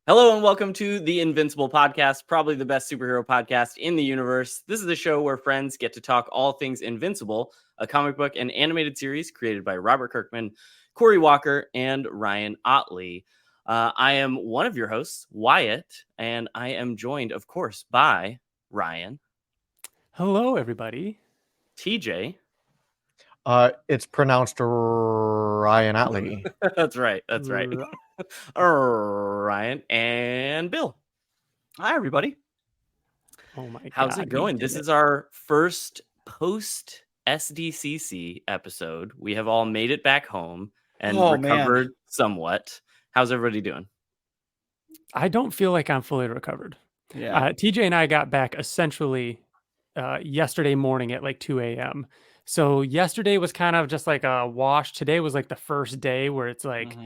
Hello and welcome to the Invincible podcast, probably the best superhero podcast in the universe. This is the show where friends get to talk all things Invincible, a comic book and animated series created by Robert Kirkman, Corey Walker, and Ryan Ottley. I am one of your hosts, Wyatt, and I am joined, of course, by Ryan. Hello, everybody. TJ. It's pronounced Ryan Ottley. That's right. Ryan and Bill. Hi, everybody. Oh my God. How's it going? This is our first post SDCC episode. We have all made it back home and recovered somewhat. How's everybody doing? I don't feel like I'm fully recovered. Yeah. TJ and I got back essentially yesterday morning at like 2 a.m. So yesterday was kind of just like a wash. Today was like the first day where it's like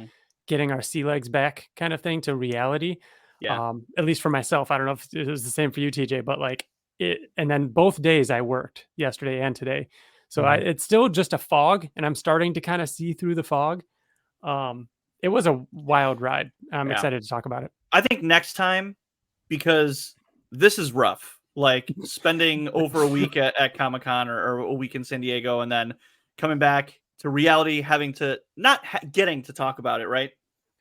getting our sea legs back kind of thing to reality. Yeah. At least for myself. I don't know if it was the same for you, TJ, but like it, and then both days I worked yesterday and today. So it's still just a fog and I'm starting to kind of see through the fog. It was a wild ride. I'm excited to talk about it. I think next time, because this is rough, like spending over a week at Comic-Con or a week in San Diego and then coming back to reality, having to getting to talk about it, right?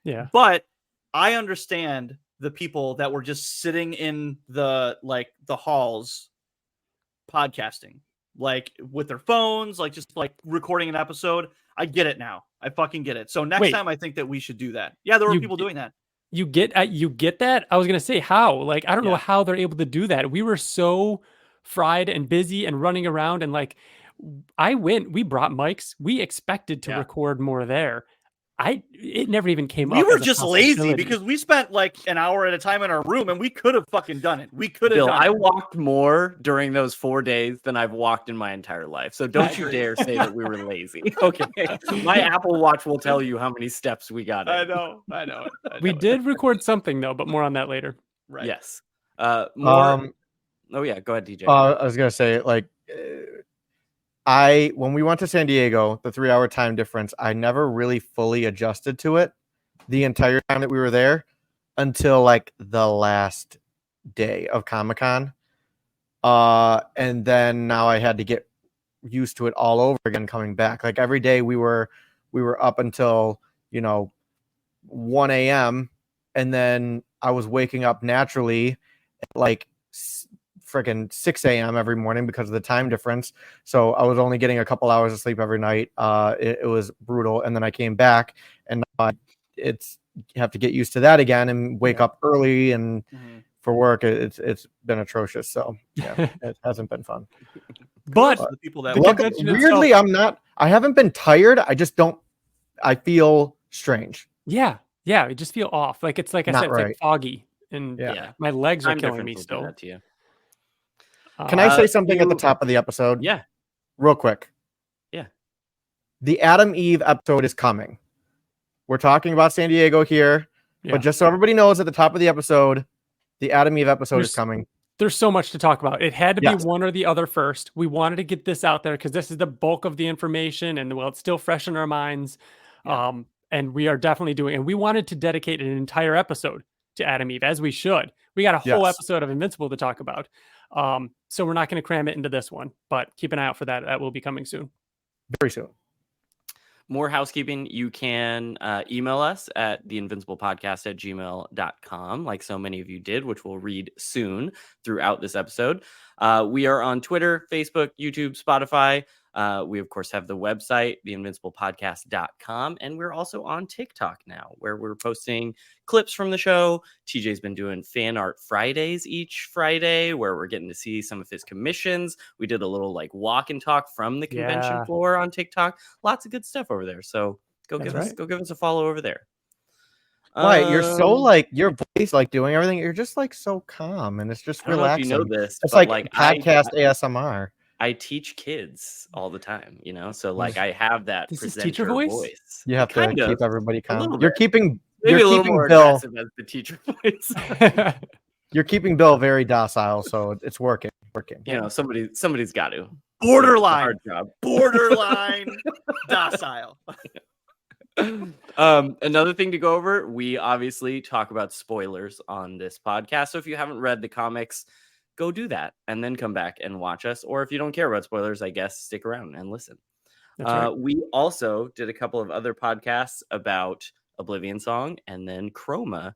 Yeah. But I understand the people that were just sitting in the halls podcasting, like with their phones, like just like recording an episode. I get it now. I fucking get it. So next time I think that we should do that. Yeah, there were people doing that. You get that? I was going to say how. Like, I don't know how they're able to do that. We were so fried and busy and running around and like we brought mics. We expected to record more there. It never even came up. We were just lazy because we spent like an hour at a time in our room and we could have fucking done it. We could have Bill, done I it. walked more during those 4 days than I've walked in my entire life. So don't you dare say that we were lazy. Okay. My Apple Watch will tell you how many steps we got in. I know. We did record something though, but more on that later. Right. Yes. Oh yeah, go ahead, DJ. I was gonna say, like, when we went to San Diego, the 3-hour time difference, I never really fully adjusted to it the entire time that we were there until like the last day of Comic-Con. And then now I had to get used to it all over again coming back. Like every day we were up until, 1 a.m. and then I was waking up naturally at like freaking 6 a.m. every morning because of the time difference. So I was only getting a couple hours of sleep every night. It was brutal. And then I came back and now you have to get used to that again and wake up early and for work. It's been atrocious. So yeah, it hasn't been fun. But the people that weirdly, I haven't been tired. I feel strange. Yeah. I just feel off. Like it's like I said, it's like foggy and my legs are killing me still. Can I say something at the top of the episode? Yeah. Real quick. Yeah. The Adam Eve episode is coming. We're talking about San Diego here, but just so everybody knows, at the top of the episode, the Adam Eve episode is coming. There's so much to talk about. It had to be one or the other first. We wanted to get this out there because this is the bulk of the information and it's still fresh in our minds. Yeah. And we are definitely doing, and we wanted to dedicate an entire episode to Adam Eve, as we should. We got a whole episode of Invincible to talk about. So we're not going to cram it into this one, but keep an eye out for that. That will be coming soon. Very soon. More housekeeping. You can email us at theinvinciblepodcast@gmail.com, like so many of you did, which we'll read soon throughout this episode. We are on Twitter, Facebook, YouTube, Spotify. We, of course, have the website, theinvinciblepodcast.com, and we're also on TikTok now, where we're posting clips from the show. TJ's been doing Fan Art Fridays each Friday, where we're getting to see some of his commissions. We did a little like walk and talk from the convention floor on TikTok. Lots of good stuff over there. So go give us a follow over there. Why you're so like your voice, like doing everything. You're just like so calm, and it's just relaxing. I don't know if you know this. It's like podcast ASMR. I teach kids all the time, so like I have that teacher voice. You have to keep everybody calm. You're keeping Bill as the teacher voice. You're keeping Bill very docile, so it's working. Somebody's got to. Borderline docile. Another thing to go over, we obviously talk about spoilers on this podcast. So if you haven't read the comics, go do that and then come back and watch us. Or if you don't care about spoilers, I guess stick around and listen. That's right. We also did a couple of other podcasts about Oblivion Song and then Chroma.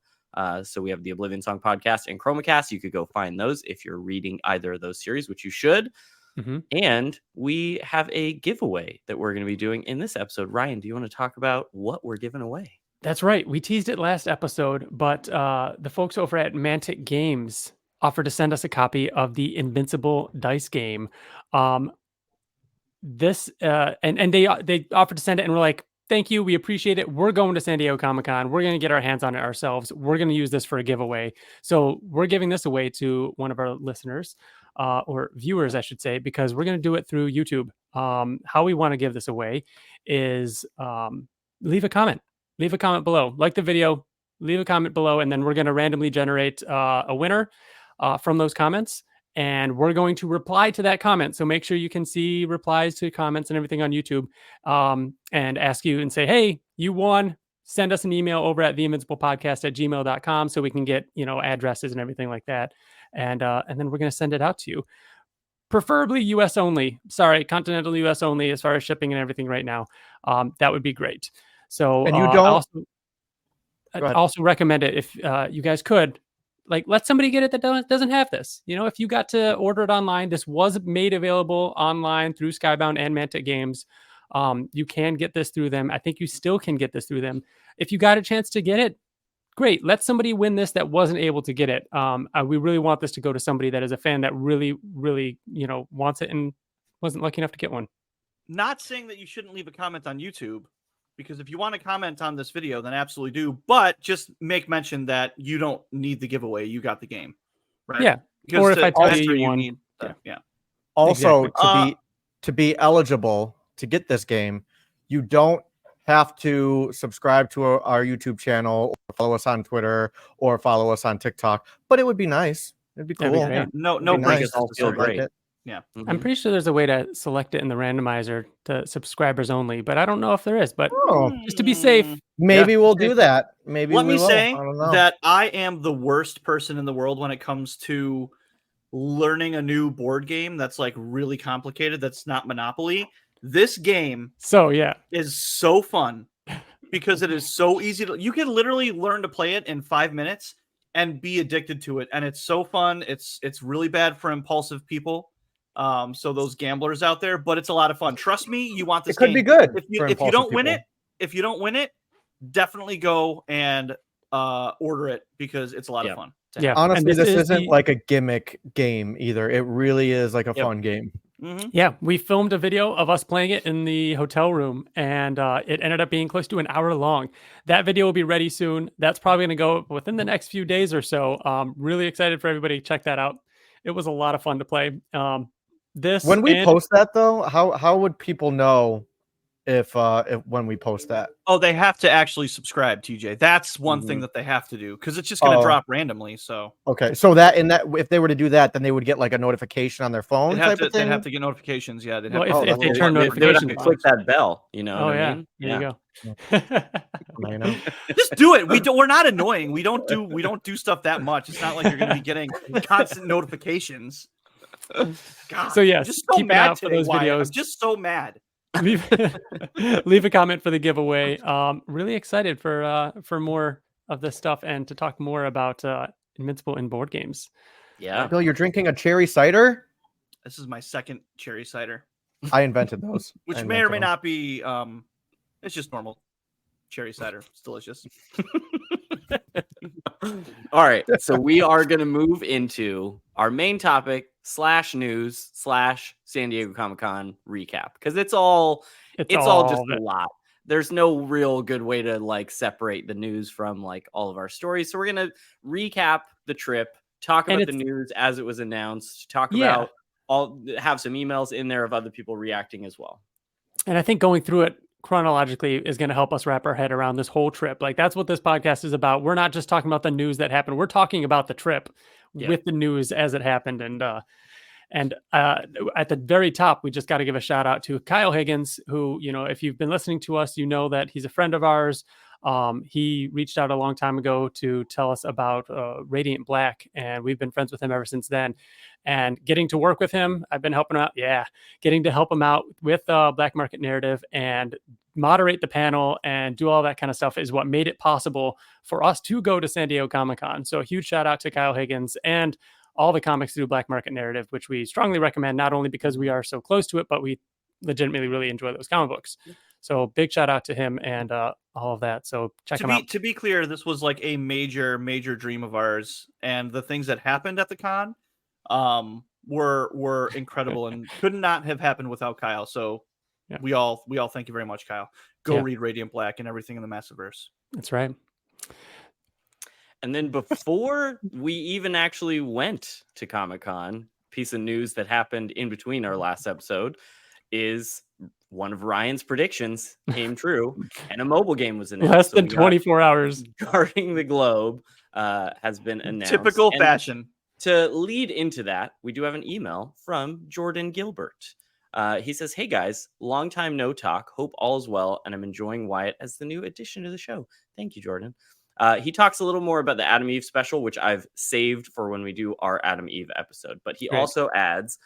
So we have the Oblivion Song podcast and ChromaCast. You could go find those if you're reading either of those series, which you should. Mm-hmm. And we have a giveaway that we're going to be doing in this episode. Ryan, do you want to talk about what we're giving away? That's right. We teased it last episode, but the folks over at Mantic Games offered to send us a copy of the Invincible Dice Game. And they offered to send it, and we're like, thank you. We appreciate it. We're going to San Diego Comic-Con. We're going to get our hands on it ourselves. We're going to use this for a giveaway. So we're giving this away to one of our listeners or viewers, I should say, because we're going to do it through YouTube. How we want to give this away is leave a comment. Leave a comment below. Like the video, leave a comment below, and then we're going to randomly generate a winner from those comments. And we're going to reply to that comment. So make sure you can see replies to comments and everything on YouTube, and ask you and say, hey, you won. Send us an email over at theinvinciblepodcast@gmail.com so we can get, addresses and everything like that. And then we're going to send it out to you. Preferably US only. Sorry, continental US only as far as shipping and everything right now. That would be great. So And you don't I'd also recommend it if you guys could. Let somebody get it that doesn't have this. If you got to order it online, this was made available online through Skybound and Mantic Games. You can get this through them. I think you still can get this through them. If you got a chance to get it, great. Let somebody win this that wasn't able to get it. We really want this to go to somebody that is a fan that really, really, wants it and wasn't lucky enough to get one. Not saying that you shouldn't leave a comment on YouTube, because if you want to comment on this video, then absolutely do. But just make mention that you don't need the giveaway. You got the game, right? Yeah. Because or if I tell enter, you won. need yeah. Also, Exactly. to be eligible to get this game, you don't have to subscribe to our YouTube channel or follow us on Twitter or follow us on TikTok. But it would be nice. It'd be cool. That'd be great. No It'd be break nice us all to feel select great. it. Yeah. Mhm. I'm pretty sure there's a way to select it in the randomizer to subscribers only, but I don't know if there is. But Oh, just to be safe, maybe we'll do that. Maybe Let we me will. say I don't know. that I am the worst person in the world when it comes to learning a new board game that's really complicated. That's not Monopoly. This game so yeah, is so fun because it is so easy you can literally learn to play it in 5 minutes and be addicted to it. And it's so fun. It's really bad for impulsive people. So those gamblers out there, but it's a lot of fun. Trust me, you want this It could game. be good. If you for don't impulsive win people. it, definitely go and order it because it's a lot of fun. yeah. Honestly, And this is isn't like a gimmick game either. It really is like a fun game. Mm-hmm. Yeah, we filmed a video of us playing it in the hotel room, and it ended up being close to an hour long. That video will be ready soon. That's probably going to go within the next few days or so. Really excited for everybody to check that out. It was a lot of fun to play. When we post that though, how would people know if when we post that? Oh, they have to actually subscribe, TJ. That's one thing that they have to do because it's just going to drop randomly. So okay, so that if they were to do that, then they would get like a notification on their phone. they'd have to get notifications. Yeah, they'd have Well, to if they turn They would have notifications to on. click that bell. You know Oh what yeah, I mean? there you go. You know? just do it. We're not annoying. We don't do stuff that much. It's not like you're going to be getting constant notifications. God, So yes, I'm just so keep an eye mad out for today, those Wyatt. videos. I'm just so mad. leave a comment for the giveaway. Really excited for more of this stuff and to talk more about Invincible in board games. Yeah. Bill, you're drinking a cherry cider? This is my second cherry cider, I invented those. which I may or may invented not be. It's just normal cherry cider. It's delicious. All right. So we are going to move into our main topic / news / San Diego Comic-Con recap because it's all just a lot. There's no real good way to separate the news from all of our stories. So we're going to recap the trip, talk about the news as it was announced, talk about have some emails in there of other people reacting as well. And I think going through it chronologically is going to help us wrap our head around this whole trip. That's what this podcast is about. We're not just talking about the news that happened. We're talking about the trip with the news as it happened. And at the very top, we just got to give a shout out to Kyle Higgins, who, if you've been listening to us, you know that he's a friend of ours. He reached out a long time ago to tell us about Radiant Black, and we've been friends with him ever since then. And getting to work with him, I've been helping out. Yeah, getting to help him out with Black Market Narrative and moderate the panel and do all that kind of stuff is what made it possible for us to go to San Diego Comic-Con. So a huge shout out to Kyle Higgins and all the comics through Black Market Narrative, which we strongly recommend, not only because we are so close to it, but we legitimately really enjoy those comic books. So big shout out to him and all of that. So check him out. To be clear, this was like a major dream of ours, and the things that happened at the con were incredible and could not have happened without Kyle. So yeah. we all thank you very much, Kyle. Go read Radiant Black and everything in the Massiverse. That's right. And then before we even actually went to Comic-Con, piece of news that happened in between our last episode is one of Ryan's predictions came true, and a mobile game was announced. Less than 24 hours. Guarding the Globe has been announced. Typical fashion. To lead into that, we do have an email from Jordan Gilbert. He says, "Hey guys, long time no talk. Hope all is well, and I'm enjoying Wyatt as the new addition to the show." Thank you, Jordan. He talks a little more about the Adam Eve special, which I've saved for when we do our Adam Eve episode. But he also adds,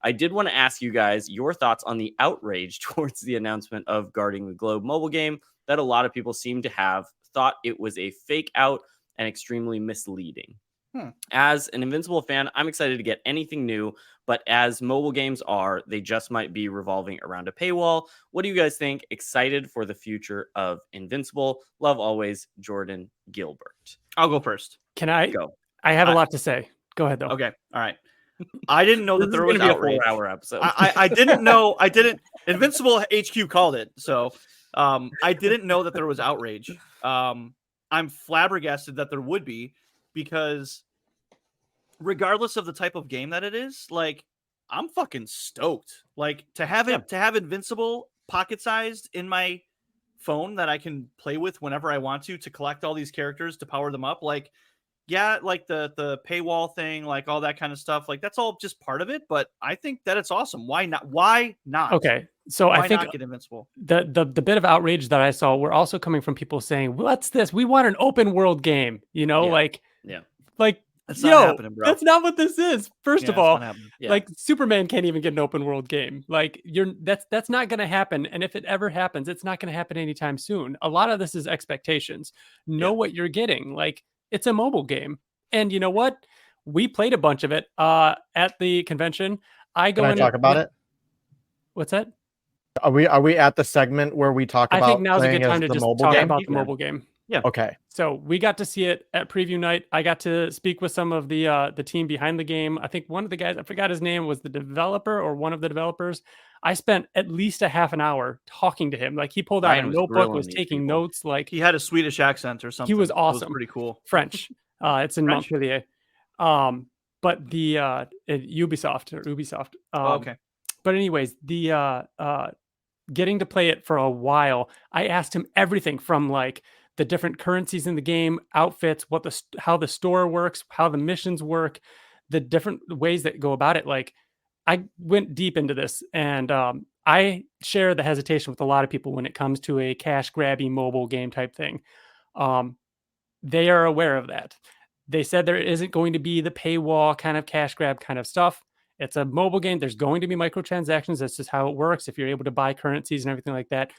"I did want to ask you guys your thoughts on the outrage towards the announcement of Guarding the Globe mobile game that a lot of people seem to have thought it was a fake out and extremely misleading. As an Invincible fan, I'm excited to get anything new, but as mobile games are, they just might be revolving around a paywall. What do you guys think? Excited for the future of Invincible? Love always, Jordan Gilbert." I'll go first. Can I go? I have a lot to say. Go ahead, though. Okay. All right. I didn't know that there was outrage. A 4-hour episode. I didn't know. Invincible HQ called it. So I didn't know that there was outrage. I'm flabbergasted that there would be, because regardless of the type of game that it is, like, I'm fucking stoked. Like, to have Invincible pocket sized in my phone that I can play with whenever I want to collect all these characters to power them up. Like, yeah, like the paywall thing, like all that kind of stuff. Like, that's all just part of it. But I think that it's awesome. Why not? Why not? Okay. So Why I think not get Invincible? The bit of outrage that I saw were also coming from people saying, "What's this? We want an open world game." You know, like that's not happening, bro. That's not what this is. First of all, Yeah. like Superman can't even get an open world game. Like that's not going to happen. And if it ever happens, it's not going to happen anytime soon. A lot of this is expectations. Know what you're getting. Like, it's a mobile game. And you know what? We played a bunch of it at the convention. Can I talk about it? What's that? Are we at the segment where we talk about? I think now's a good playing time as to the just mobile talk game? about the mobile game. Yeah. Okay. So we got to see it at preview night. I got to speak with some of the team behind the game. I think one of the guys, I forgot his name, was the developer or one of the developers. I spent at least a half an hour talking to him. Like, he pulled out a notebook, was taking notes. Like, he had a Swedish accent or something. He was awesome. It was pretty cool. French. It's in French? Montpellier. But the Ubisoft. Okay. But anyways, the getting to play it for a while, I asked him everything from like the different currencies in the game, outfits, how the store works, how the missions work, the different ways that go about it. Like, I went deep into this, and I share the hesitation with a lot of people when it comes to a cash grabby mobile game type thing. They are aware of that. They said there isn't going to be the paywall kind of cash grab kind of stuff. It's a mobile game. There's going to be microtransactions. That's just how it works. If you're able to buy currencies and everything like that.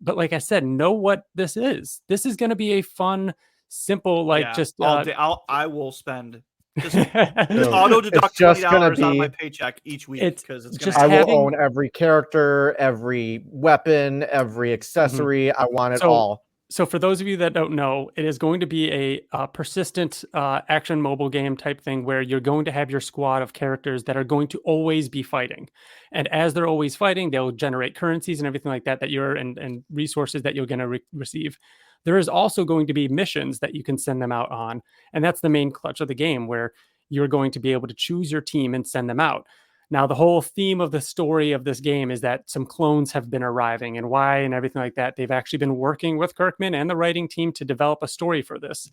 But like I said, know what this is. This is going to be a fun, simple, I will spend just auto deduct $20 out of my paycheck each week, because it's just I will own every character, every weapon, every accessory. I want it all. So for those of you that don't know, it is going to be a persistent action mobile game type thing where you're going to have your squad of characters that are going to always be fighting. And as they're always fighting, they'll generate currencies and everything like that and resources that you're going to receive. There is also going to be missions that you can send them out on. And that's the main clutch of the game, where you're going to be able to choose your team and send them out. Now, the whole theme of the story of this game is that some clones have been arriving, and why and everything like that. They've actually been working with Kirkman and the writing team to develop a story for this.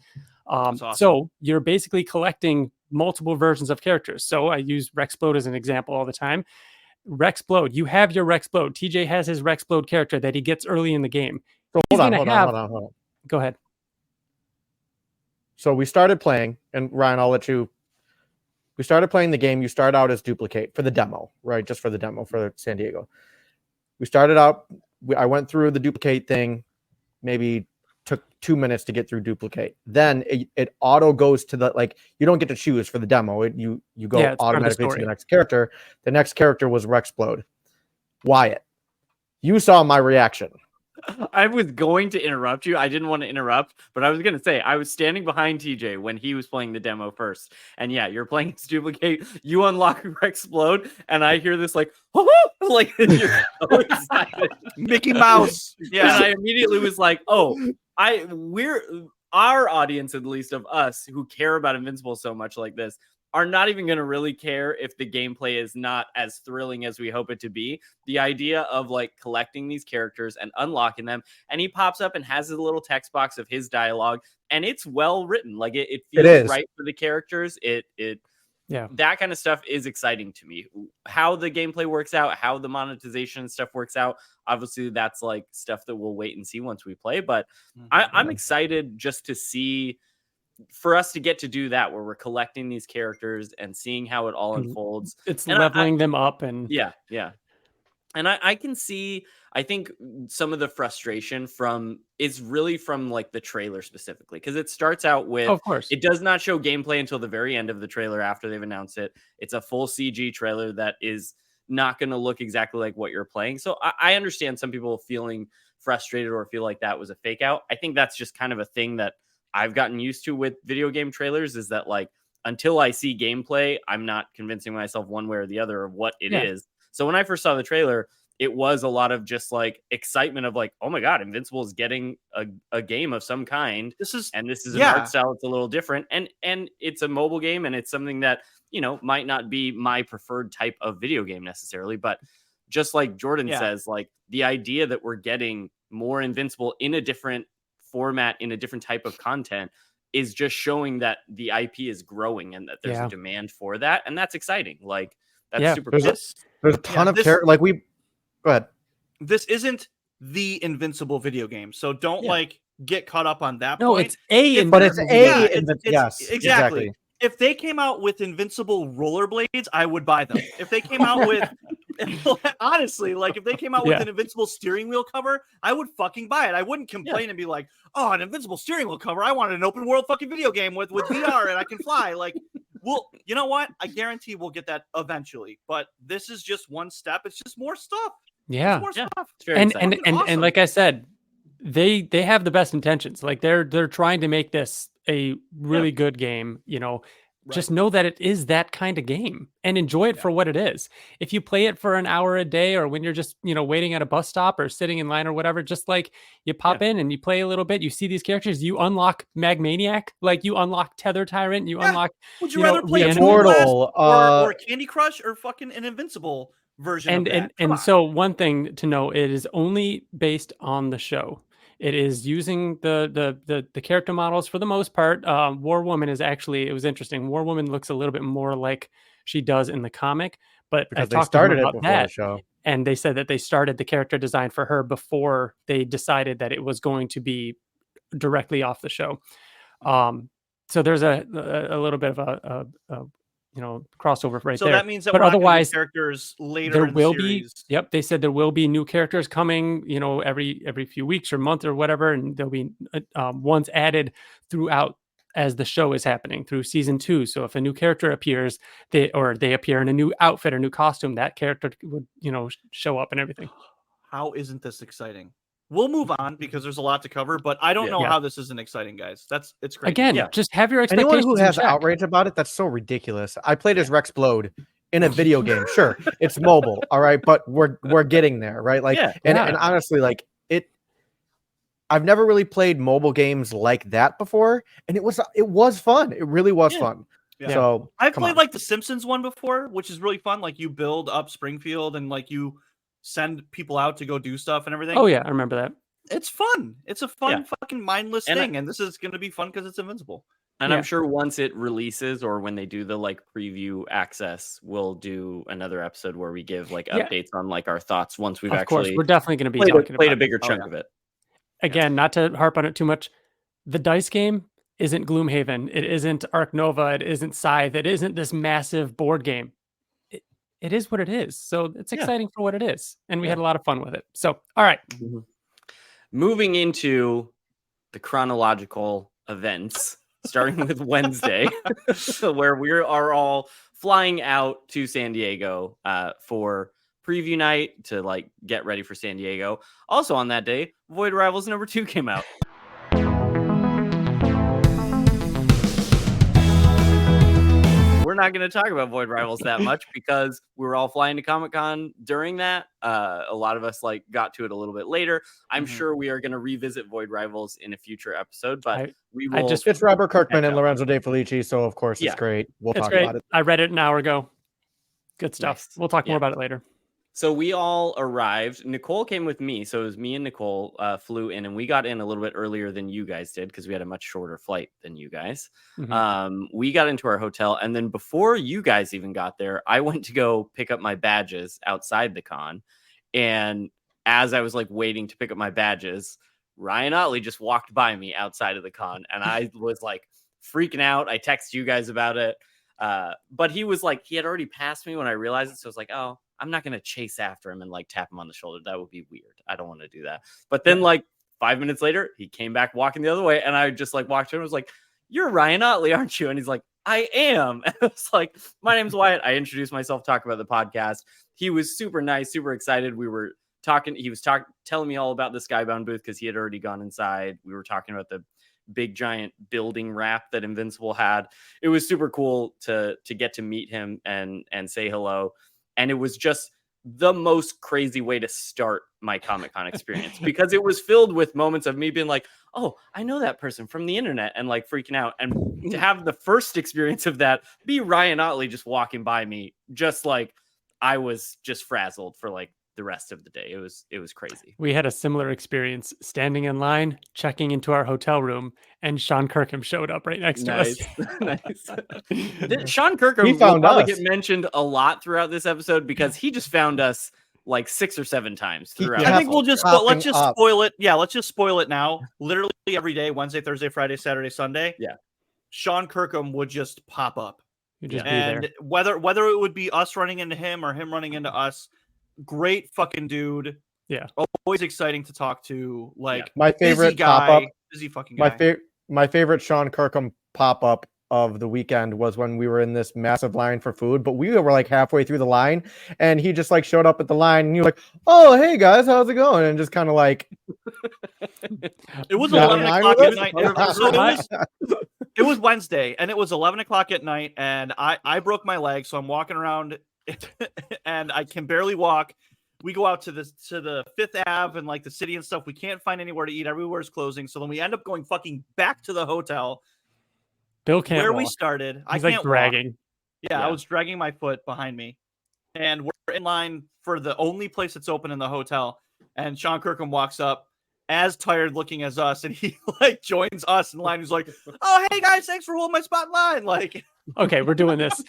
Awesome. So you're basically collecting multiple versions of characters. So I use Rexplode as an example all the time. Rexplode, you have your Rexplode. TJ has his Rexplode character that he gets early in the game. So hold on. Go ahead. So we started playing, and Ryan, I'll let you. We started playing the game. You start out as Duplicate for the demo, right? Just for the demo for San Diego. We started out. I went through the Duplicate thing. Maybe took 2 minutes to get through Duplicate. Then it auto goes to the, like, you don't get to choose for the demo. You go automatically to the next character. The next character was Rexplode. Wyatt, you saw my reaction. I was going to interrupt you. I didn't want to interrupt, but I was going to say I was standing behind TJ when he was playing the demo first. And yeah, you're playing as Duplicate. You unlock Rexplode, and I hear this like, oh, like you're so excited. Mickey Mouse. Yeah, and I immediately was like, oh, our audience, at least of us who care about Invincible so much like this, are not even going to really care if the gameplay is not as thrilling as we hope it to be. The idea of like collecting these characters and unlocking them, and he pops up and has a little text box of his dialogue, and it's well written. Like it feels right for the characters. Yeah, that kind of stuff is exciting to me. How the gameplay works out, how the monetization stuff works out. Obviously, that's like stuff that we'll wait and see once we play. But I'm excited just to see, for us to get to do that, where we're collecting these characters and seeing how it all unfolds. It's leveling them up, and yeah. And I can see, I think some of the frustration is really from like the trailer specifically, because it starts out with, of course, it does not show gameplay until the very end of the trailer after they've announced it. It's a full CG trailer that is not going to look exactly like what you're playing. So I understand some people feeling frustrated or feel like that was a fake out. I think that's just kind of a thing that I've gotten used to with video game trailers, is that like until I see gameplay, I'm not convincing myself one way or the other of what it is. So when I first saw the trailer, it was a lot of just like excitement of like, oh my God, Invincible is getting a game of some kind. This is an art style that's a little different. And it's a mobile game, and it's something that, you know, might not be my preferred type of video game necessarily. But just like Jordan says, like the idea that we're getting more Invincible in a different format, in a different type of content, is just showing that the IP is growing and that there's a demand for that. And that's exciting. Like that's super cool. There's a ton of characters. Like go ahead. This isn't the Invincible video game, so don't like get caught up on that. No, point. It's exactly. If they came out with Invincible rollerblades, I would buy them. If they came out with, honestly, like if they came out with an Invincible steering wheel cover, I would fucking buy it. I wouldn't complain and be like, oh, an Invincible steering wheel cover. I wanted an open world fucking video game with VR and I can fly. Like, well, you know what? I guarantee we'll get that eventually. But this is just one step. It's just more stuff. Yeah. More stuff. And awesome. Like I said, they have the best intentions. Like they're trying to make this a really good game, you know. Just know that it is that kind of game and enjoy it for what it is. If you play it for an hour a day, or when you're just, you know, waiting at a bus stop or sitting in line or whatever, just like you pop in and you play a little bit, you see these characters, you unlock Magmaniac, like you unlock Tether Tyrant, you unlock. Would you rather play Immortal or Candy Crush or fucking an Invincible version? And so one thing to know, it is only based on the show. It is using the character models for the most part. War Woman is actually, it was interesting. War Woman looks a little bit more like she does in the comic, but because they started it before the show. And they said that they started the character design for her before they decided that it was going to be directly off the show. So there's a little bit of a crossover right there. So that means that but otherwise characters later there in will the series. be. Yep, they said there will be new characters coming. You know, every few weeks or month or whatever, and there'll be ones added throughout as the show is happening through season 2. So if a new character appears, they appear in a new outfit or new costume, that character would show up and everything. How isn't this exciting? We'll move on because there's a lot to cover, but I don't know how this isn't exciting, guys. It's great. Again, just have your expectations. Anyone who has outrage about it, that's so ridiculous. I played as Rexplode in a video game. Sure, it's mobile, all right, but we're getting there, right? Like, and honestly, like I've never really played mobile games like that before, and it was fun. It really was fun. Yeah. So I've played like the Simpsons one before, which is really fun. Like you build up Springfield and like you send people out to go do stuff and everything. Oh yeah, I remember that. It's fun. It's a fun fucking mindless thing, and this is going to be fun because it's Invincible. And I'm sure once it releases, or when they do the like preview access, we'll do another episode where we give like updates on like our thoughts once we've of actually. Course, we're definitely going to be played a bigger chunk of it. again, not to harp on it too much, the dice game isn't Gloomhaven. It isn't Arc Nova. It isn't Scythe. It isn't this massive board game. It is what it is. So it's exciting for what it is. And we had a lot of fun with it. So, all right. Mm-hmm. Moving into the chronological events, starting with Wednesday, where we are all flying out to San Diego for preview night to like get ready for San Diego. Also on that day, Void Rivals #2 came out. We're not going to talk about Void Rivals that much because we were all flying to Comic-Con during that. A lot of us like got to it a little bit later. I'm sure we are going to revisit Void Rivals in a future episode, but we will. It's Robert Kirkman and Lorenzo De Felici, so of course it's great. We'll talk about it. I read it an hour ago. Good stuff. Nice. We'll talk more about it later. So we all arrived. Nicole came with me. So it was me and Nicole flew in, and we got in a little bit earlier than you guys did because we had a much shorter flight than you guys. We got into our hotel, and then before you guys even got there, I went to go pick up my badges outside the con. And as I was like waiting to pick up my badges, Ryan Ottley just walked by me outside of the con, and I was like freaking out. I texted you guys about it. But he was like, he had already passed me when I realized it. So I was like, oh, I'm not going to chase after him and like tap him on the shoulder. That would be weird. I don't want to do that. But then like 5 minutes later, he came back walking the other way. And I just like walked to him and was like, you're Ryan Ottley, aren't you? And he's like, I am. And I was like, my name's Wyatt. I introduced myself, talk about the podcast. He was super nice, super excited. We were talking. He was telling me all about the Skybound booth because he had already gone inside. We were talking about the big giant building wrap that Invincible had. It was super cool to get to meet him and say hello. And it was just the most crazy way to start my Comic-Con experience because it was filled with moments of me being like, oh, I know that person from the internet and like freaking out. And to have the first experience of that be Ryan Ottley just walking by me, just like I was just frazzled for like the rest of the day. It was crazy. We had a similar experience standing in line, checking into our hotel room, and Sean Kirkham showed up right next to us. Nice. Sean Kirkham will probably get mentioned a lot throughout this episode because he just found us like 6 or 7 times throughout. I think we'll just let's just spoil it. Yeah, let's just spoil it now. Literally every day, Wednesday, Thursday, Friday, Saturday, Sunday. Yeah. Sean Kirkham would just pop up. Just and whether it would be us running into him or him running into us, great fucking dude. Yeah. Always exciting to talk to. Like my favorite pop-up. Busy fucking guy. My favorite Sean Kirkham pop-up of the weekend was when we were in this massive line for food, but we were like halfway through the line and he just like showed up at the line and you're like, oh, hey guys, how's it going? And just kind of like it was 11 o'clock at night. It was Wednesday and it was 11 o'clock at night and I broke my leg, so I'm walking around and I can barely walk. We go out to the 5th Ave and like the city and stuff. We can't find anywhere to eat. Everywhere's closing. So then we end up going fucking back to the hotel. Bill can't where walk. we started. He's I can't like dragging. Walk. Yeah, I was dragging my foot behind me. And we're in line for the only place that's open in the hotel. And Sean Kirkham walks up as tired looking as us. And he like joins us in line. He's like, oh, hey guys, thanks for holding my spot in line. Like, okay, we're doing this.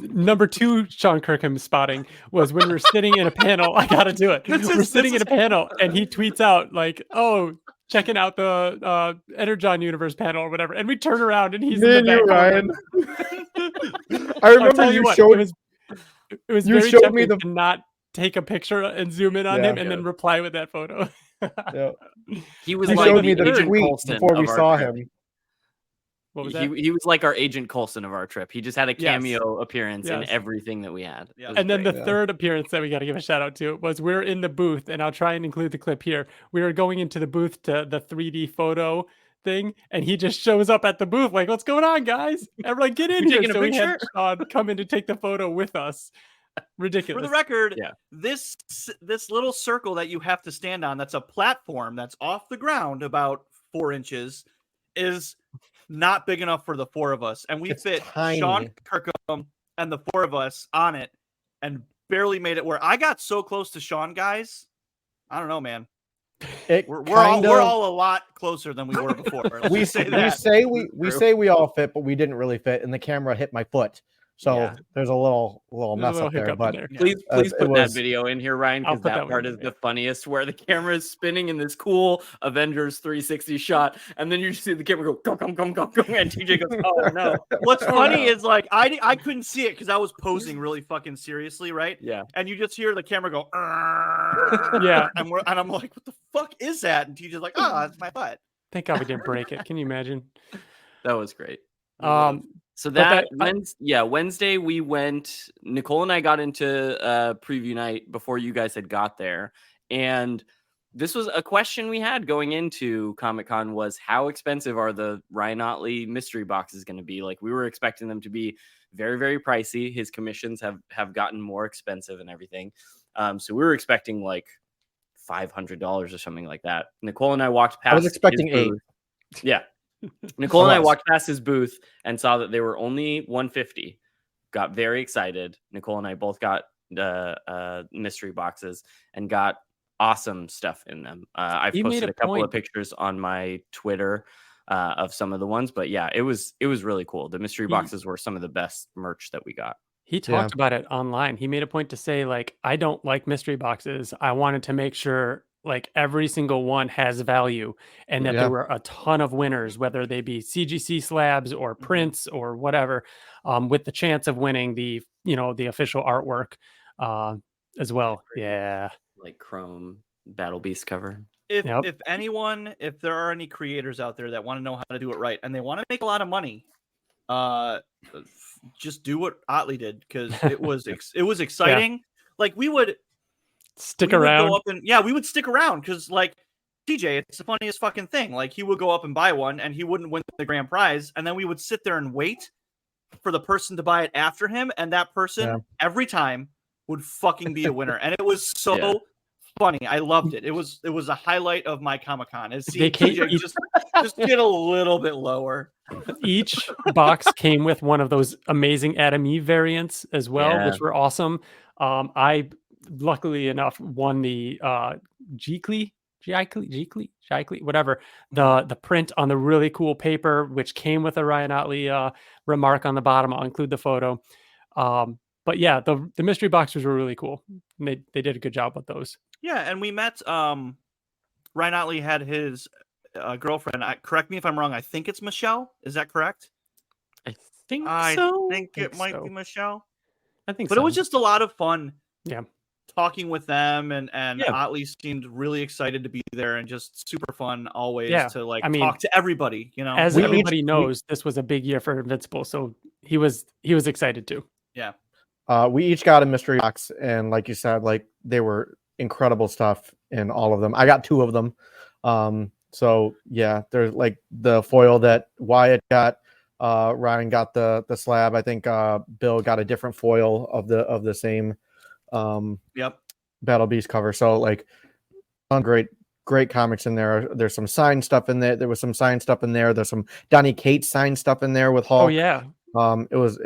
Number 2 Sean Kirkham spotting was when we were sitting in a panel. I gotta do it. We're sitting in a panel and he tweets out like, oh, checking out the Energon Universe panel or whatever. And we turn around and he's in the back. Ryan. I remember you showed it was you very showed me the to not take a picture and zoom in on him and then reply with that photo. He was you like showed me the Agent tweet Coulson before we saw him. What was that? He was like our Agent Coulson of our trip. He just had a cameo appearance in everything that we had. Yeah. And then the third appearance that we got to give a shout out to was we're in the booth, and I'll try and include the clip here. We were going into the booth to the 3D photo thing, and he just shows up at the booth like, "What's going on, guys? Everyone, get in here!" So we had Sean come in to take the photo with us. Ridiculous. For the record, this little circle that you have to stand on, that's a platform that's off the ground about 4 inches, is not big enough for the 4 of us, and we fit tiny. Sean Kirkham and the 4 of us on it, and barely made it. Where I got so close to Sean, guys, I don't know, man. We're all a lot closer than we were before. we say we all fit, but we didn't really fit, and the camera hit my foot. So there's a little mess up there. But please put that video in here, Ryan, because that part is the funniest, where the camera is spinning in this cool Avengers 360 shot, and then you see the camera go, come, and TJ goes, oh no. What's funny is like I couldn't see it because I was posing really fucking seriously, right? Yeah. And you just hear the camera go, yeah, and I'm like, what the fuck is that? And TJ's like, oh, that's my butt. Thank God we didn't break it. Can you imagine? That was great. So Wednesday we went. Nicole and I got into preview night before you guys had got there, and this was a question we had going into Comic-Con: was how expensive are the Ryan Ottley mystery boxes going to be? Like, we were expecting them to be very, very pricey. His commissions have gotten more expensive and everything. So we were expecting like $500 or something like that. Nicole and I walked past. I was expecting $8. Yeah. Nicole and I walked past his booth and saw that they were only $150. Got very excited. Nicole and I both got mystery boxes and got awesome stuff in them. I've posted a couple of pictures on my Twitter of some of the ones, but yeah, it was really cool. The mystery boxes were some of the best merch that we got. He talked about it online. He made a point to say, like, I don't like mystery boxes. I wanted to make sure like every single one has value, and that there were a ton of winners, whether they be CGC slabs or prints or whatever, with the chance of winning the official artwork as well. Yeah. Like Chrome Battle Beast cover. If there are any creators out there that want to know how to do it right and they want to make a lot of money, just do what Ottley did, because it was exciting. Yeah. Like, we would stick around. We would stick around because, like, TJ, it's the funniest fucking thing. Like, he would go up and buy one and he wouldn't win the grand prize, and then we would sit there and wait for the person to buy it after him, and that person every time would fucking be a winner. And it was so funny. I loved it. It was a highlight of my Comic-Con. Is seeing TJ just get a little bit lower. Each box came with one of those amazing Adam Eve variants as well, which were awesome. I luckily enough won the Geekly, whatever, the print on the really cool paper, which came with a Ryan Ottley remark on the bottom. I'll include the photo. But yeah, the mystery boxes were really cool. They did a good job with those. Yeah, and we met. Ryan Ottley had his girlfriend. Correct me if I'm wrong. I think it's Michelle. Is that correct? I think it might be Michelle. I think but so. It was just a lot of fun. Yeah. Talking with them, and Ottley seemed really excited to be there, and just super fun always to talk to everybody. You know, as everybody knows, this was a big year for Invincible, so he was excited too. Yeah. We each got a mystery box, and like you said, like, they were incredible stuff in all of them. I got 2 of them. So yeah, there's like the foil that Wyatt got. Ryan got the slab. I think Bill got a different foil of the same Battle Beast cover. So like, great comics in there. There's some signed stuff in there. There was some signed stuff in there. There's some Donny Cates signed stuff in there with Hulk. Oh yeah. It was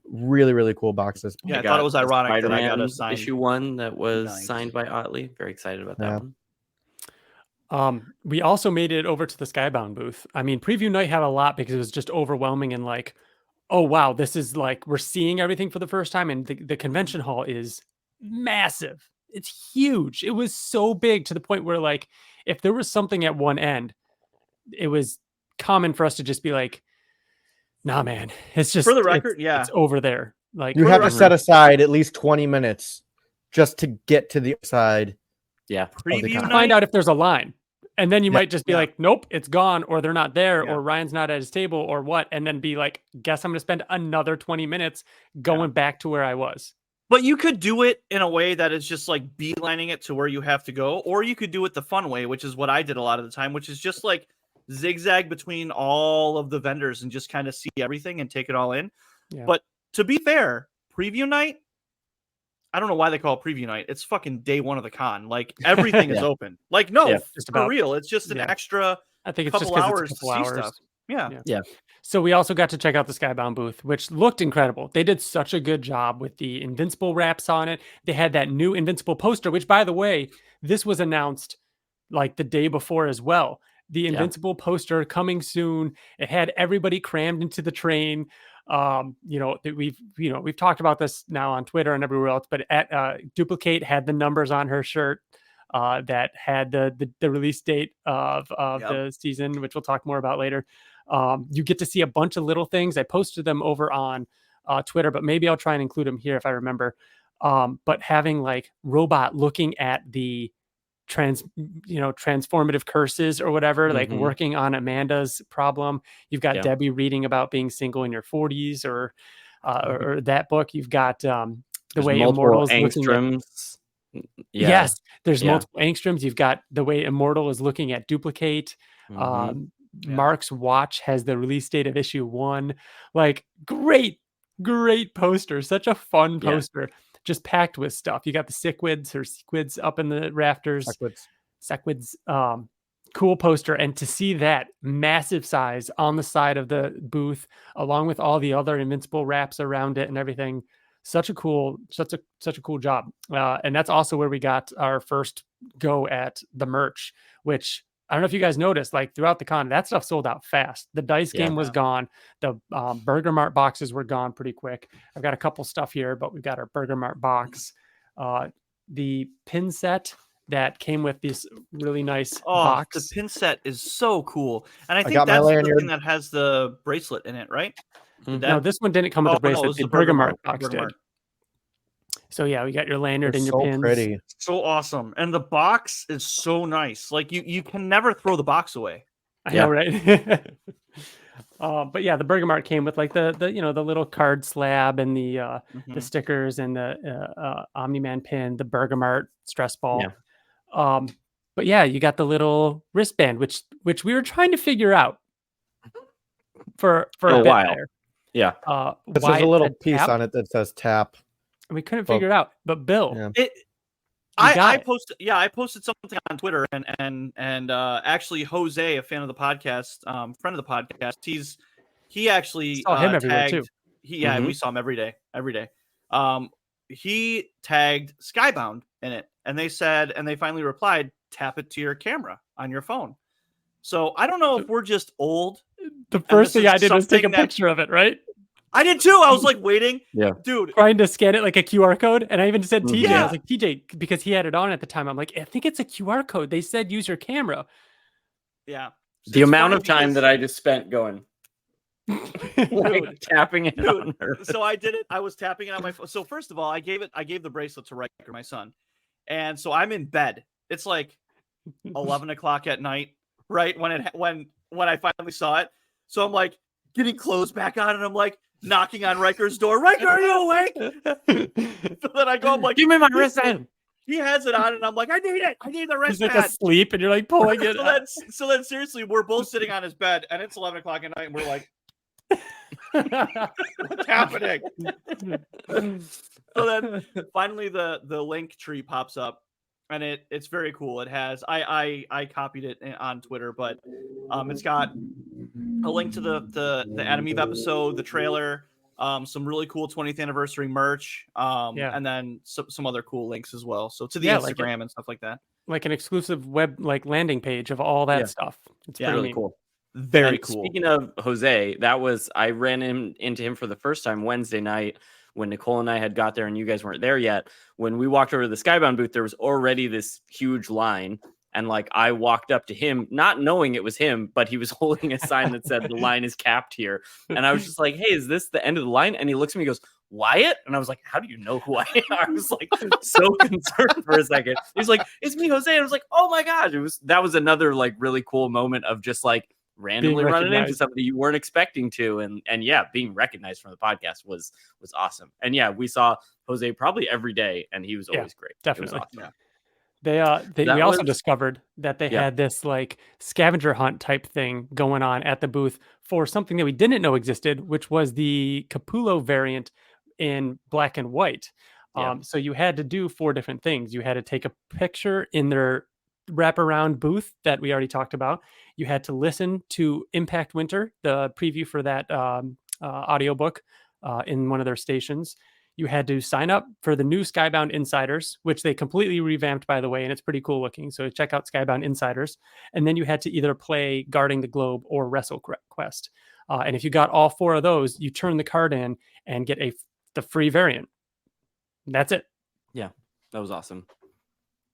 really, really cool boxes. Yeah, I thought it was ironic that I got a signed issue 1 that was signed by Ottley. Very excited about that one. We also made it over to the Skybound booth. I mean, preview night had a lot because it was just overwhelming, and like, oh wow, this is like, we're seeing everything for the first time, and the convention hall is massive. It's huge. It was so big to the point where, like, if there was something at one end, it was common for us to just be like, nah, man, it's just, for the record, it's over there. Like, you have to set aside at least 20 minutes just to get to the side. Yeah. Preview night? Find out if there's a line. And then you might just be like, nope, it's gone, or they're not there, or Ryan's not at his table, or what. And then be like, guess I'm going to spend another 20 minutes going back to where I was. But you could do it in a way that is just like beelining it to where you have to go, or you could do it the fun way, which is what I did a lot of the time, which is just like zigzag between all of the vendors and just kind of see everything and take it all in. Yeah. But to be fair, preview night, I don't know why they call it preview night. It's fucking day 1 of the con. Like, everything is open. Like, no, for real. It's just an extra I think it's couple just hours it's a couple to see hours. stuff. Yeah. So we also got to check out the Skybound booth, which looked incredible. They did such a good job with the Invincible wraps on it. They had that new Invincible poster, which, by the way, this was announced like the day before as well. The Invincible poster coming soon. It had everybody crammed into the train. We've talked about this now on Twitter and everywhere else, but Duplicate had the numbers on her shirt that had the release date of the season, which we'll talk more about later. You get to see a bunch of little things. I posted them over on Twitter, but maybe I'll try and include them here if I remember. But having like Robot looking at the transformative curses or whatever, like working on Amanda's problem. You've got Debbie reading about being single in your 40s or that book. You've got the way Immortal's angstroms. Yes, there's multiple angstroms. You've got the way Immortal is looking at Duplicate. Mark's watch has the release date of issue 1. Like great poster. Such a fun poster. Just packed with stuff. You got the Sequids up in the rafters. Sequids. Cool poster. And to see that massive size on the side of the booth, along with all the other Invincible wraps around it and everything, such a cool job. And that's also where we got our first go at the merch, which I don't know if you guys noticed, like throughout the con, that stuff sold out fast. The dice game was gone. The Burger Mart boxes were gone pretty quick. I've got a couple stuff here, but we've got our Burger Mart box. The pin set that came with this really nice box. The pin set is so cool. And I think that's the thing that has the bracelet in it, right? No, this one didn't come with the bracelet. The Burger Mart box did. So yeah, we got your lanyard and your pins. Pretty. So awesome. And the box is so nice. Like you can never throw the box away. I know, right? But yeah, the Burger Mart came with like the little card slab and the stickers and the Omni-Man pin, the Burger Mart stress ball. Yeah. But yeah, you got the little wristband, which we were trying to figure out for a while. There. Yeah. There's a little piece on it that says tap. We couldn't figure it out, but Bill, I posted something on Twitter, and actually Jose, a fan of the podcast, friend of the podcast, he actually saw him everywhere tagged, too. We saw him every day. He tagged Skybound in it, and they said, and they finally replied, tap it to your camera on your phone. So I don't know if we're just old. The first thing I did was take a picture of it, right? I did too. I was like waiting. Dude. Trying to scan it like a QR code. And I even said TJ. I was like, TJ, because he had it on at the time. I'm like, I think it's a QR code. They said use your camera. Yeah. The amount of time that I just spent going tapping it on her. So I did it. I was tapping it on my phone. So first of all, I gave the bracelet to Riker, my son. And so I'm in bed. It's like 11 o'clock at night, right? When I finally saw it. So I'm like getting clothes back on, and I'm like knocking on Riker's door. Riker, are you awake? So then I go, I'm like, give me my wristband. He has it on, and I'm like, I need it. I need the wristband. He's like asleep, and you're like pulling it. So then seriously, we're both sitting on his bed, and it's 11 o'clock at night, and we're like, what's happening? So then finally the link tree pops up, and it's very cool. It has I copied it on Twitter, but it's got a link to the Adam Eve episode, the trailer, some really cool 20th anniversary merch, and then some other cool links as well. So to the Instagram and stuff like that, like an exclusive web landing page of all that stuff. It's really neat. Cool. Very cool. Speaking of Jose, I ran into him for the first time Wednesday night when Nicole and I had got there and you guys weren't there yet. When we walked over to the Skybound booth, there was already this huge line. And like, I walked up to him, not knowing it was him, but he was holding a sign that said the line is capped here. And I was just like, hey, is this the end of the line? And he looks at me and goes, Wyatt? And I was like, how do you know who I am? I was like so concerned for a second. He's like, it's me, Jose. And I was like, oh my God. That was another like really cool moment of just like randomly running into somebody you weren't expecting to. And yeah, being recognized from the podcast was awesome. And yeah, we saw Jose probably every day and he was always great. Definitely. It was awesome. We also discovered that they had this like scavenger hunt type thing going on at the booth for something that we didn't know existed, which was the Capullo variant in black and white. So you had to do 4 different things. You had to take a picture in their wraparound booth that we already talked about. You had to listen to Impact Winter, the preview for that audiobook in one of their stations. you had to sign up for the new Skybound Insiders, which they completely revamped, by the way, and it's pretty cool looking. So check out Skybound Insiders. And then you had to either play Guarding the Globe or Wrestle Quest. And if you got all 4 of those, you turn the card in and get the free variant. That's it. Yeah, that was awesome.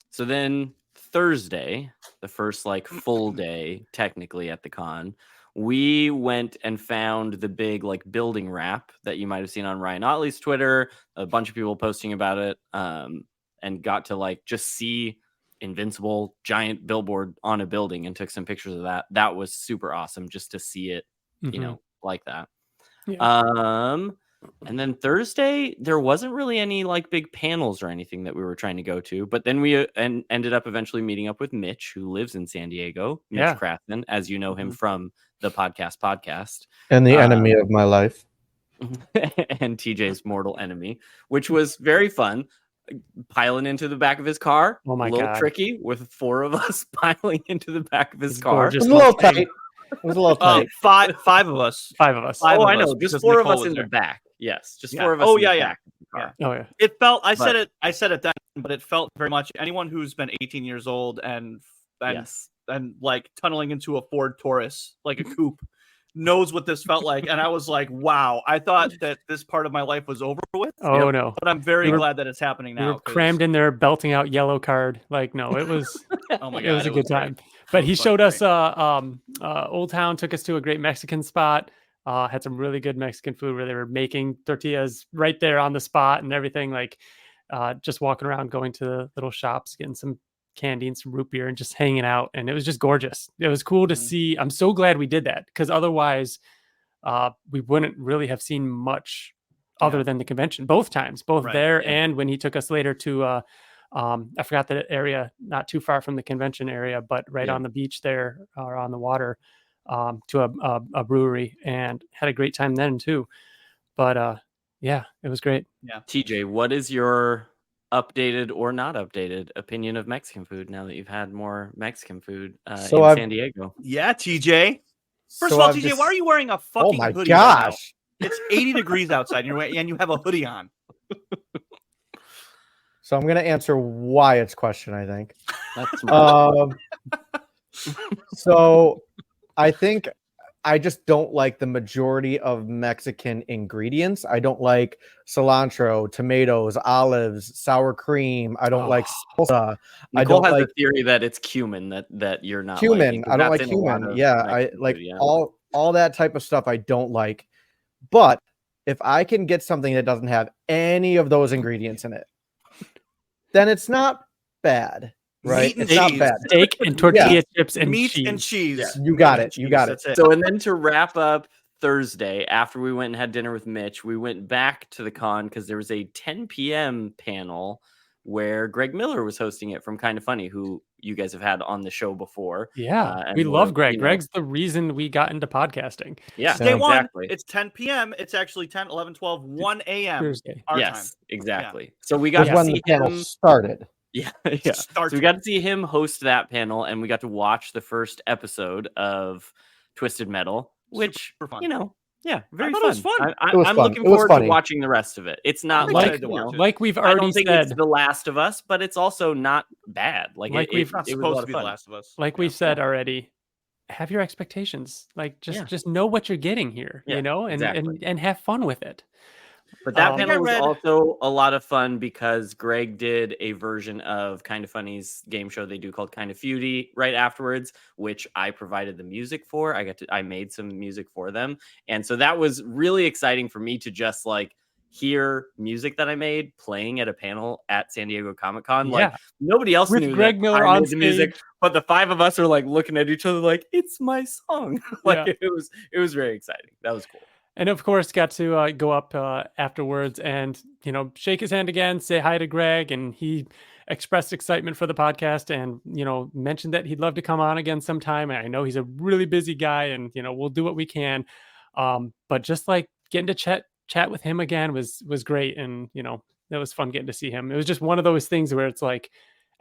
So then Thursday, the first like full day technically at the con, we went and found the big like building wrap that you might have seen on Ryan Ottley's Twitter, a bunch of people posting about it, and got to like just see Invincible giant billboard on a building and took some pictures of that. That was super awesome just to see it, you know, like that. Yeah. And then Thursday, there wasn't really any like big panels or anything that we were trying to go to. But then we ended up eventually meeting up with Mitch, who lives in San Diego. Mitch Crafton, as you know him from the podcast. And the enemy of my life. And TJ's mortal enemy, which was very fun. Piling into the back of his car. Oh my God. A little tricky with 4 of us piling into the back of his car. It was a little tight. It was a little tight. 5 of us. 5 of us. I know. Just 4 of us in the back. Yes, just 4 of us. Oh, in the yeah. back. Oh yeah. It felt. I said it then, but it felt very much. Anyone who's been 18 years old and like tunneling into a Ford Taurus, like a coupe, knows what this felt like. And I was like, wow. I thought that this part of my life was over with. Oh no. But I'm very glad that it's happening now. We were crammed in there, belting out yellow card. Like no, it was. Oh my God, it was a good time. But he showed us Old Town, took us to a great Mexican spot. Had some really good Mexican food where they were making tortillas right there on the spot and everything. Like just walking around, going to the little shops, getting some candy and some root beer and just hanging out. And it was just gorgeous. It was cool to see. I'm so glad we did that because otherwise we wouldn't really have seen much other than the convention both times, there and when he took us later to I forgot the area, not too far from the convention area, but right on the beach there or on the water. To a brewery and had a great time then too. But it was great. Yeah. TJ, what is your updated or not updated opinion of Mexican food now that you've had more Mexican food in San Diego? Yeah, TJ. First of all, TJ, why are you wearing a fucking hoodie? Oh my gosh. Right, it's 80 degrees outside and you have a hoodie on. So I'm going to answer Wyatt's question, I think. So I think I just don't like the majority of Mexican ingredients. I don't like cilantro, tomatoes, olives, sour cream. I don't like salsa. Nicole has a theory that it's cumin that you're not cumin. Liking, I don't like cumin. Yeah, I like all that type of stuff. I don't like. But if I can get something that doesn't have any of those ingredients in it, then it's not bad. Right, it's not bad. Steak and tortilla chips and meat cheese. and cheese. Yeah. You got it. You got it. So, and then to wrap up Thursday, after we went and had dinner with Mitch, we went back to the con because there was a 10 p.m. panel where Greg Miller was hosting it from Kind of Funny, who you guys have had on the show before. Yeah, we love Greg. Greg's the reason we got into podcasting. Yeah, day one. It's 10 p.m. It's actually 10, 11, 12, 1 a.m. Thursday. Yes, time. exactly. Yeah. So we got to when see the panel him started. Yeah. So we got to see him host that panel, and we got to watch the first episode of Twisted Metal, which very fun. Very fun. It was fun. I'm looking forward to watching the rest of it. It's not like we've already I don't think said. It's The Last of Us, but it's also not bad. It's not supposed to be The Last of Us. Like we've said already, have your expectations. Like just know what you're getting here, and have fun with it. But that panel was also a lot of fun because Greg did a version of Kind of Funny's game show they do called Kind of Feudy right afterwards, which I provided the music for. I made some music for them. And so that was really exciting for me to just like hear music that I made playing at a panel at San Diego Comic-Con. Like nobody else with knew Greg that Miller I on made the music, but the 5 of us are like looking at each other like it's my song. It was very exciting. That was cool. And of course, got to go up afterwards and, shake his hand again, say hi to Greg. And he expressed excitement for the podcast and, mentioned that he'd love to come on again sometime. And I know he's a really busy guy and, we'll do what we can. But just like getting to chat with him again was great. And, it was fun getting to see him. It was just one of those things where it's like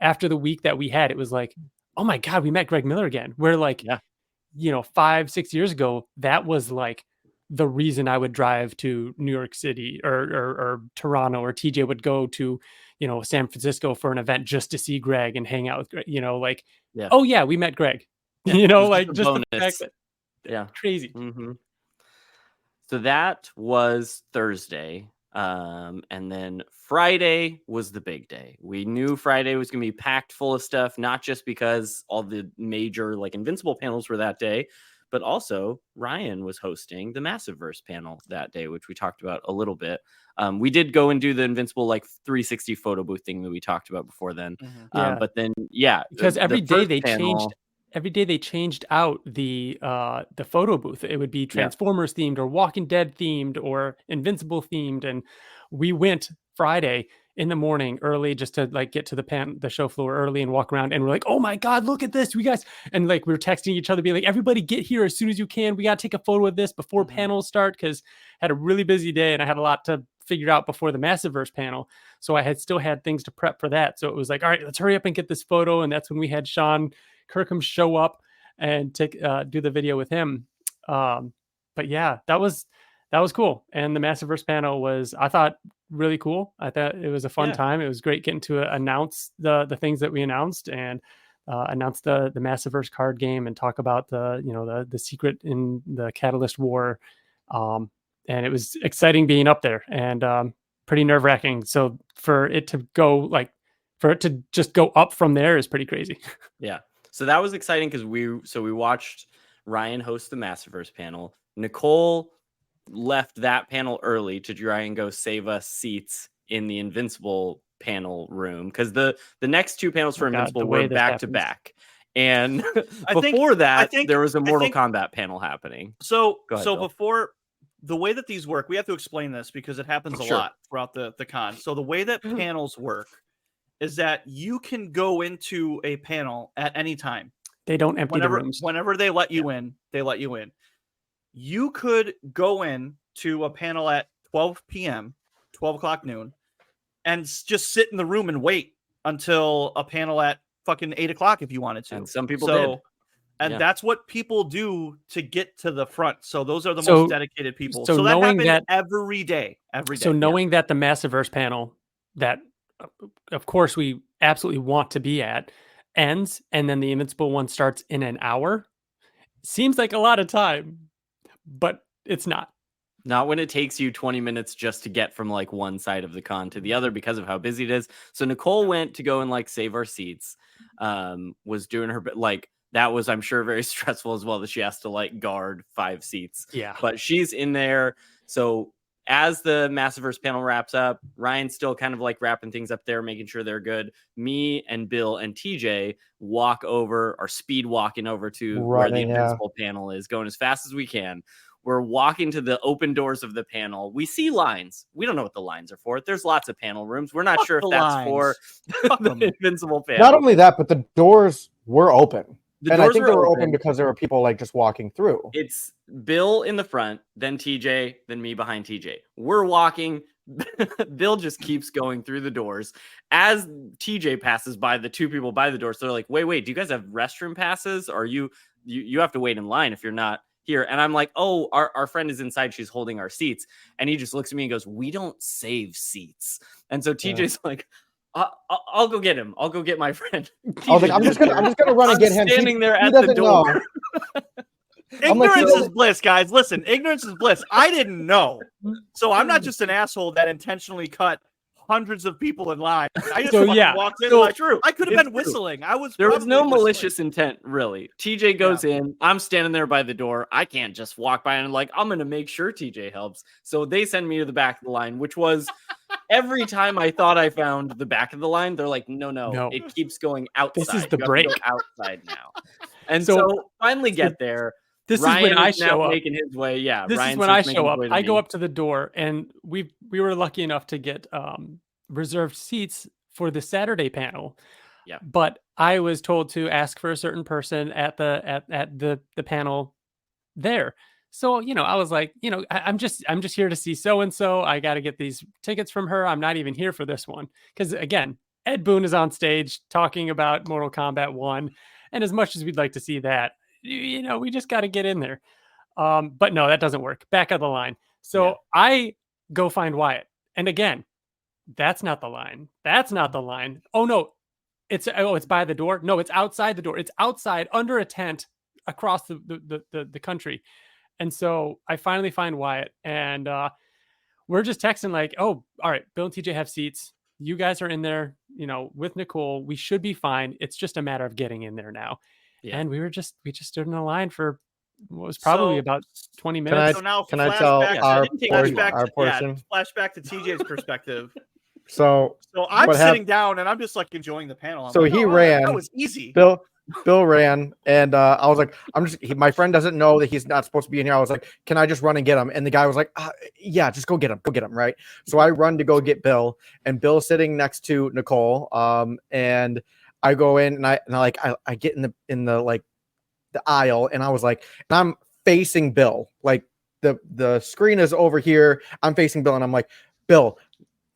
after the week that we had, it was like, oh my God, we met Greg Miller again. Where 5-6 years ago, that was like the reason I would drive to New York City or Toronto, or TJ would go to, San Francisco for an event just to see Greg and hang out with Greg, like, oh yeah, we met Greg, like just the fact that, crazy. Mm-hmm. So that was Thursday. And then Friday was the big day. We knew Friday was going to be packed full of stuff, not just because all the major like Invincible panels were that day, but also Ryan was hosting the Massiveverse panel that day, which we talked about a little bit. We did go and do the Invincible like 360 photo booth thing that we talked about before then. But then, because every day they changed. Every day they changed out the photo booth. It would be Transformers themed or Walking Dead themed or Invincible themed. And we went Friday in the morning early just to like get to the show floor early and walk around. And we're like, oh my God, look at this. We guys. And like, we were texting each other, being like, everybody get here as soon as you can. We got to take a photo of this before panels start. Cause I had a really busy day and I had a lot to figure out before the Massiveverse panel. So I still had things to prep for that. So it was like, all right, let's hurry up and get this photo. And that's when we had Sean Kirkham show up and do the video with him. But yeah, that was cool. And the Massiveverse panel was, I thought, really cool. I thought it was a fun time. It was great getting to announce the things that we announced and announce the Massiveverse card game and talk about the secret in the Catalyst War. And it was exciting being up there and pretty nerve-wracking. So for it to just go up from there is pretty crazy. Yeah. So that was exciting because we watched Ryan host the Massiveverse panel. Nicole left that panel early to try and go save us seats in the Invincible panel room because the next two panels for Invincible were back to back. And before that, there was a Mortal Kombat panel happening. So before, the way that these work, we have to explain this because it happens a lot throughout the con. So the way that panels work is that you can go into a panel at any time. They don't empty the rooms. Whenever they let you in, they let you in. You could go in to a panel at 12 p.m., 12 o'clock noon, and just sit in the room and wait until a panel at fucking 8 o'clock if you wanted to. And some people did. And that's what people do to get to the front. So those are the most dedicated people. So that happened every day. So knowing that the Massiveverse panel that of course we absolutely want to be at ends and then the Invincible one starts in an hour, seems like a lot of time, but it's not when it takes you 20 minutes just to get from like one side of the con to the other because of how busy it is. So Nicole went to go and like save our seats, was doing her like that was, I'm sure, very stressful as well that she has to like guard 5 seats. Yeah, but she's in there. So as the Massiveverse panel wraps up, Ryan's still kind of like wrapping things up there, making sure they're good. Me and Bill and TJ walk over, or speed walking over to where the Invincible panel is, going as fast as we can. We're walking to the open doors of the panel. We see lines. We don't know what the lines are for. There's lots of panel rooms. We're not sure if that's for the Invincible panel. Not only that, but the doors were open. And I think they were open because there were people like just walking through. It's Bill in the front, then TJ, then me behind TJ. We're walking. Bill just keeps going through the doors. As TJ passes by the two people by the door, so they're like, wait, do you guys have restroom passes? Or you have to wait in line if you're not here. And I'm like, oh, our friend is inside. She's holding our seats. And he just looks at me and goes, we don't save seats. And so TJ's like, I'll go get him. I'll go get my friend. I'm just gonna run and get him. Standing there at the door. Ignorance is bliss, guys. Listen, ignorance is bliss. I didn't know, so I'm not just an asshole that intentionally cut hundreds of people in line. I just walked in. I could have been whistling. There was no malicious intent, really. TJ goes in. I'm standing there by the door. I can't just walk by and like I'm gonna make sure TJ helps. So they send me to the back of the line, which was. Every time I thought I found the back of the line, they're like, no, it keeps going outside. This is the break. Outside now. And so finally get there. This Ryan is when I show up. Making his way. Yeah. This is when I show up. I go up to the door and we were lucky enough to get reserved seats for the Saturday panel. Yeah. But I was told to ask for a certain person at the panel there. So, I was like, I'm just here to see so-and-so. I got to get these tickets from her. I'm not even here for this one. Because again, Ed Boon is on stage talking about Mortal Kombat 1. And as much as we'd like to see that, we just got to get in there. But no, that doesn't work. Back of the line. So I go find Wyatt. And again, that's not the line. That's not the line. Oh no, it's by the door. No, it's outside the door. It's outside under a tent across the country. And so I finally find Wyatt, and we're just texting like, oh, all right, Bill and TJ have seats. You guys are in there, with Nicole. We should be fine. It's just a matter of getting in there now. Yeah. And we just stood in a line for what was probably about 20 minutes. Can I tell our portion? Flashback to TJ's perspective. So I'm sitting down and I'm just like enjoying the panel. He ran. That was easy. Bill ran, and I was like, my friend doesn't know that he's not supposed to be in here. I was like, can I just run and get him? And the guy was like, yeah, just go get him. Right. So I run to go get Bill, and Bill's sitting next to Nicole. And I go in and I get in the like the aisle, and I was like, and I'm facing Bill. Like the screen is over here. I'm facing Bill, and I'm like, Bill.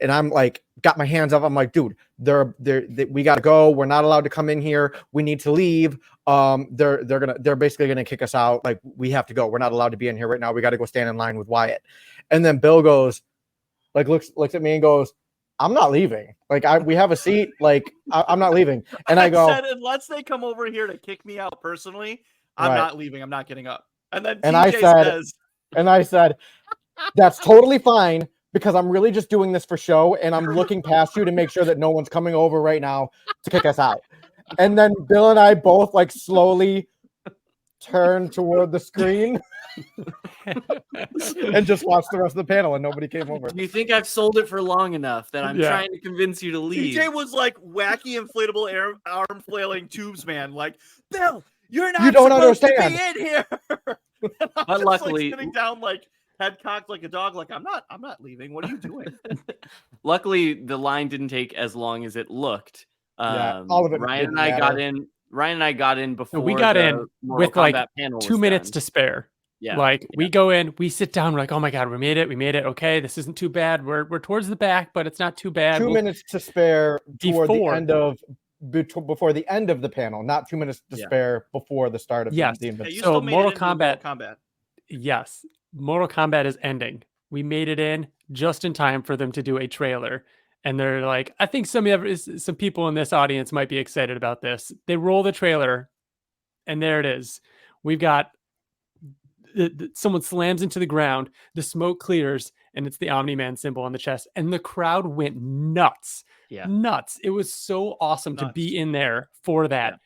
And I'm like, got my hands up. I'm like, dude, we got to go. We're not allowed to come in here. We need to leave. They're basically going to kick us out. Like, we have to go. We're not allowed to be in here right now. We got to go stand in line with Wyatt. And then Bill goes, like, looks at me and goes, I'm not leaving. Like, we have a seat. Like, I'm not leaving. And I go, said, unless they come over here to kick me out personally, I'm not leaving. I'm not getting up. And then I said, that's totally fine. Because I'm really just doing this for show, and I'm looking past you to make sure that no one's coming over right now to kick us out. And then Bill and I both like slowly turned toward the screen and just watched the rest of the panel, and nobody came over. Do you think I've sold it for long enough that I'm trying to convince you to leave? TJ was like wacky inflatable arm flailing tubes man. Like, Bill, you don't understand. To be in here. But luckily, like, sitting down like head cocked like a dog, like I'm not leaving. What are you doing? Luckily, the line didn't take as long as it looked. All of it. Ryan and I got in before we got in with like 2 minutes done. To spare. Yeah, we go in, we sit down, we're like, oh my god, we made it. Okay, this isn't too bad. We're towards the back, but it's not too bad. 2 minutes to spare before the end of the panel, not 2 minutes to spare before the start of the Invincible. So Mortal Kombat. Yes. Mortal Kombat is ending. We made it in just in time for them to do a trailer. And they're like, I think some people in this audience might be excited about this. They roll the trailer, and there it is. We've got someone slams into the ground, the smoke clears, and it's the Omni-Man symbol on the chest. And the crowd went nuts. Yeah. Nuts. It was so awesome to be in there for that. Yeah.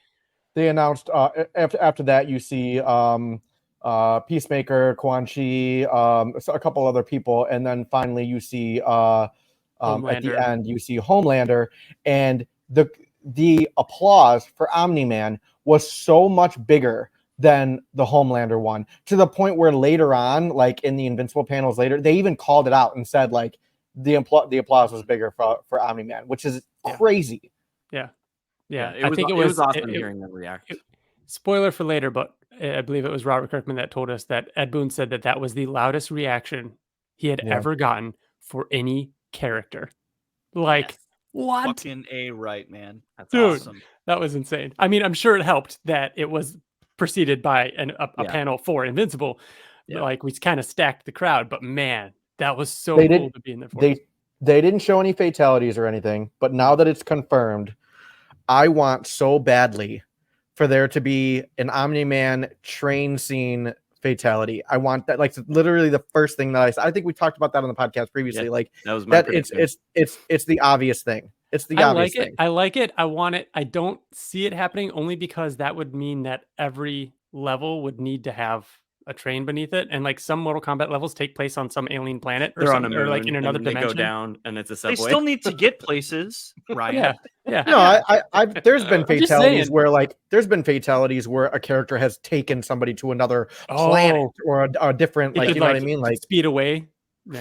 They announced after that, you see Peacemaker, Quan Chi, a couple other people, and then finally you see at the end you see Homelander, and the applause for Omni-Man was so much bigger than the Homelander one, to the point where later on, like in the Invincible panels later, they even called it out and said like the applause was bigger for Omni-Man, which is crazy. Yeah. I think it was awesome hearing them react. Spoiler for later, but I believe it was Robert Kirkman that told us that Ed Boon said that was the loudest reaction he had ever gotten for any character. Like, what? Fucking A right, man. That's Dude, awesome. That was insane. I mean, I'm sure it helped that it was preceded by a panel for Invincible. Yeah. Like, we kind of stacked the crowd, but man, that was so cool to be in there for. They didn't show any fatalities or anything, but now that it's confirmed, I want so badly for there to be an Omni-Man train scene fatality. I want that. Like, literally the first thing that I said. I think we talked about that on the podcast previously. Like, that was my prediction. It's the obvious thing. It's the obvious thing. I like it. I want it. I don't see it happening only because that would mean that every level would need to have a train beneath it, and like some Mortal Kombat levels take place on some alien planet or something, or like in another dimension. They go down, and it's a subway. They still need to get places, right? Yeah. No, I there's been fatalities where a character has taken somebody to another planet or a different, like, you know what I mean, like speed away,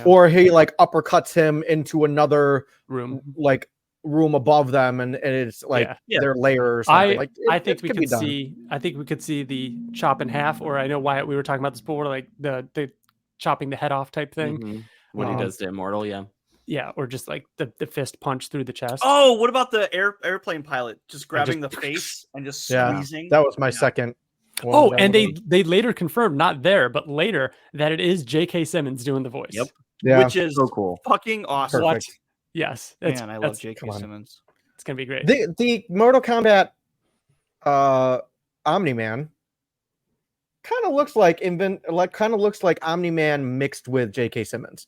or he like uppercuts him into another room, like room above them, and it's like their layer or something. I think we could see the chop in half, or I know Wyatt, we were talking about this before, like the chopping the head off type thing. Mm-hmm. What he does to Immortal, or just like the fist punch through the chest. Oh, what about the airplane pilot just grabbing the face and just squeezing? That was my second And they later confirmed, not there, but later, that it is J.K. Simmons doing the voice. Yep. Yeah. Which is so cool. Fucking awesome. Perfect. What? Yes. Man, I love J.K. Simmons. It's going to be great. The Mortal Kombat Omni-Man kind of looks like Omni-Man mixed with J.K. Simmons.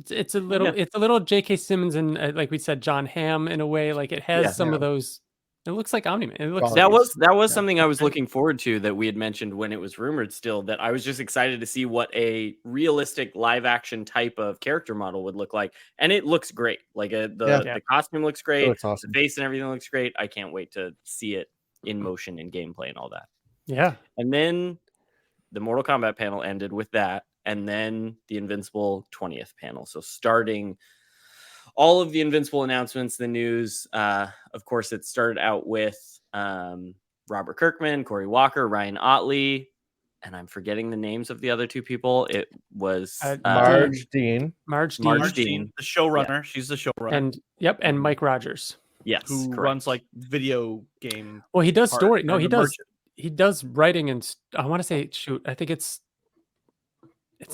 It's a little J.K. Simmons and like we said, John Hamm in a way. Like it has some of those. It looks like Omni-Man. It looks that was something I was looking forward to that we had mentioned when it was rumored still, that I was just excited to see what a realistic live action type of character model would look like. And it looks great. Like the costume looks great. It looks awesome. The face and everything looks great. I can't wait to see it in motion and gameplay and all that. Yeah. And then the Mortal Kombat panel ended with that. And then the Invincible 20th panel. So starting all of the Invincible announcements, the news, of course, it started out with Robert Kirkman, Corey Walker, Ryan Ottley, and I'm forgetting the names of the other two people. It was Marge Dean. Marge Dean, the showrunner. Yeah. She's the showrunner. And Mike Rogers. Yes, who correct. runs like video game. Well, he does story. No, he does. Merchant. He does writing, and I want to say, I think it's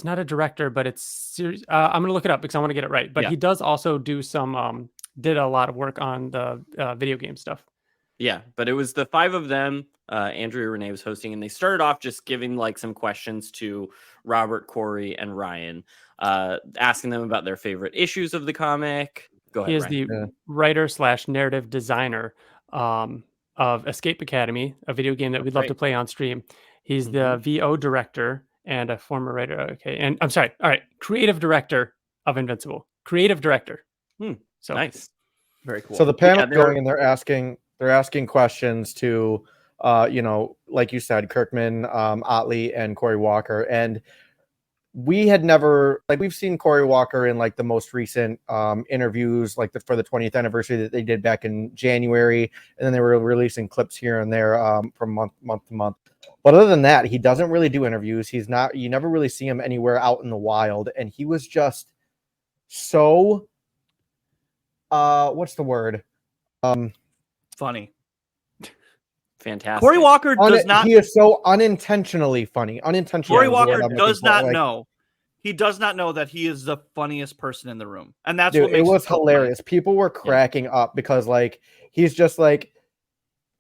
not a director, but it's series. I'm going to look it up because I want to get it right. But he does also do some, did a lot of work on the video game stuff. Yeah, but it was the five of them. Andrea Renee was hosting, and they started off just giving like some questions to Robert, Corey, and Ryan, asking them about their favorite issues of the comic. Go ahead. He is Ryan. the writer/narrative designer of Escape Academy, a video game that we'd love to play on stream. He's the VO director and a former writer. Okay. And I'm sorry. All right. Creative director of Invincible. Creative director. So nice. Very cool. So the panel going and they're asking questions to, like you said, Kirkman, Ottley, and Corey Walker. And we had never, we've seen Corey Walker in like the most recent interviews, like for the 20th anniversary that they did back in January. And then they were releasing clips here and there from month to month. But other than that, he doesn't really do interviews. You never really see him anywhere out in the wild. And he was just so, what's the word? Funny. Fantastic. Corey Walker does not. He is so unintentionally funny. Corey Walker does not know. He does not know that he is the funniest person in the room. And that's what makes it was hilarious. People were cracking up because he's just like,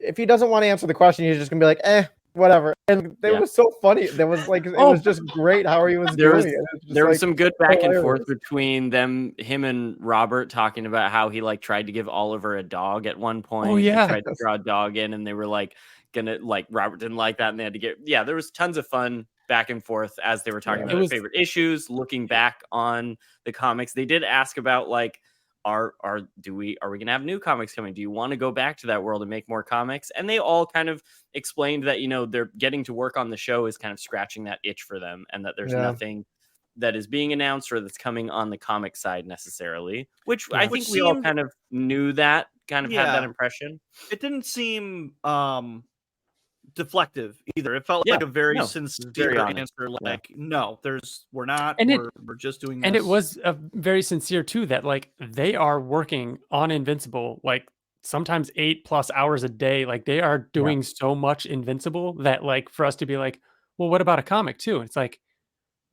if he doesn't want to answer the question, he's just gonna be like, whatever. And it was so funny. There was it was just great how he was doing it. There was some good back and forth between him and Robert talking about how he tried to give Oliver a dog at one point. Oh yeah. He tried to draw a dog in, and they were Robert didn't like that, and they had to there was tons of fun back and forth as they were talking about their favorite issues, looking back on the comics. They did ask about are we gonna have new comics coming? Do you want to go back to that world and make more comics? And they all kind of explained that they're getting to work on the show is kind of scratching that itch for them, and that there's nothing that is being announced or that's coming on the comic side necessarily. Which I think we all kind of knew that, had that impression. It didn't seem deflective either. It felt like a very sincere answer. No, we're not. We're just doing this. And it was very sincere too. That they are working on Invincible sometimes 8+ hours a day. They are doing so much Invincible that for us to be well, what about a comic too? It's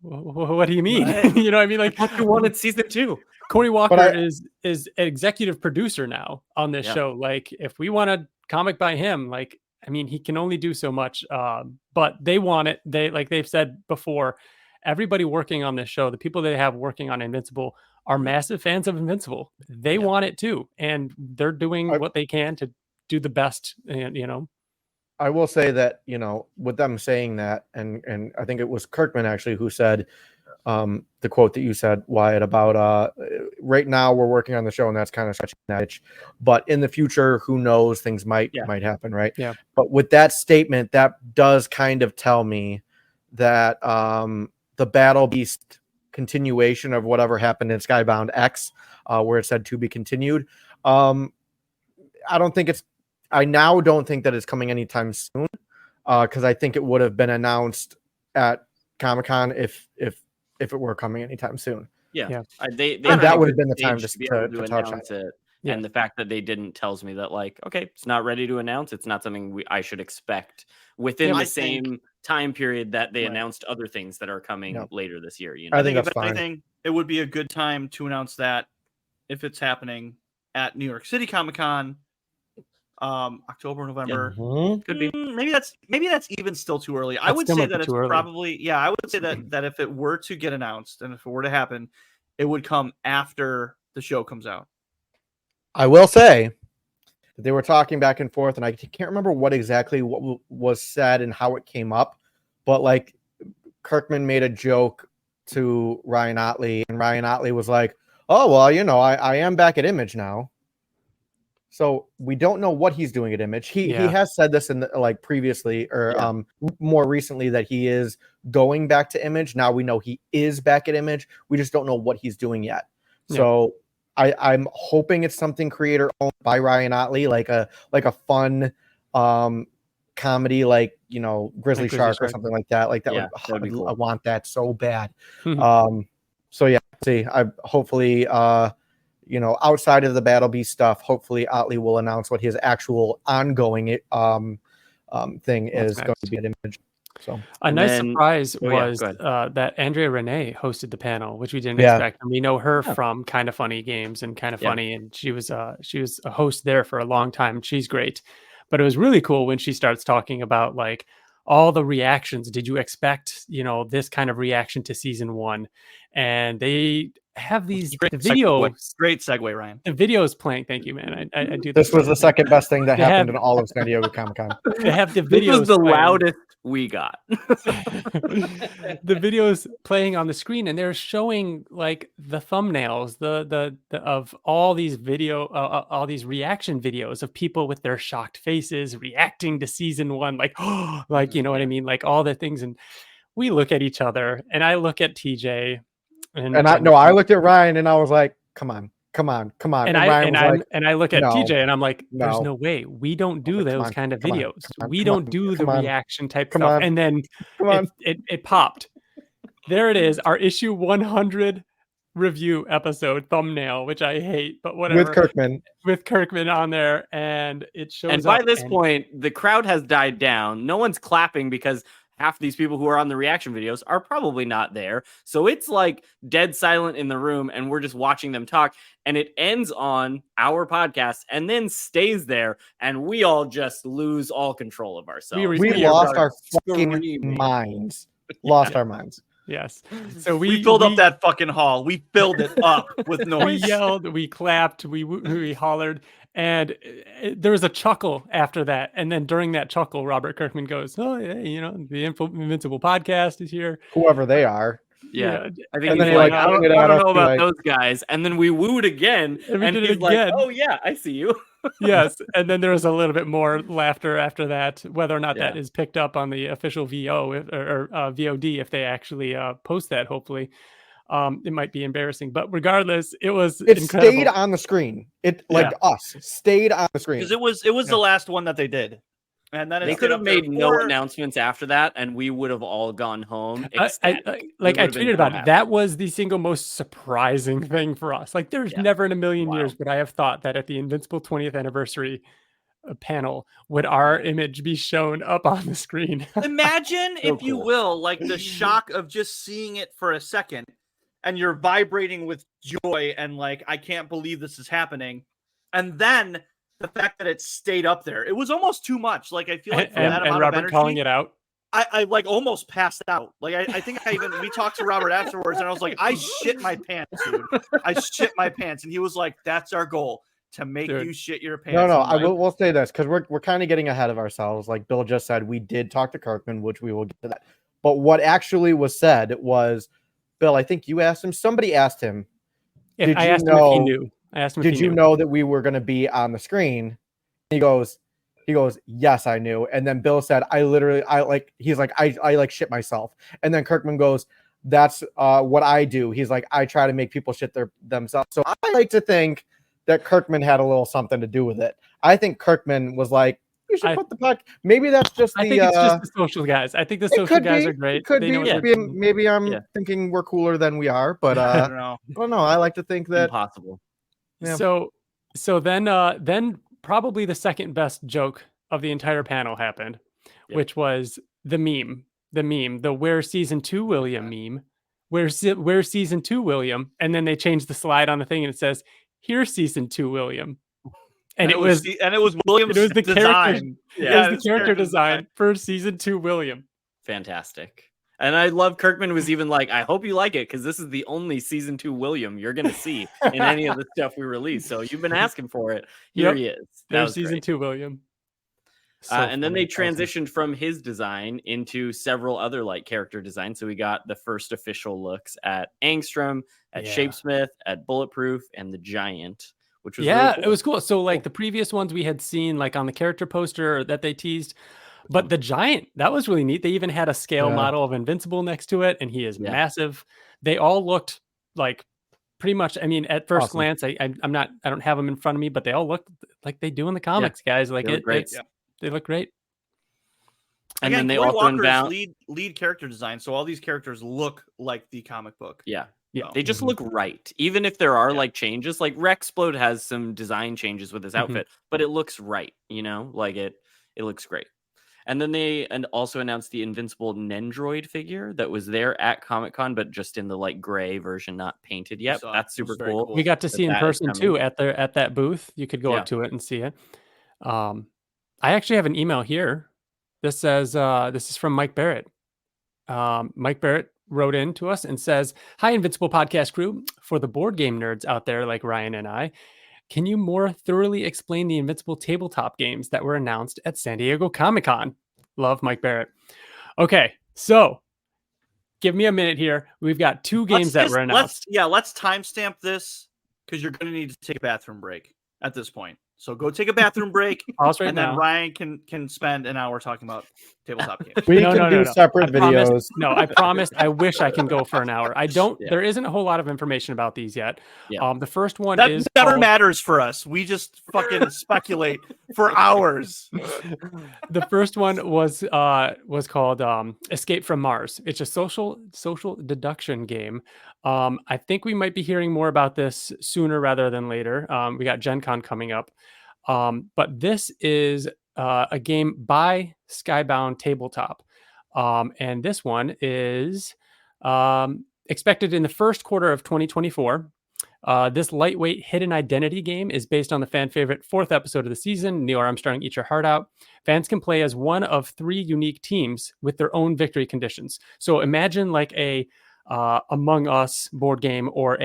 what do you mean? You know what I mean? You wanted season 2. Corey Walker is an executive producer now on this show. If we want a comic by him, he can only do so much, but they want it. They've said before, everybody working on this show, the people they have working on Invincible are massive fans of Invincible. They want it too. And they're doing what they can to do the best, I will say that, with them saying that, and I think it was Kirkman actually who said the quote that you said, Wyatt, about right now we're working on the show and that's kind of stretching that itch, but in the future, who knows, things might happen, right? Yeah. But with that statement, that does kind of tell me that the Battle Beast continuation of whatever happened in Skybound X, where it said to be continued, I now don't think that it's coming anytime soon, because I think it would have been announced at Comic-Con if it were coming anytime soon. Yeah. They that would have been the time to touch on it Yeah. And the fact that they didn't tells me that, like, okay, it's not ready to announce. It's not something I should expect within the same time period that they announced other things that are coming later this year. You know, I think if anything, it would be a good time to announce that if it's happening at New York City Comic Con, October, November. Could be. Maybe that's even still too early. I would say that it's probably I would say that if it were to get announced and if it were to happen, it would come after the show comes out. I will say that they were talking back and forth, and I can't remember what was said and how it came up, but like Kirkman made a joke to Ryan Ottley, and Ryan Ottley was like, "Oh well, you know, I am back at Image now." So we don't know what he's doing at Image. He has said this in previously or more recently that he is going back to Image. Now we know he is back at Image. We just don't know what he's doing yet. Yeah. So I'm hoping it's something creator owned by Ryan Ottley, like a fun comedy, like, you know, Grizzly Shark or something like that. Like that would be cool. I want that so bad. So yeah, see, I hopefully you know, outside of the Battle Beast stuff, hopefully Ottley will announce what his actual ongoing thing is going to be at Image. So a nice surprise was that Andrea Renee hosted the panel, which we didn't expect. And we know her from Kind of Funny Games and Kind of Funny, and she was a host there for a long time. She's great, but it was really cool when she starts talking about like all the reactions. Did you expect, you know, this kind of reaction to season 1? And they have these videos. Great segue, Ryan. The videos playing. Thank you, man. I do. This was the second best thing that happened in all of San Diego Comic-Con. They have the videos. This was the loudest we got. The videos playing on the screen, and they're showing like the thumbnails, the of all these all these reaction videos of people with their shocked faces reacting to season 1, like, like, you know what I mean, like all the things. And we look at each other, and I look at TJ. And I looked at Ryan and I was like, come on. And I look at TJ and I'm like, there's no way. We don't do those kind of videos. We don't do the reaction type stuff. And then it popped. There it is, our issue 100 review episode thumbnail, which I hate, but whatever. With Kirkman on there, and it shows up. And by this point, the crowd has died down. No one's clapping because half of these people who are on the reaction videos are probably not there. So it's like dead silent in the room, and we're just watching them talk. And it ends on our podcast and then stays there. And we all just lose all control of ourselves. We lost our fucking minds. Lost our minds. Yes. So we filled up that fucking hall. We filled it up with noise. We yelled, we clapped, we hollered. And there was a chuckle after that. And then during that chuckle, Robert Kirkman goes, "Oh, yeah, you know, the Invincible podcast is here." Whoever they are. Yeah. I think he's like, I don't know about those guys. And then we wooed again. And he's like, "Oh, yeah, I see you." Yes. And then there was a little bit more laughter after that, whether or not that is picked up on the official VO or VOD if they actually post that, hopefully. It might be embarrassing, but regardless, it incredible. Stayed on the screen. Stayed on the screen because it was the last one that they did, and then they could have made no announcements after that, and we would have all gone home. I tweeted about it. That was the single most surprising thing for us. Like, there's never in a million years would I have thought that at the Invincible 20th anniversary panel would our image be shown up on the screen. Imagine, if you will, like the shock of just seeing it for a second. And you're vibrating with joy and like, I can't believe this is happening. And then the fact that it stayed up there, it was almost too much. Like, I feel like for that amount Robert of energy, calling it out. I like almost passed out. Like, I think we talked to Robert afterwards, and I was like, I shit my pants, dude. I shit my pants. And he was like, that's our goal, to make you shit your pants. No, we'll say this because we're kind of getting ahead of ourselves. Like Bill just said, we did talk to Kirkman, which we will get to that. But what actually was said was, Bill, I think you asked him. Somebody asked him. I asked him if he knew. Did you know that we were going to be on the screen? He goes, yes, I knew. And then Bill said, I shit myself. And then Kirkman goes, that's what I do. He's like, I try to make people shit themselves. So I like to think that Kirkman had a little something to do with it. I think Kirkman was like, you should put the podcast. Maybe that's just I think it's just the social guys. I think the social guys are great. It could be. Maybe I'm thinking we're cooler than we are, but I don't know. I like to think that impossible. Yeah. So So then probably the second best joke of the entire panel happened, which was the where's season 2 William meme. Where's season 2 William? And then they changed the slide on the thing and it says, here's season 2 William. And it was William's the design. It was the character design for season 2 William. Fantastic. And I love Kirkman was even like, I hope you like it because this is the only season 2 William you're going to see in any of the stuff we release. So you've been asking for it. Here he is. There's season 2 William. So and then they transitioned from his design into several other like character designs. So we got the first official looks at Angstrom, at Shapesmith, at Bulletproof, and the Giant, which was really cool. It was cool. So like the previous ones we had seen like on the character poster that they teased. But the Giant, that was really neat. They even had a scale model of Invincible next to it, and he is massive. They all looked like pretty much. I mean, at first glance, I don't have them in front of me, but they all look like they do in the comics, guys. Like they look great. They look great. And then they also unbound lead character design, so all these characters look like the comic book. Yeah. They just look right. Even if there are like changes, like Rexplode has some design changes with his outfit, but it looks right. Like it looks great. And then they also announced the Invincible Nendroid figure that was there at Comic-Con, but just in the like gray version, not painted yet. That's super cool. We got to see in person too at that booth. You could go up to it and see it. I actually have an email here. This says this is from Mike Barrett. Mike Barrett wrote in to us and says, "Hi, Invincible Podcast crew. For the board game nerds out there like Ryan and I, can you more thoroughly explain the Invincible tabletop games that were announced at San Diego Comic-Con?" Love, Mike Barrett. Okay, so give me a minute here. We've got 2 games that were announced. Let's timestamp this because you're going to need to take a bathroom break at this point. So go take a bathroom break, and then Ryan can spend an hour talking about tabletop games. We can do separate videos. I promised. I wish I can go for an hour. I don't. There isn't a whole lot of information about these yet. The first one that never matters for us. We just fucking speculate for hours. The first one was called Escape from Mars. It's a social deduction game. I think we might be hearing more about this sooner rather than later. We got Gen Con coming up. But this is a game by Skybound Tabletop. And this one is expected in the first quarter of 2024. This lightweight hidden identity game is based on the fan favorite 4th episode of the season, Neil Armstrong Eat Your Heart Out. Fans can play as one of 3 unique teams with their own victory conditions. So imagine like a Among Us board game or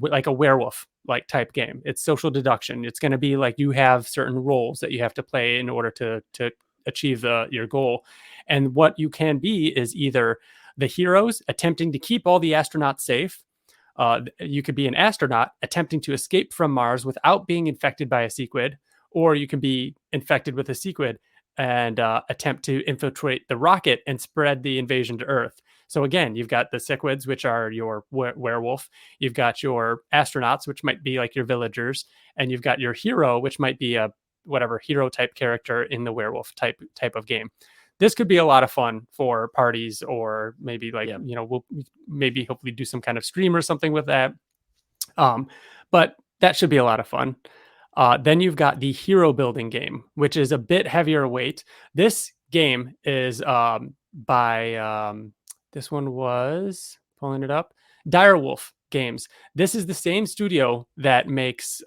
like a werewolf like type game. It's social deduction. It's going to be like you have certain roles that you have to play in order to achieve your goal. And what you can be is either the heroes attempting to keep all the astronauts safe. You could be an astronaut attempting to escape from Mars without being infected by a sequid, or you can be infected with a sequid and attempt to infiltrate the rocket and spread the invasion to Earth. So again, you've got the sequids, which are your werewolf. You've got your astronauts, which might be like your villagers, and you've got your hero, which might be a whatever hero type character in the werewolf type of game. This could be a lot of fun for parties, or maybe like we'll maybe hopefully do some kind of stream or something with that. But that should be a lot of fun. Then you've got the hero building game, which is a bit heavier weight. This game is by this one was pulling it up. Direwolf Games. This is the same studio that makes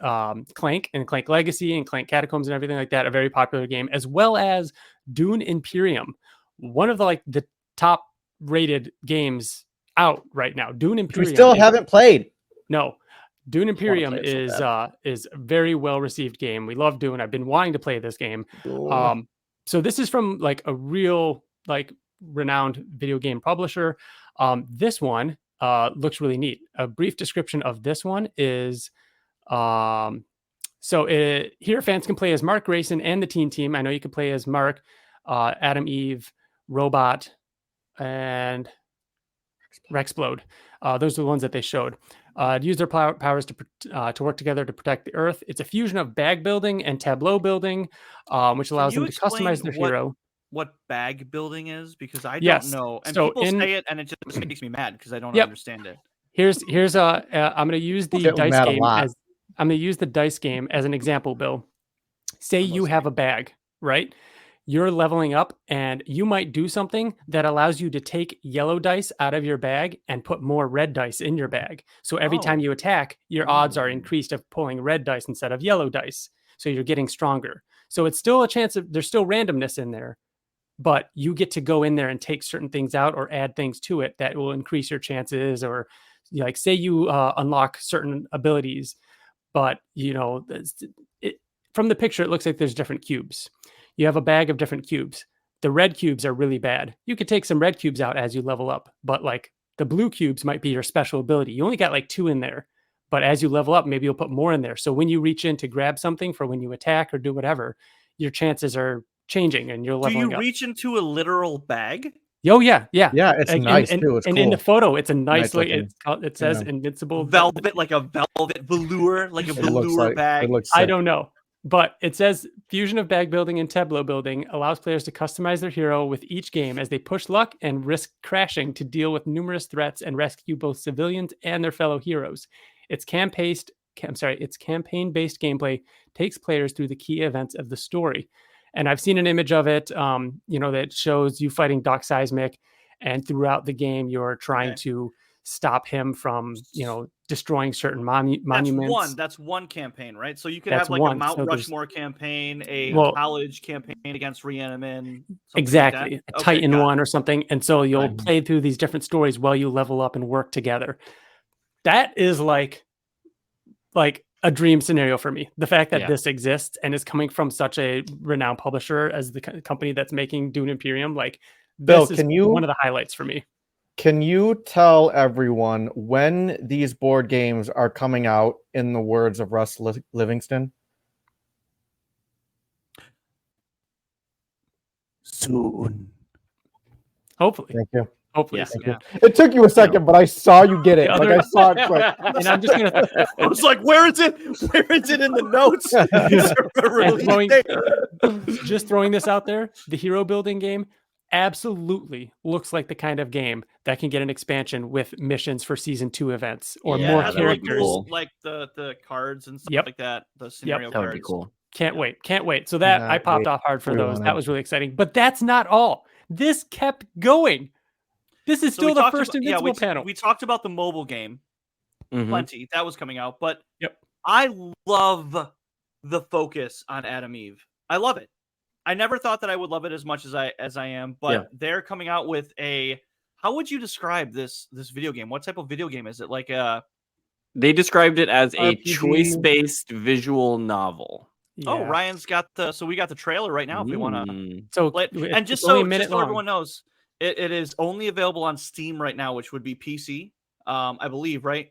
Clank and Clank Legacy and Clank Catacombs and everything like that, a very popular game, as well as Dune Imperium, one of the top rated games out right now. Dune Imperium. We still haven't played. No. Dune Imperium is a very well received game. We love Dune. I've been wanting to play this game. So this is from like a real like renowned video game publisher. This one looks really neat. A brief description of this one is here fans can play as Mark Grayson and the teen team. I know you can play as Mark, Adam Eve, Robot, and Rexplode. Those are the ones that they showed. To use their powers to work together to protect the Earth. It's a fusion of bag building and tableau building, which allows them to customize their hero. What bag building is? Because I don't know. And people say it, and it just makes me mad because I don't understand it. Here's I'm going to use the dice game as I'm going to use the dice game as an example, Bill. Say you have a bag, right? You're leveling up and you might do something that allows you to take yellow dice out of your bag and put more red dice in your bag. So every time you attack, your odds are increased of pulling red dice instead of yellow dice. So you're getting stronger. So it's still a chance of, there's still randomness in there, but you get to go in there and take certain things out or add things to it that will increase your chances. Or like say you unlock certain abilities, but from the picture, it looks like there's different cubes. You have a bag of different cubes. The red cubes are really bad. You could take some red cubes out as you level up, but like the blue cubes might be your special ability. You only got like 2 in there, but as you level up, maybe you'll put more in there. So when you reach in to grab something for when you attack or do whatever, your chances are changing and you're leveling up. Do you reach into a literal bag? Oh yeah. It's nice too. It's and cool. in the photo, it's a nice it says Yeah. Invincible Velvet, like a velvet velour, like a velour bag. I don't know. But it says fusion of bag building and tableau building allows players to customize their hero with each game as they push luck and risk crashing to deal with numerous threats and rescue both civilians and their fellow heroes. Its campaign-based gameplay takes players through the key events of the story. And I've seen an image of it, that shows you fighting Doc Seismic, and throughout the game, you're trying to stop him from, destroying certain monuments. That's one campaign, right? So you could have like a Mount Rushmore campaign, a college campaign against Reanimin. Exactly. Like a Titan one or something. And so you'll play through these different stories while you level up and work together. That is like a dream scenario for me. The fact that this exists and is coming from such a renowned publisher as the company that's making Dune Imperium, Bill, this is one of the highlights for me. Can you tell everyone when these board games are coming out, in the words of Russ Livingston? Soon. Hopefully. Thank you. Hopefully. Thank you. It took you a second, but I saw you get it. I saw it quick. And I'm just going to... I was like, where is it? Where is it in the notes? Just throwing this out there, the hero building game absolutely looks like the kind of game that can get an expansion with missions for season 2 events or more characters. Cool. Like the cards and stuff like that. The scenario cards. That would be cool. Can't wait. So that I popped off hard for those. That was really exciting. But that's not all. This kept going. This is still the first Invincible panel. We talked about the mobile game. Plenty. That was coming out. But I love the focus on Adam Eve. I love it. I never thought that I would love it as much as I am, but they're coming out with how would you describe this video game? What type of video game is it? Like they described it as a RPG. choice-based visual novel. Yeah. Oh, Ryan's got we got the trailer right now if we want to. So and just so everyone knows, it is only available on Steam right now, which would be PC, I believe, right?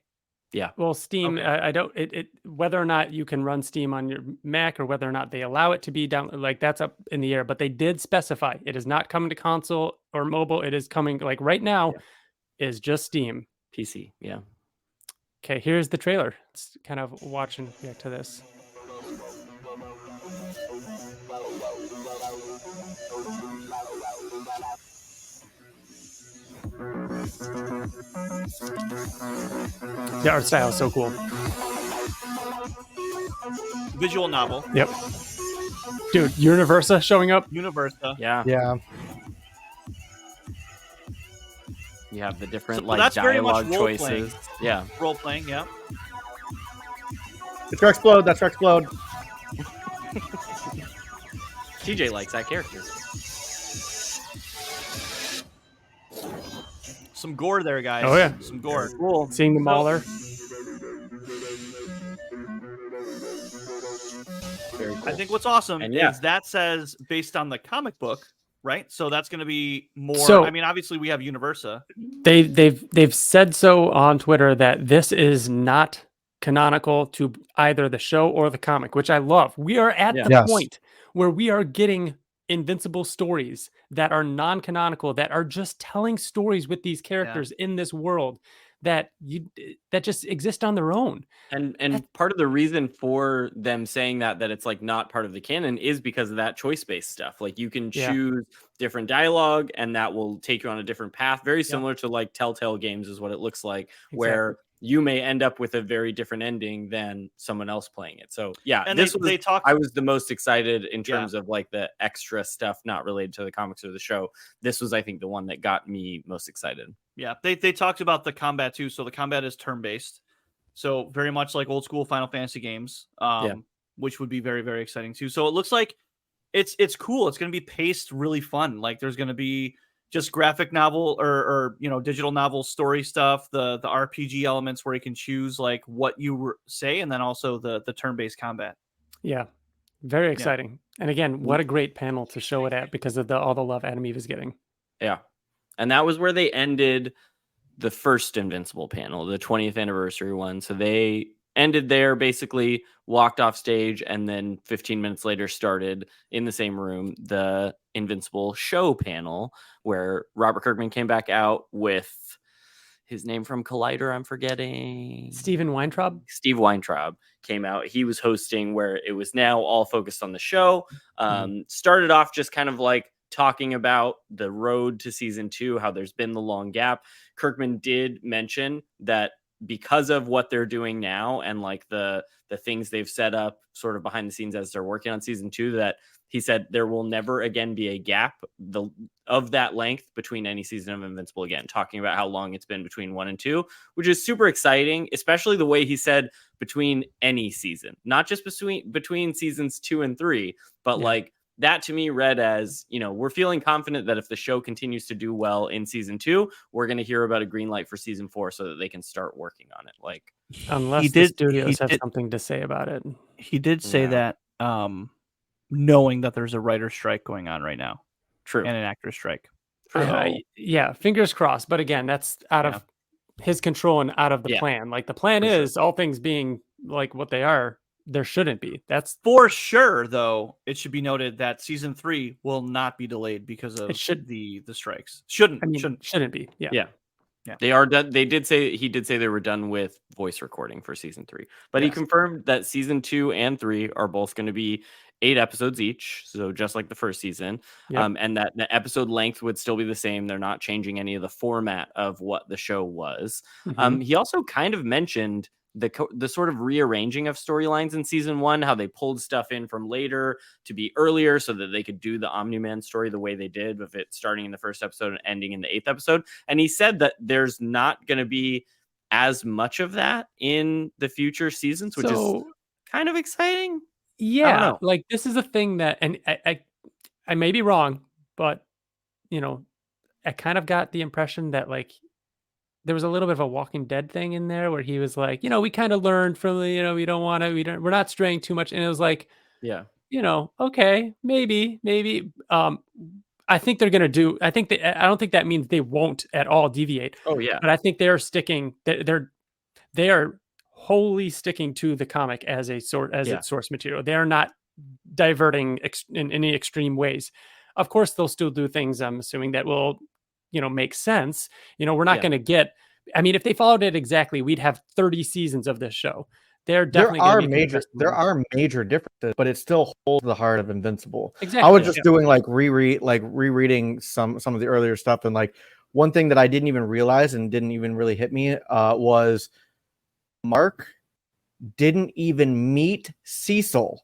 Yeah. Well, Steam, I don't. Whether or not you can run Steam on your Mac or whether or not they allow it to be down, that's up in the air. But they did specify it is not coming to console or mobile. It is coming right now, is just Steam, PC. Yeah. Okay, here's the trailer. It's kind of watching react to this. The art style is so cool. Visual novel. Yep. Dude, Universa showing up. Universa. Yeah. Yeah. You have the different that's very much dialogue choices. Yeah. Role playing, yeah. That's Rexplode. That's Rexplode. TJ likes that character. Some gore there, guys. Oh, yeah. Some gore. Cool. Seeing the Mauler. Very cool. I think what's awesome And is that says based on the comic book, right? So that's going to be more. So- I mean, obviously we have Universa. They've said so on Twitter that this is not canonical to either the show or the comic, which I love. We are at the point where we are getting Invincible stories that are non-canonical, that are just telling stories with these characters in this world that just exist on their own. And part of the reason for them saying that it's not part of the canon is because of that choice-based stuff. Like you can choose different dialogue and that will take you on a different path. Very similar to Telltale games is what it looks like, where you may end up with a very different ending than someone else playing it. So yeah, And this I was the most excited in terms of like the extra stuff not related to the comics or the show. This was, I think, the one that got me most excited. Yeah, they talked about the combat too. So the combat is turn-based. So very much like old school Final Fantasy games, which would be very, very exciting too. So it looks like it's cool. It's going to be paced really fun. Like there's going to be just graphic novel or digital novel story stuff, the RPG elements where you can choose like what you say, and then also the turn-based combat. Yeah, very exciting. And again, what a great panel to show it at because of all the love Adam Eve is getting. Yeah, and that was where they ended the first Invincible panel, the 20th anniversary one. So they ended there, basically walked off stage, and then 15 minutes later started in the same room the Invincible show panel, where Robert Kirkman came back out with his name from Collider, I'm forgetting. Steve Weintraub came out. He was hosting, where it was now all focused on the show. Started off just kind of like talking about the road to season 2, how there's been the long gap. Kirkman did mention that because of what they're doing now and like the things they've set up sort of behind the scenes as they're working on season 2, that he said there will never again be a gap of that length between any season of Invincible again, talking about how long it's been between 1 and 2, which is super exciting, especially the way he said between any season, not just between seasons 2 and 3, but like that to me read as, we're feeling confident that if the show continues to do well in season 2, we're going to hear about a green light for season 4 so that they can start working on it. Like, unless the studios have something to say about it. He did say that, knowing that there's a writer's strike going on right now. True. And an actor's strike. Yeah, fingers crossed. But again, that's out of his control and out of the plan. Like the plan is all things being like what they are, there shouldn't be. That's for sure, though. It should be noted that season 3 will not be delayed because of the strikes. Shouldn't be. Yeah. They are done. He did say they were done with voice recording for season 3, but he confirmed that season 2 and 3 are both going to be 8 episodes each. So just like the first season, and that the episode length would still be the same. They're not changing any of the format of what the show was. He also kind of mentioned the sort of rearranging of storylines in season 1, how they pulled stuff in from later to be earlier so that they could do the Omni-Man story the way they did, with it starting in the first episode and ending in the 8th episode. And he said that there's not going to be as much of that in the future seasons, which is kind of exciting. Yeah, like this is a thing that, and I may be wrong, but I kind of got the impression that like there was a little bit of a Walking Dead thing in there where he was like, we kind of learned from the, we're not straying too much. And it was like, okay, maybe. I think they're going to I don't think that means they won't at all deviate. Oh yeah. But I think they are sticking, they are wholly sticking to the comic as its source material. They are not diverting in any extreme ways. Of course, they'll still do things, I'm assuming, that will make sense. We're not going to get, if they followed it exactly, we'd have 30 seasons of this show. There are major differences, but it still holds the heart of Invincible. Exactly. I was just doing rereading some of the earlier stuff, and like one thing that I didn't even realize and didn't even really hit me was Mark didn't even meet Cecil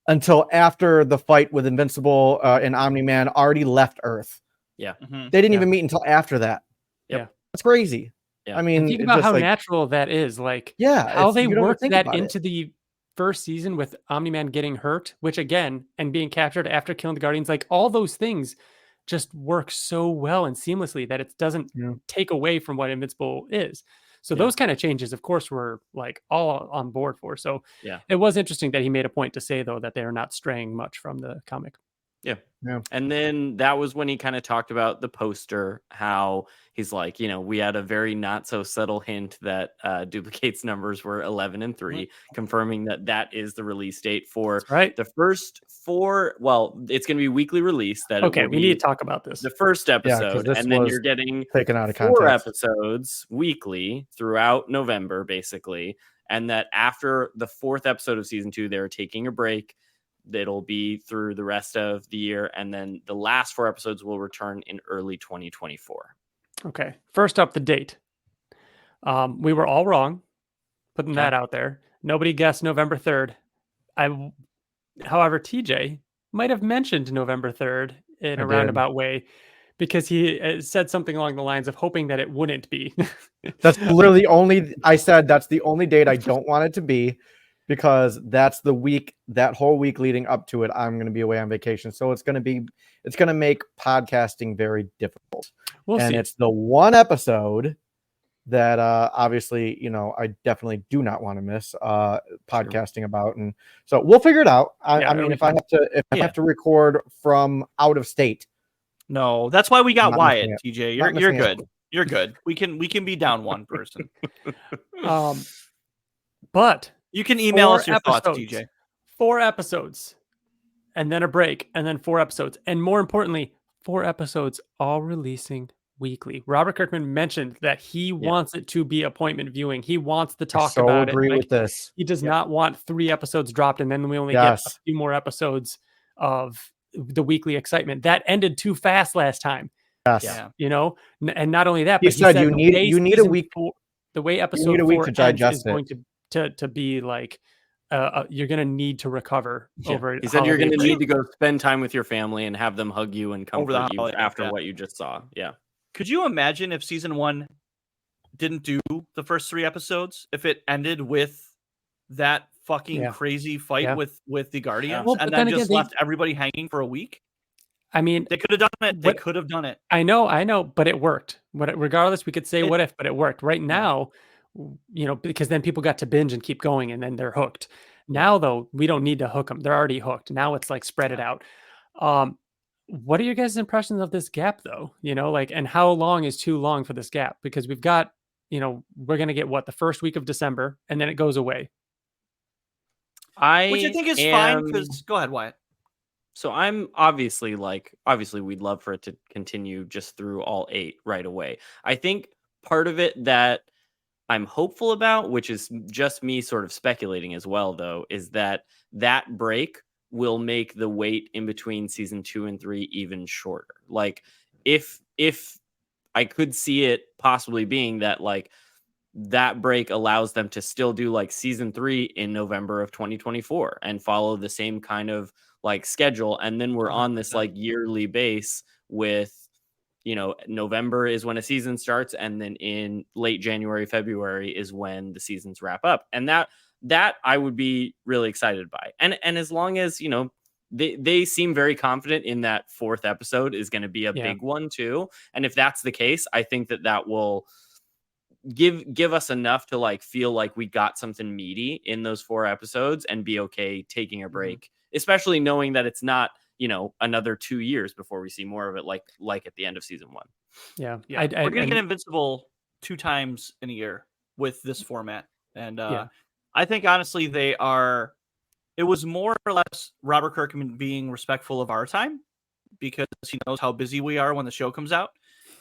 until after the fight with Invincible and Omni-Man already left Earth. Yeah. They didn't even meet until after that. Yeah. That's crazy. Yeah. And think about how natural that is. Like, how they worked that into the first season with Omni-Man getting hurt, which again, and being captured after killing the Guardians, like all those things just work so well and seamlessly that it doesn't take away from what Invincible is. So those kind of changes, of course, we're like all on board for. So it was interesting that he made a point to say, though, that they are not straying much from the comic. Yeah. And then that was when he kind of talked about the poster, how he's like, we had a very not so subtle hint that Duplicate's numbers were 11 and 3, confirming that is the release date for the first 4. Well, it's going to be weekly release. We need to talk about this. The first episode, and then you're getting taken out of 4 episodes weekly throughout November, basically. And that after the 4th episode of season 2, they're taking a break. It'll be through the rest of the year, and then the last 4 episodes will return in early 2024. Okay. First up, the date. We were all wrong, putting that out there. Nobody guessed November 3rd. However, TJ might have mentioned November 3rd in a roundabout way because he said something along the lines of hoping that it wouldn't be. That's literally I said that's the only date I don't want it to be, because that's the week, that whole week leading up to it, I'm going to be away on vacation. So it's going to make podcasting very difficult. We'll see. It's the one episode that obviously, I definitely do not want to miss podcasting about. And so we'll figure it out. I mean, if I have to record from out of state. No, that's why we got Wyatt, it. TJ. You're good. You're good. We can be down one person. But you can email us your thoughts, TJ. 4 episodes, and then a break, and then 4 episodes. And more importantly, 4 episodes all releasing weekly. Robert Kirkman mentioned that he wants it to be appointment viewing. He wants to talk about it. I agree with this. He does not want 3 episodes dropped and then we only get a few more episodes of the weekly excitement. That ended too fast last time. Yes. Yeah. And not only that, he but said you need a week. The way episode 4 to digest is going to be like you're going to need to recover over it. He said you're going to need to go spend time with your family and have them hug you and comfort you after what you just saw. Yeah. Could you imagine if season 1 didn't do the first 3 episodes? If it ended with that fucking crazy fight with the Guardians and then just left everybody hanging for a week? I mean, they could have done it. They could have done it. I know, but it worked. Regardless, we could say what if, but it worked. Right now, because then people got to binge and keep going and then they're hooked. Now, though, we don't need to hook them. They're already hooked. Now it's like spread it out. What are your guys' impressions of this gap, though? And how long is too long for this gap? Because we've got, we're going to get the first week of December, and then it goes away. Which I think is fine because go ahead, Wyatt. So I'm obviously we'd love for it to continue just through all 8 right away. I think part of it that I'm hopeful about, which is just me sort of speculating as well, though, is that break will make the wait in between season 2 and 3 even shorter. Like if I could see it possibly being that that break allows them to still do season 3 in November of 2024 and follow the same kind of schedule. And then we're on this yearly base with, November is when a season starts. And then in late January, February is when the seasons wrap up. And that I would be really excited by. And as long as, they seem very confident in that 4th episode is going to be a big one too. And if that's the case, I think that will give us enough to feel like we got something meaty in those 4 episodes and be okay taking a break, especially knowing that it's not, another 2 years before we see more of it like at the end of season 1. Yeah. We're going to get Invincible 2 times in a year with this format. And I think honestly it was more or less Robert Kirkman being respectful of our time because he knows how busy we are when the show comes out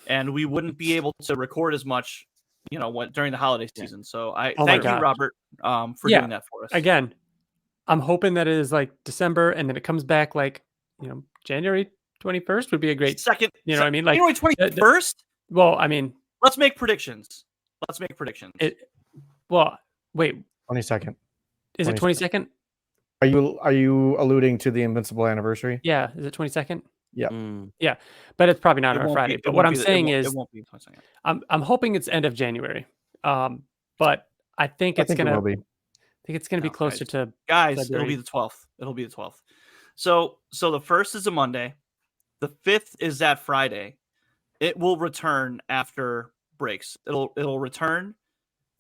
and we wouldn't be able to record as much, during the holiday season. So thank you, Robert, for doing that for us. Again, I'm hoping that it is December and then it comes back January 21st would be a great second. What I mean? January 21st? Well, I mean, let's make predictions. Wait. 22nd. Is it 22nd? Are you alluding to the Invincible anniversary? Yeah. Is it 22nd? Yeah. Yeah. But it's probably not on a Friday. But what I'm saying is it won't be 22nd. I'm hoping it's end of January. But I think it's going to be. I think it's going to be closer to February. It'll be the 12th. So the 1st is a Monday. The 5th is that Friday. It will return after breaks. It'll return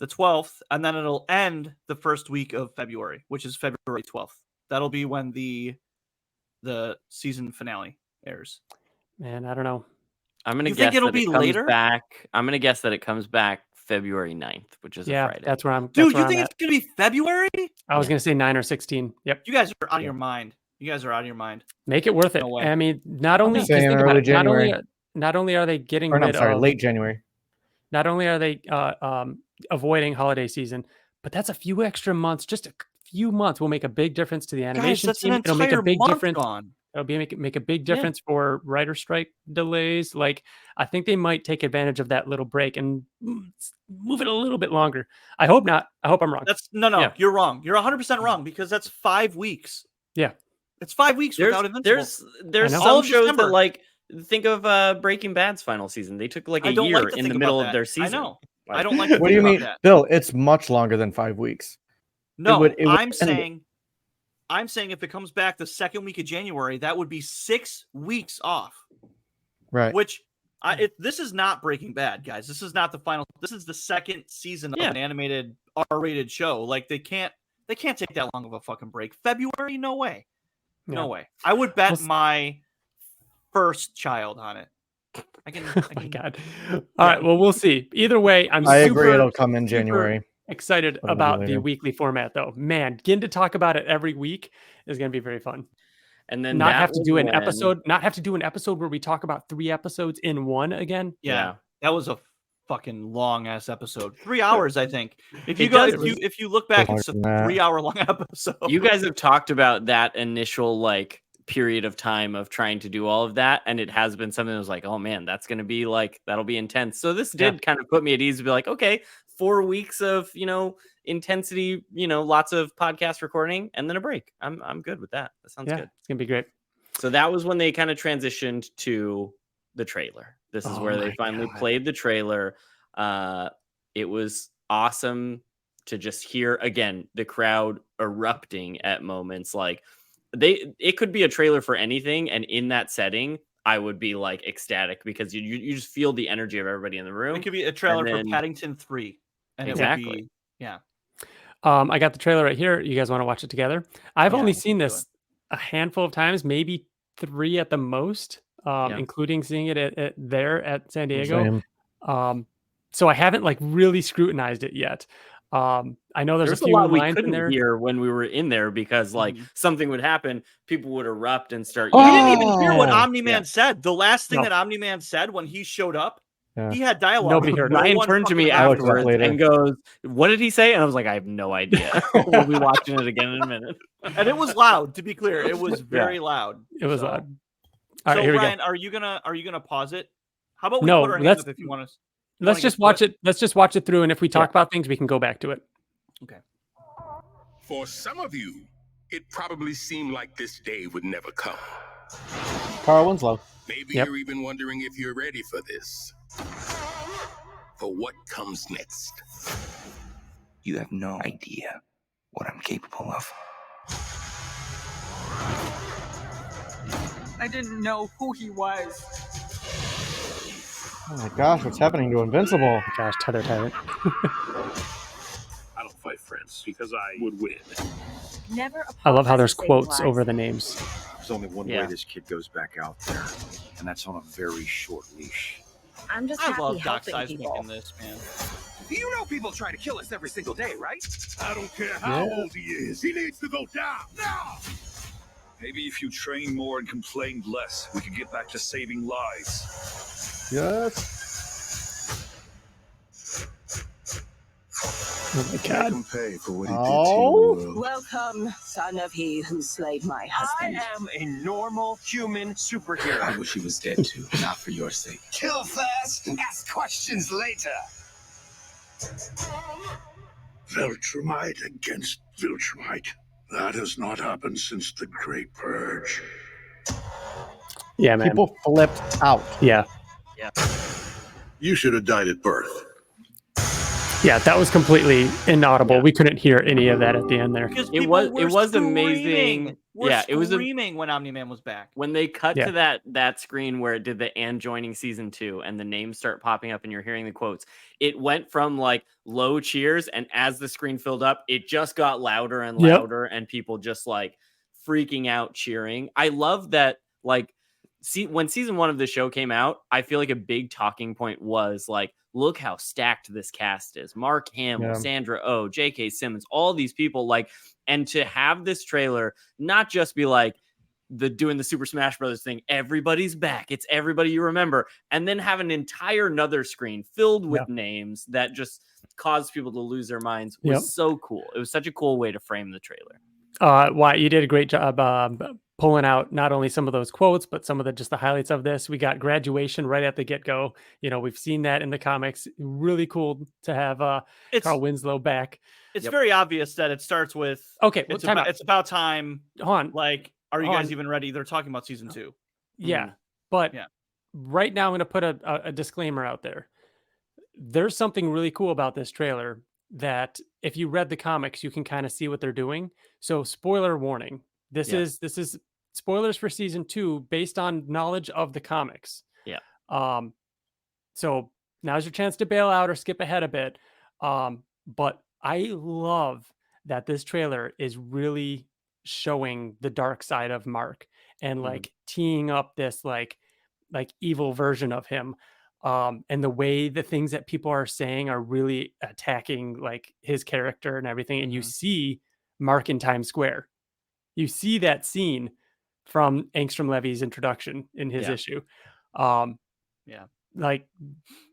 the 12th, and then it'll end the first week of February, which is February 12th. That'll be when the season finale airs. Man, I don't know. I'm going to guess it'll be later. I'm going to guess that it comes back February 9th, which is a Friday. That's where I'm. Dude, you think it's going to be February? I was going to say 9 or 16. Yep. You guys are out of your mind. Make it worth it. No way. I mean, not only are they getting late January. Not only are they avoiding holiday season, but that's a few extra months. Just a few months will make a big difference to the animation team. It'll make a big difference. It'll make a big difference for writer strike delays. Like, I think they might take advantage of that little break and move it a little bit longer. I hope not. I hope I'm wrong. You're wrong. You're 100% wrong, because that's 5 weeks. Yeah. It's 5 weeks without Invincible. There's some shows that, like, think of Breaking Bad's final season. They took like a year in the middle of their season. I know. I don't like to What do you think mean, about that. Bill? It's much longer than 5 weeks. No, it would I'm saying if it comes back the second week of January, that would be 6 weeks off. Right. Which this is not Breaking Bad, guys. This is not the final. This is the second season of an animated R-rated show. Like, they can't take that long of a fucking break. February? No way. Yeah. No way. I would bet my first child on it. I can. Oh my God. All right. Well, we'll see. Either way, I agree. It'll come in January. Excited about the weekly format, though. Man, getting to talk about it every week is going to be very fun. And then not have to do an episode where we talk about 3 episodes in one again. Yeah. That was a fucking long ass episode. 3 hours, I think. If you look back, it's a 3-hour long episode. You guys have talked about that initial like period of time of trying to do all of that, and it has been something that was like, oh man, that's going to be like, that'll be intense. So this did kind of put me at ease to be like, okay, 4 weeks of intensity, lots of podcast recording, and then a break. I'm good with that. That sounds good. It's gonna be great. So that was when they kind of transitioned to the trailer. This is where they finally played the trailer. It was awesome to just hear again the crowd erupting at moments. Like, it could be a trailer for anything, and in that setting, I would be like ecstatic because you just feel the energy of everybody in the room. It could be a trailer for Paddington 3. And exactly. It would be, I got the trailer right here. You guys want to watch it together? I've only seen this a handful of times, maybe 3 at the most, including seeing it at San Diego. So I haven't like really scrutinized it yet. I know there's a few lot we lines couldn't in there hear when we were in there because like something would happen, people would erupt and start. We didn't even hear what Omni-Man said. The last thing that Omni-Man said when he showed up, he had dialogue. Nobody heard. Ryan turned to me afterwards and goes, "What did he say?" And I was like, "I have no idea." We'll be watching it again in a minute. And it was loud. To be clear, it was very loud. It was loud. All right, here Ryan, we go. are you gonna pause it? How about we put our hands up if you want to? Let's just watch it. Let's just watch it through, and if we talk about things, we can go back to it. Okay. For some of you, it probably seemed like this day would never come. Carl Winslow. Maybe you're even wondering if you're ready for this. For what comes next. You have no idea what I'm capable of. I didn't know who he was. Oh my gosh, what's happening to Invincible? Oh gosh, Tether. I don't fight friends because I would win. I love how there's quotes over the names. There's only one way this kid goes back out there, and that's on a very short leash. I'm just I love Doc Seismic in this, man. You know people try to kill us every single day, right? I don't care how old he is. He needs to go down now. Maybe if you trained more and complained less, we could get back to saving lives. Yes. Oh my God. Make him pay for what he did to you. Welcome, son of he who slayed my husband. I am a normal human superhero. I wish he was dead too, not for your sake. Kill fast, ask questions later. Viltrumite against Viltrumite. That has not happened since the Great Purge. Yeah, man. People flipped out. Yeah. You should have died at birth. Yeah, that was completely inaudible. We couldn't hear any of that at the end there. It was amazing. It was screaming when Omni-Man was back. When they cut to that screen where it did the "and joining season 2" and the names start popping up and you're hearing the quotes. It went from like low cheers, and as the screen filled up, it just got louder and louder, and people just like freaking out cheering. I love that. Like, when season 1 of the show came out, I feel like a big talking point was like, look how stacked this cast is. Mark Hamill, Sandra Oh, J.K. Simmons, all these people, like, and to have this trailer not just be like doing the Super Smash Brothers thing, everybody's back, it's everybody you remember, and then have an entire another screen filled with names that just caused people to lose their minds was so cool. It was such a cool way to frame the trailer. Wyatt, you did a great job pulling out not only some of those quotes, but some of the highlights of this. We got graduation right at the get-go. We've seen that in the comics. Really cool to have Carl Winslow back. It's very obvious that it starts with it's about time. Hold on. Like, are you guys even ready? They're talking about season 2. Yeah. But right now I'm going to put a disclaimer out there. There's something really cool about this trailer that if you read the comics, you can kind of see what they're doing. So spoiler warning. This is spoilers for season 2 based on knowledge of the comics. Yeah. So now's your chance to bail out or skip ahead a bit. But I love that this trailer is really showing the dark side of Mark and like teeing up this like evil version of him. And the way the things that people are saying are really attacking like his character and everything. And you see Mark in Times Square. You see that scene from Angstrom Levy's introduction in his issue. Like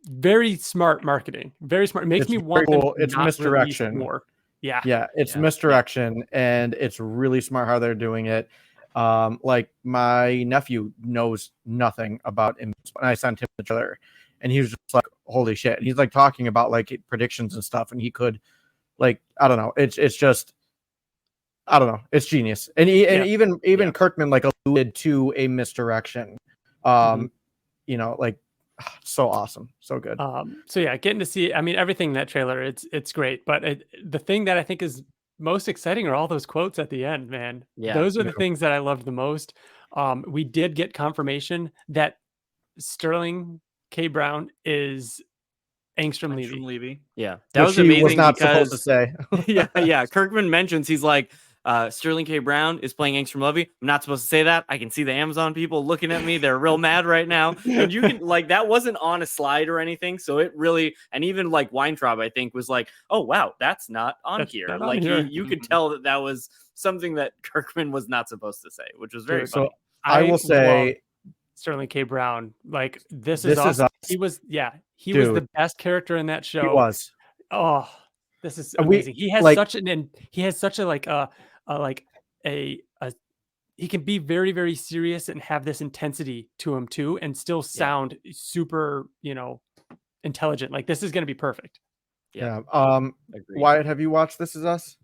very smart marketing, very smart. It makes me want cool. It's misdirection more. It's misdirection, and it's really smart how they're doing it. Like my nephew knows nothing about Invincible, and I sent him the trailer, and he was just like, "Holy shit!" And he's like talking about like predictions and stuff, and he could, like, I don't know. It's just, I don't know. It's genius, and even Kirkman like alluded to a misdirection. Like, so awesome, so good. Getting to see, I mean, everything in that trailer, it's great. But the thing that I think is most exciting are all those quotes at the end, man. Yeah, those are the things that I loved the most. We did get confirmation that Sterling K. Brown is Angstrom Levy. Yeah, that was amazing. Was not supposed to say. yeah. Kirkman mentions, he's like, Sterling K. Brown is playing Angstrom Levy. I'm not supposed to say that. I can see the Amazon people looking at me. They're real mad right now. And you can like, that wasn't on a slide or anything. So it really, and even like Weintraub, I think, was like, oh wow, that's not on here. Not like on here. You could tell that was something that Kirkman was not supposed to say, which was very funny. So I will say Sterling K. Brown, like this is awesome. He was the best character in that show. He was. Oh, this is amazing. He has such he can be very, very serious and have this intensity to him too, and still sound super, intelligent. Like this is going to be perfect. Yeah. Wyatt, have you watched This Is Us?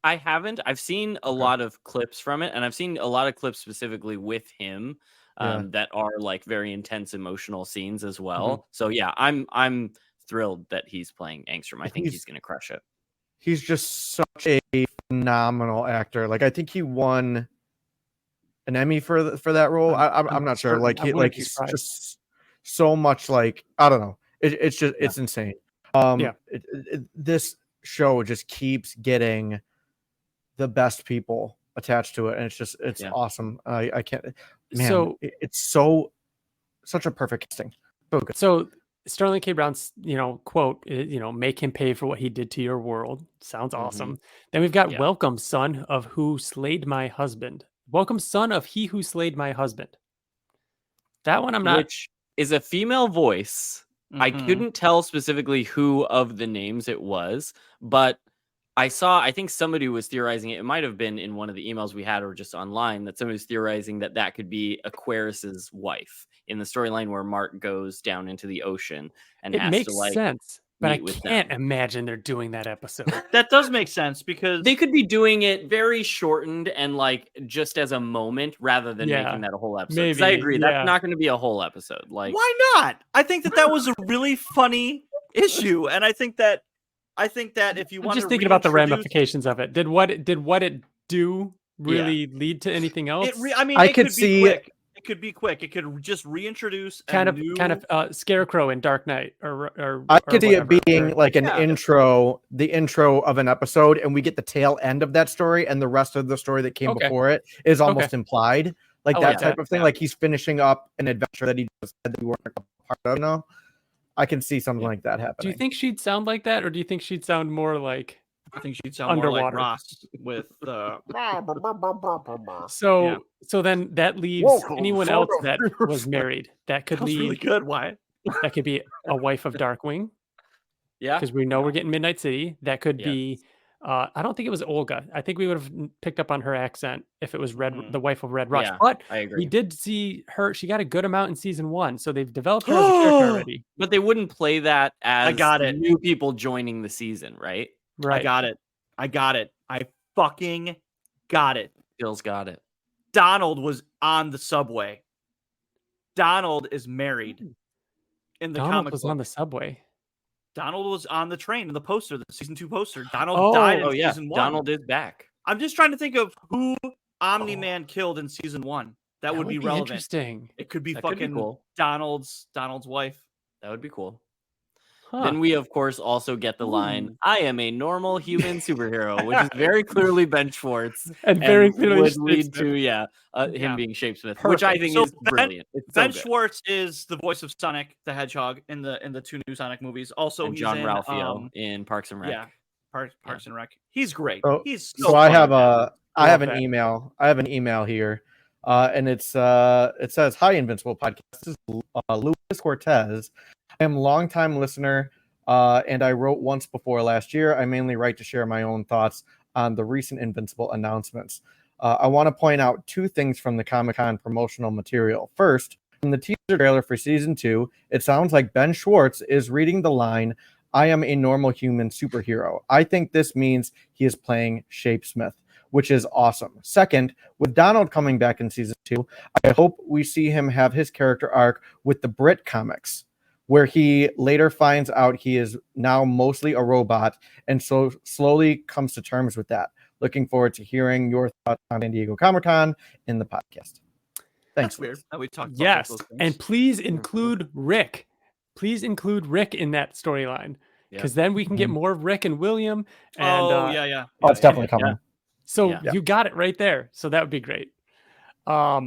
I haven't. I've seen a lot of clips from it, and I've seen a lot of clips specifically with him that are like very intense emotional scenes as well. So yeah, I'm thrilled that he's playing Angstrom. I think he's going to crush it. He's just such a phenomenal actor. Like I think he won an Emmy for that role. I'm not sure. Like he's just so much like, I don't know. It's just it's insane. This show just keeps getting the best people attached to it, and it's awesome. I can't. Man, so it's such a perfect casting. So good. So Sterling K. Brown's, quote, make him pay for what he did to your world. Sounds awesome. Then we've got welcome, son of who slayed my husband. Welcome, son of he who slayed my husband. That one I'm not. Which is a female voice. I couldn't tell specifically who of the names it was, but I think somebody was theorizing it. It might have been in one of the emails we had or just online that somebody was theorizing that could be Aquarius's wife in the storyline where Mark goes down into the ocean and has makes to like sense. But I can't them. imagine they're doing that episode. That does make sense because they could be doing it very shortened and like just as a moment rather than making that a whole episode. Because I agree, that's not going to be a whole episode. Like, why not? I think that was a really funny issue, and I think that if you want, just thinking about the ramifications of it, did what it do really lead to anything else? I could see it. It could be quick. It could just reintroduce kind of Scarecrow in Dark Knight, or I could see it being like an intro, the intro of an episode, and we get the tail end of that story, and the rest of the story that came before it is almost implied, like that type of thing. Like he's finishing up an adventure that he just said that we weren't a part of. I can see something like that happening. Do you think she'd sound like that, or do you think she'd sound more like? I think she'd sound underwater. More like Ross with So then that leaves anyone else that was married. That could leave really good. Why? That could be a wife of Darkwing. Yeah, because we know we're getting Midnight City. That could be I don't think it was Olga. I think we would have picked up on her accent if it was the wife of Red Rush. Yeah, but I agree. we did see her. She got a good amount in season 1, so they've developed her as a character already. But they wouldn't play that as I got it. new people joining the season, right? Right. I got it. I fucking got it. Bill's got it. Donald was on the subway. Donald is married in the Donald comic was book. on the subway. Donald was on the train in the poster, the season 2 poster. Donald died in season 1. Donald is back. I'm just trying to think of who Omni-Man killed in season 1. That would be relevant. Interesting. It could be That could be fucking cool. Donald's wife. That would be cool. Huh. Then we, of course, also get the line, "I am a normal human superhero," which is very clearly Ben Schwartz. And very clearly would lead to, Shapesmith. him being Shapesmith, which I think is brilliant. It's Ben so good. Schwartz is the voice of Sonic the Hedgehog in the 2 new Sonic movies. Also, And he's John in, Ralphio in Parks and Rec. Yeah, Parks and Rec. He's great. So, He's so so I fun. have an email. I have an email here, and it says, "Hi, Invincible Podcast. This is Luis Cortez. I am a longtime listener, and I wrote once before last year. I mainly write to share my own thoughts on the recent Invincible announcements. I want to point out 2 things from the Comic-Con promotional material. First, from the teaser trailer for season 2, it sounds like Ben Schwartz is reading the line, 'I am a normal human superhero.' I think this means he is playing Shapesmith, which is awesome. Second, with Donald coming back in season 2, I hope we see him have his character arc with the Brit comics, where he later finds out he is now mostly a robot and so slowly comes to terms with that. Looking forward to hearing your thoughts on San Diego Comic-Con in the podcast." Thanks. That's weird. That we talked about Yes, those things. and please include Rick. Please include Rick in that storyline, because then we can get more of Rick and William. And, yeah. Oh, it's definitely coming. So you got it right there. So that would be great. I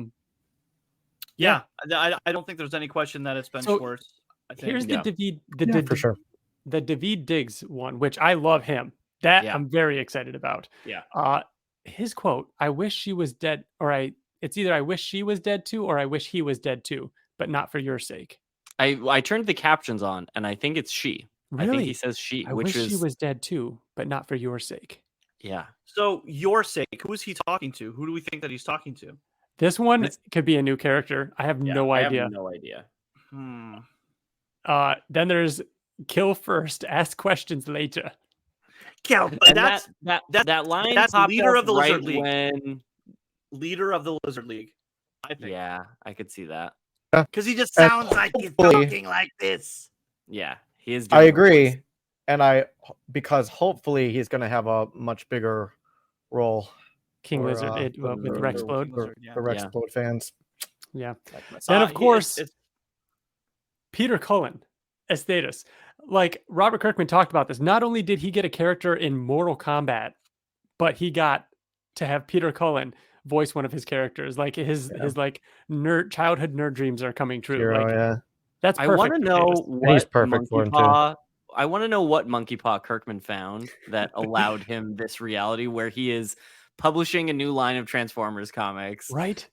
don't think there's any question that it's Ben Schwartz. I think. Here's the for sure. The David Diggs one, which I love him. That I'm very excited about. Yeah. His quote, "I wish she was dead," it's either "I wish she was dead too," or "I wish he was dead too, but not for your sake." I turned the captions on, and I think it's she. Really? I think he says she, I which wish is she was dead too, but not for your sake. Yeah. So your sake, who is he talking to? Who do we think that he's talking to? This one could be a new character. I have no idea. I have no idea. Then there's kill first, ask questions later. Kill. That line. That's popped leader up of the right Lizard League. when Leader of the Lizard League. I think. Yeah, I could see that. Because he just sounds like he's talking like this. Yeah, he is. I agree, and because hopefully he's going to have a much bigger role. King for, Lizard with Rexplode. The Rexplode fans. Yeah. Then of course, Peter Cullen, Esthetus. Like Robert Kirkman talked about this. Not only did he get a character in Mortal Kombat, but he got to have Peter Cullen voice one of his characters. Like his like childhood nerd dreams are coming true. Hero, That's perfect. I want to know what he's perfect for him too. I want to know what Monkey Paw Kirkman found that allowed him this reality where he is publishing a new line of Transformers comics. Right.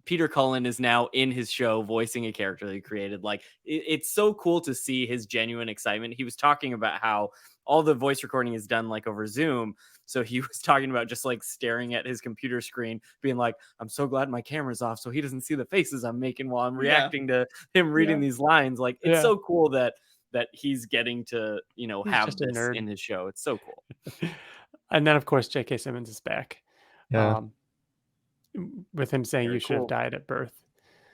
Peter Cullen is now in his show voicing a character that he created. Like it's so cool to see his genuine excitement. He was talking about how all the voice recording is done like over Zoom. So he was talking about just like staring at his computer screen, being like, "I'm so glad my camera's off so he doesn't see the faces I'm making while I'm reacting to him reading these lines." Like it's so cool that he's getting to, have this in his show. It's so cool. And then of course, J.K. Simmons is back. Yeah. With him saying you should have died at birth,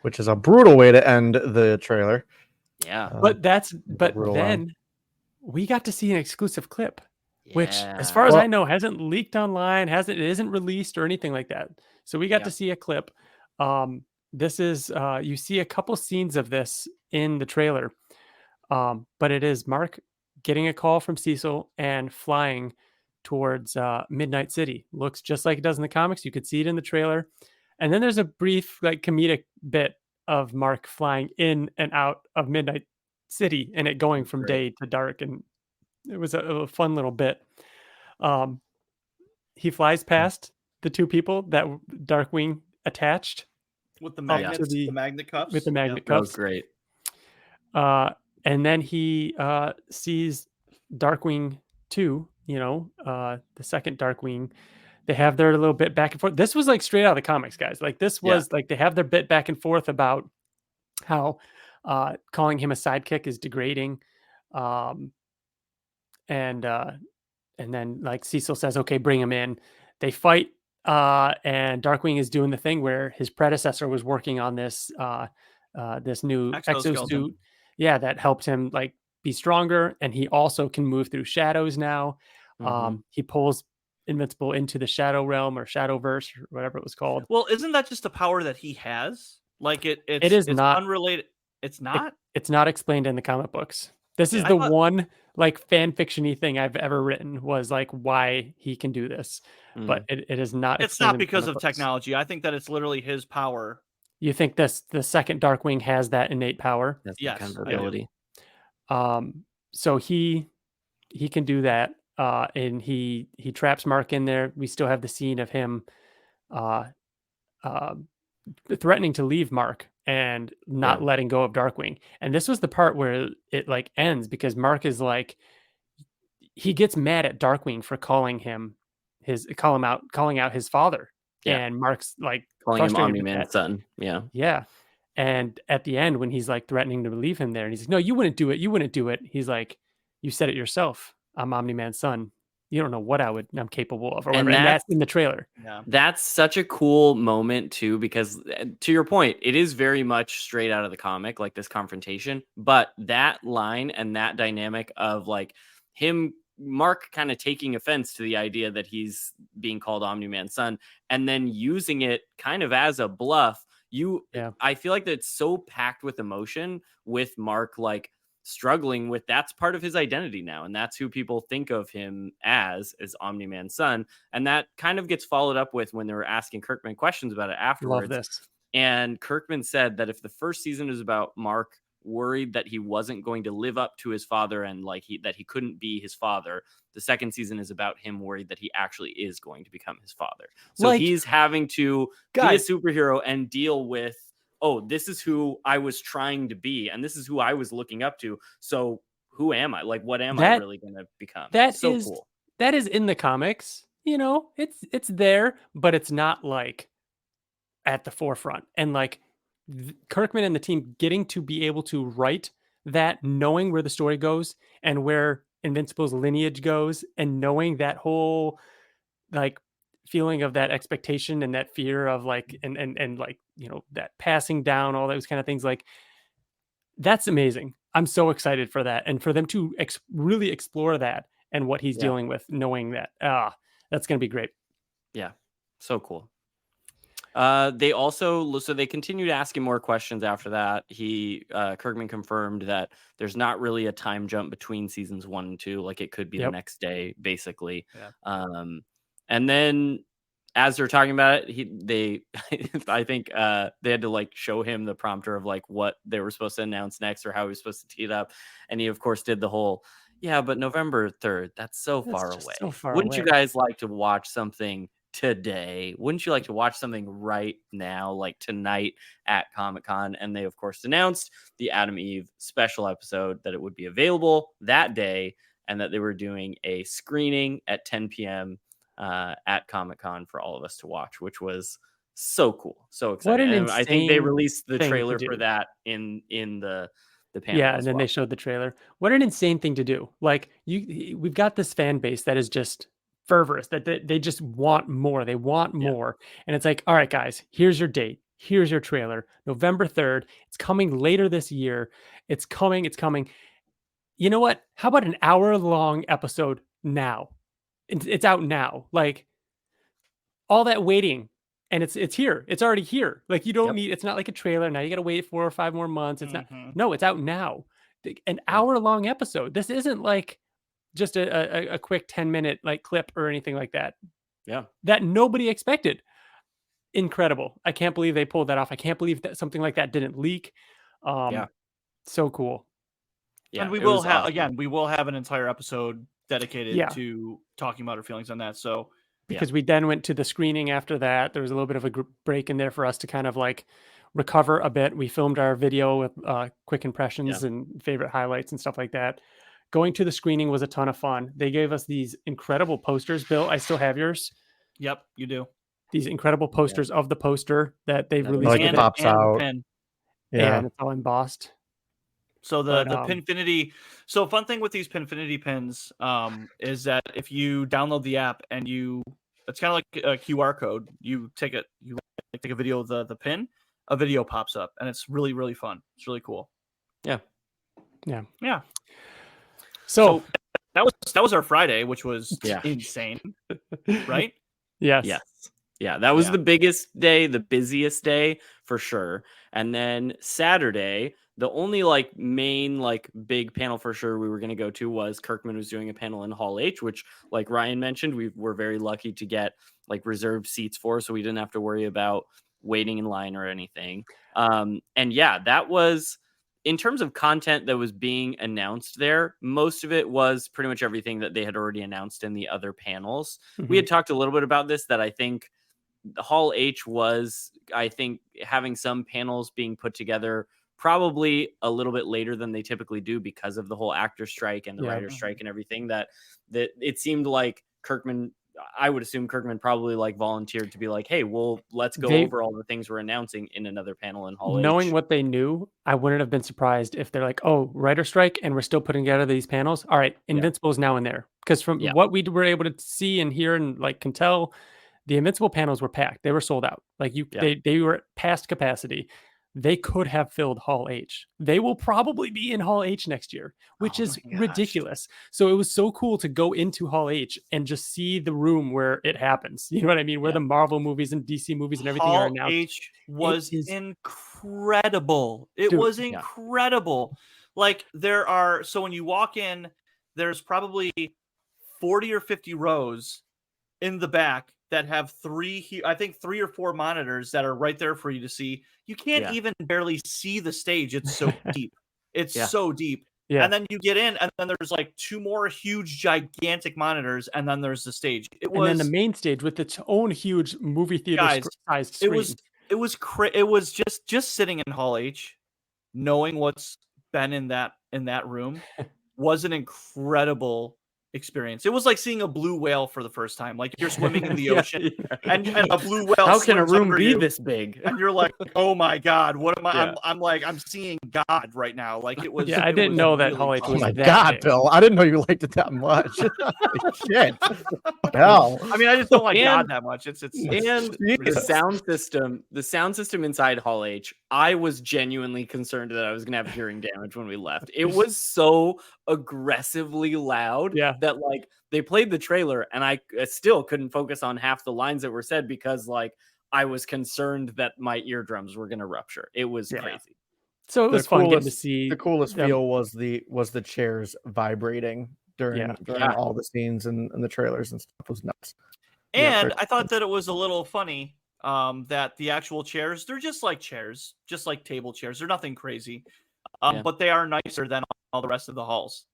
which is a brutal way to end the trailer. Yeah. But then we got to see an exclusive clip, which as far as I know hasn't leaked online, it isn't released or anything like that. So we got to see a clip. This is you see a couple scenes of this in the trailer. But it is Mark getting a call from Cecil and flying towards Midnight City. Looks just like it does in the comics. You could see it in the trailer. And then there's a brief like comedic bit of Mark flying in and out of Midnight City and it going from day to dark. And it was a fun little bit. He flies past the 2 people that Darkwing attached. With the magnets, the magnet cuffs. With the magnet cuffs. That was great. And then he sees Darkwing 2 the second Darkwing, they have their little bit back and forth. This was like straight out of the comics, guys. Like this was like they have their bit back and forth about how calling him a sidekick is degrading. And then like Cecil says, okay, bring him in. They fight, and Darkwing is doing the thing where his predecessor was working on this this new exosuit. Yeah, that helped him like be stronger, and he also can move through shadows now. He pulls Invincible into the shadow realm or Shadowverse or whatever it was called. Well, isn't that just a power that he has? Like it's not unrelated. It's not. It's not explained in the comic books. This is one like fan fiction-y thing I've ever written, was like why he can do this, but it is not. It's not because of technology. I think that it's literally his power. You think the second Darkwing has that innate power? Yes, kind of ability. So he can do that, and he traps Mark in there. We still have the scene of him threatening to leave Mark and not letting go of Darkwing. And this was the part where it like ends, because Mark is like, he gets mad at Darkwing for calling out his father. Yeah. And Mark's like calling him Omni-Man's son. Yeah. Yeah. And at the end, when he's like threatening to leave him there, and he's like, no, you wouldn't do it. You wouldn't do it. He's like, you said it yourself. I'm Omni-Man's son. You don't know what I'm capable of, or whatever. And that's in the trailer. Yeah. That's such a cool moment too, because to your point, it is very much straight out of the comic, like this confrontation. But that line and that dynamic of like Mark kind of taking offense to the idea that he's being called Omni-Man's son, and then using it kind of as a bluff. I feel like that's so packed with emotion, with Mark like struggling with, that's part of his identity now, and that's who people think of him as Omni-Man's son. And that kind of gets followed up with when they were asking Kirkman questions about it afterwards. Love this. And Kirkman said that if the first season is about Mark worried that he wasn't going to live up to his father and like that he couldn't be his father, the second season is about him worried that he actually is going to become his father. So he's having to be a superhero and deal with, oh, this is who I was trying to be, and this is who I was looking up to. So who am I? Like, what am I really going to become? That's so cool. That is in the comics. It's there, but it's not like at the forefront. And like Kirkman and the team getting to be able to write that, knowing where the story goes and where Invincible's lineage goes, and knowing that whole like feeling of that expectation and that fear of like, and like, that passing down, all those kind of things, like that's amazing. I'm so excited for that. And for them to really explore that and what he's dealing with, knowing that, that's going to be great. Yeah. So cool. They continued asking more questions after that. Kirkman confirmed that there's not really a time jump between seasons 1 and 2. Like it could be the next day, basically. Yeah. And then as they're talking about it, I think they had to like show him the prompter of like what they were supposed to announce next, or how he was supposed to tee it up. And he of course did the whole, but November 3rd, that's so far away. So far Wouldn't away. you guys like to watch something today? Wouldn't you like to watch something right now, like tonight at Comic-Con? And they of course announced the Adam Eve special episode, that it would be available that day, and that they were doing a screening at 10 p.m. At Comic-Con for all of us to watch, which was so cool, so exciting. I think they released the trailer for that in the panel. Yeah, and then they showed the trailer. What an insane thing to do! Like we've got this fan base that is just fervorous, that they just want more. They want more, and it's like, all right, guys, here's your date. Here's your trailer. November 3rd. It's coming later this year. It's coming. It's coming. You know what? How about an hour-long episode now? It's out now. Like all that waiting, and it's here. It's already here. Like you don't need. It's not like a trailer. Now you got to wait 4 or 5 more months. It's not. No, it's out now. An hour-long episode. This isn't like just a quick 10-minute like clip or anything like that. Yeah, that nobody expected. Incredible. I can't believe they pulled that off. I can't believe that something like that didn't leak. So cool. Yeah, and we will have an entire episode dedicated to talking about our feelings on that. So because we then went to the screening after that, there was a little bit of a break in there for us to kind of like recover a bit. We filmed our video with quick impressions and favorite highlights and stuff like that. Going to the screening was a ton of fun. They gave us these incredible posters. Bill, I still have yours. Yep, you do. These incredible posters of the poster that they've released. Like it pops out. The pin. Yeah. And it's all embossed. So the Pinfinity. So fun thing with these Pinfinity pins is that if you download the app and it's kind of like a QR code. You take a video of the pin, a video pops up, and it's really, really fun. It's really cool. Yeah. So that was our Friday, which was insane, right? Yes. Yeah, that was the biggest day, the busiest day for sure. And then Saturday, the only main big panel for sure we were going to go to was Kirkman was doing a panel in Hall H, which like Ryan mentioned, we were very lucky to get reserved seats for, so we didn't have to worry about waiting in line or anything. And yeah, that was, in terms of content that was being announced there, most of it was pretty much everything that they had already announced in the other panels. Mm-hmm. We had talked a little bit about this, that I think Hall H was, having some panels being put together probably a little bit later than they typically do because of the whole actor strike and the writer strike and everything, that it seemed like Kirkman, I would assume Kirkman probably volunteered to be like, hey, let's go over all the things we're announcing in another panel in Hall H. Knowing what they knew, I wouldn't have been surprised if they're like, oh, writer strike and we're still putting together these panels. All right, Invincible is now in there. Because from what we were able to see and hear and can tell, the Invincible panels were packed. They were sold out. They were past capacity. They could have filled Hall H. They will probably be in Hall H next year, which is ridiculous. So it was so cool to go into Hall H and just see the room where it happens. You know what I mean? Where the Marvel movies and DC movies and everything are now. Hall H was incredible. It was incredible. So when you walk in, there's probably 40 or 50 rows in the back that have three or four monitors that are right there for you to see. You can't even barely see the stage. It's so deep. It's so deep. Yeah. And then you get in, and then there's two more huge, gigantic monitors, and then there's the stage. And then the main stage with its own huge movie theater sized screen. It was just sitting in Hall H, knowing what's been in that room was an incredible experience. It was like seeing a blue whale for the first time. You're swimming in the ocean and a blue whale. How can a room be this big? And you're like, oh my God, what am I? I'm seeing God right now. It was. Yeah, I didn't know that Hall H was that God, big. Bill, I didn't know you liked it that much. Shit. Hell. I mean, I just don't like God that much. It's the sound system inside Hall H. I was genuinely concerned that I was gonna have hearing damage when we left. It was so aggressively loud that they played the trailer and I still couldn't focus on half the lines that were said because I was concerned that my eardrums were gonna rupture. It was crazy. So it was fun getting to see. The coolest feel was the chairs vibrating during all the scenes and the trailers and stuff. It was nuts. And I thought that it was a little funny that the actual chairs, they're just like chairs, just like table chairs. They're nothing crazy, but they are nicer than all the rest of the halls.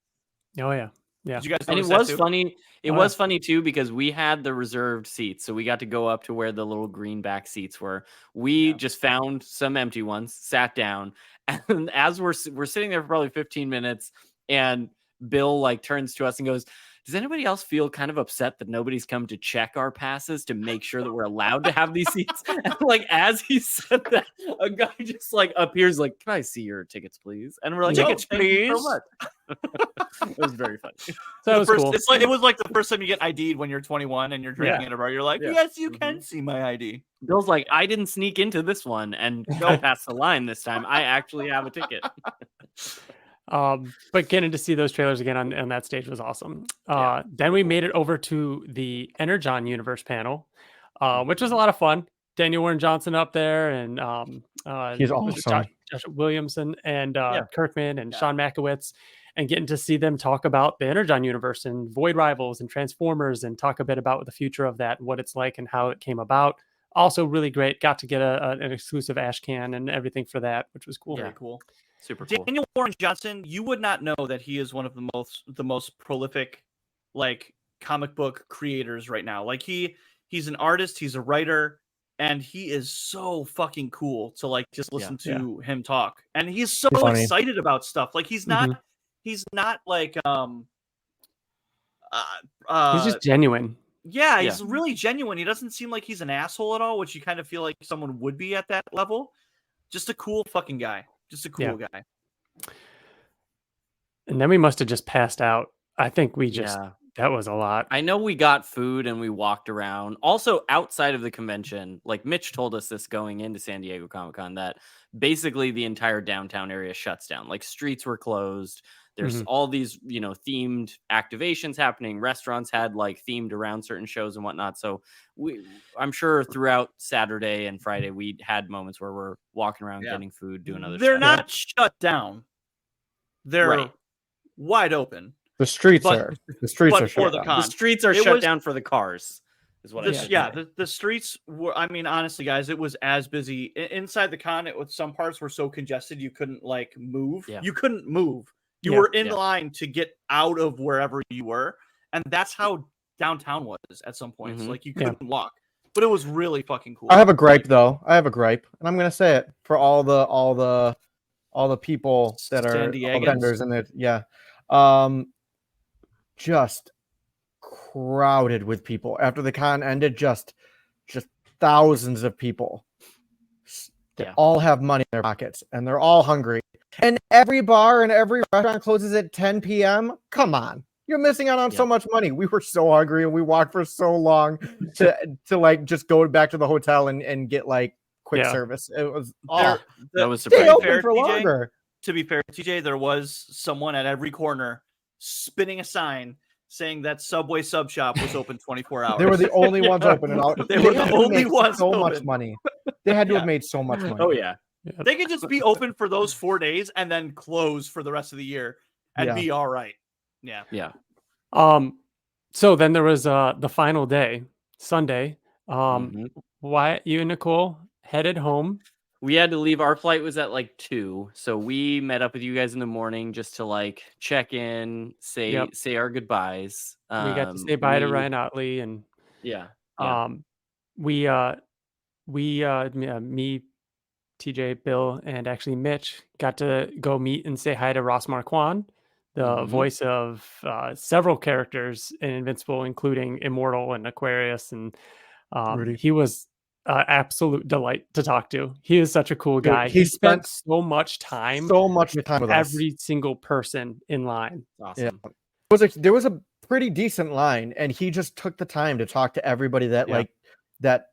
Oh yeah. Yeah. Did you guys and it was funny. It was funny too, because we had the reserved seats. So we got to go up to where the little green back seats were. We just found some empty ones, sat down. And as we're sitting there for probably 15 minutes, and Bill turns to us and goes, does anybody else feel kind of upset that nobody's come to check our passes to make sure that we're allowed to have these seats? And as he said that, a guy just appears can I see your tickets, please? And we're like, tickets, please. So much. It was very funny. So that was cool. It was like the first time you get ID'd when you're 21 and you're drinking at a bar. You're like, yes, you can see my ID. Bill's like, I didn't sneak into this one and go past the line this time. I actually have a ticket. But getting to see those trailers again on that stage was awesome. Then we made it over to the Energon Universe panel, which was a lot of fun. Daniel Warren Johnson up there, and he's awesome. Josh Williamson and Kirkman and Sean Makowitz, and getting to see them talk about the Energon Universe and Void Rivals and Transformers, and talk a bit about the future of that, what it's like and how it came about. Also really great. Got to get an exclusive ash can and everything for that, which was cool. Very cool. Super cool. Daniel Warren Johnson, you would not know that he is one of the most prolific comic book creators right now. He's an artist, he's a writer, and he is so fucking cool to just listen to him talk. And he's so excited about stuff. He's not he's not like he's just genuine. Yeah, he's really genuine. He doesn't seem like he's an asshole at all, which you kind of feel like someone would be at that level. Just a cool fucking guy. Just a cool guy. And then we must have just passed out. I think we just that was a lot. I know we got food and we walked around. Also, outside of the convention, like Mitch told us this going into San Diego Comic-Con, that basically the entire downtown area shuts down. Like streets were closed. There's all these, themed activations happening. Restaurants had like themed around certain shows and whatnot. So I'm sure throughout Saturday and Friday, we had moments where we're walking around getting food, doing other stuff. They're not shut down. They're wide open. The streets are shut down. The streets are shut down for the cars. Is what the streets were. I mean, honestly, guys, it was as busy inside the con. Some parts were so congested you couldn't like move. Yeah. You couldn't move. You were in line to get out of wherever you were, and that's how downtown was at some points. Like you couldn't walk, but it was really fucking cool. I have a gripe though. And I'm gonna say it for all the people that are all vendors in it. Yeah. Just crowded with people after the con ended. Just thousands of people. They all have money in their pockets and they're all hungry. And every bar and every restaurant closes at 10 p.m. Come on. You're missing out on so much money. We were so hungry and we walked for so long to like just go back to the hotel and get like quick service. It was that was surprising. For longer. To be fair, TJ, there was someone at every corner spinning a sign saying that Subway Sub Shop was open 24 hours. They were the only ones open. They were the only ones so open. Much money. They had to have made so much money. Oh, yeah. They could just be open for those 4 days and then close for the rest of the year and be all right. Yeah. Yeah. So then there was the final day, Sunday. Wyatt, you and Nicole headed home. We had to leave. Our flight was at like 2. So we met up with you guys in the morning just to like check in, say our goodbyes. We got to say bye to Ryan Ottley and me, TJ, Bill, and actually Mitch got to go meet and say hi to Ross Marquand, the voice of several characters in Invincible, including Immortal and Aquarius. And he was absolute delight to talk to. He is such a cool guy. He spent so much time with every single person in line. Awesome. Yeah. There was a pretty decent line, and he just took the time to talk to everybody that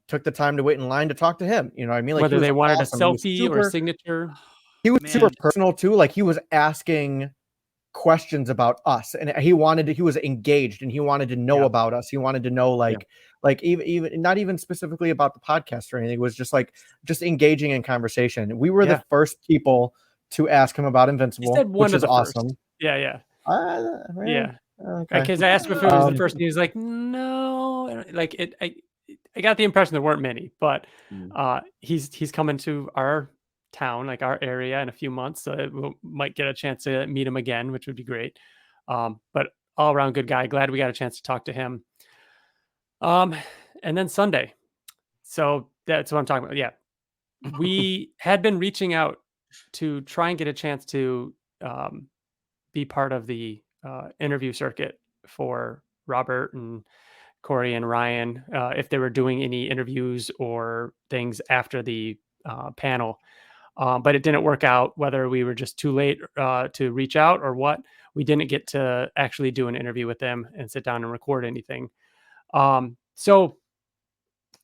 took the time to wait in line to talk to him. You know what I mean? Like whether they wanted a selfie or a signature. He was super personal too. Like he was asking questions about us, and he was engaged, and he wanted to know about us. He wanted to know like even not even specifically about the podcast or anything. It was just engaging in conversation. We were the first people to ask him about Invincible, which is awesome. First. Yeah. Okay. Because I asked him if it was the first, and he was like, "No." Like it. I got the impression there weren't many, but he's coming to our town, like our area, in a few months, so we might get a chance to meet him again, which would be great. But all around good guy. Glad we got a chance to talk to him. And then Sunday, so that's what I'm talking about. Yeah, we had been reaching out to try and get a chance to be part of the interview circuit for Robert and Corey and Ryan, if they were doing any interviews or things after the panel. But it didn't work out, whether we were just too late to reach out or what. We didn't get to actually do an interview with them and sit down and record anything. So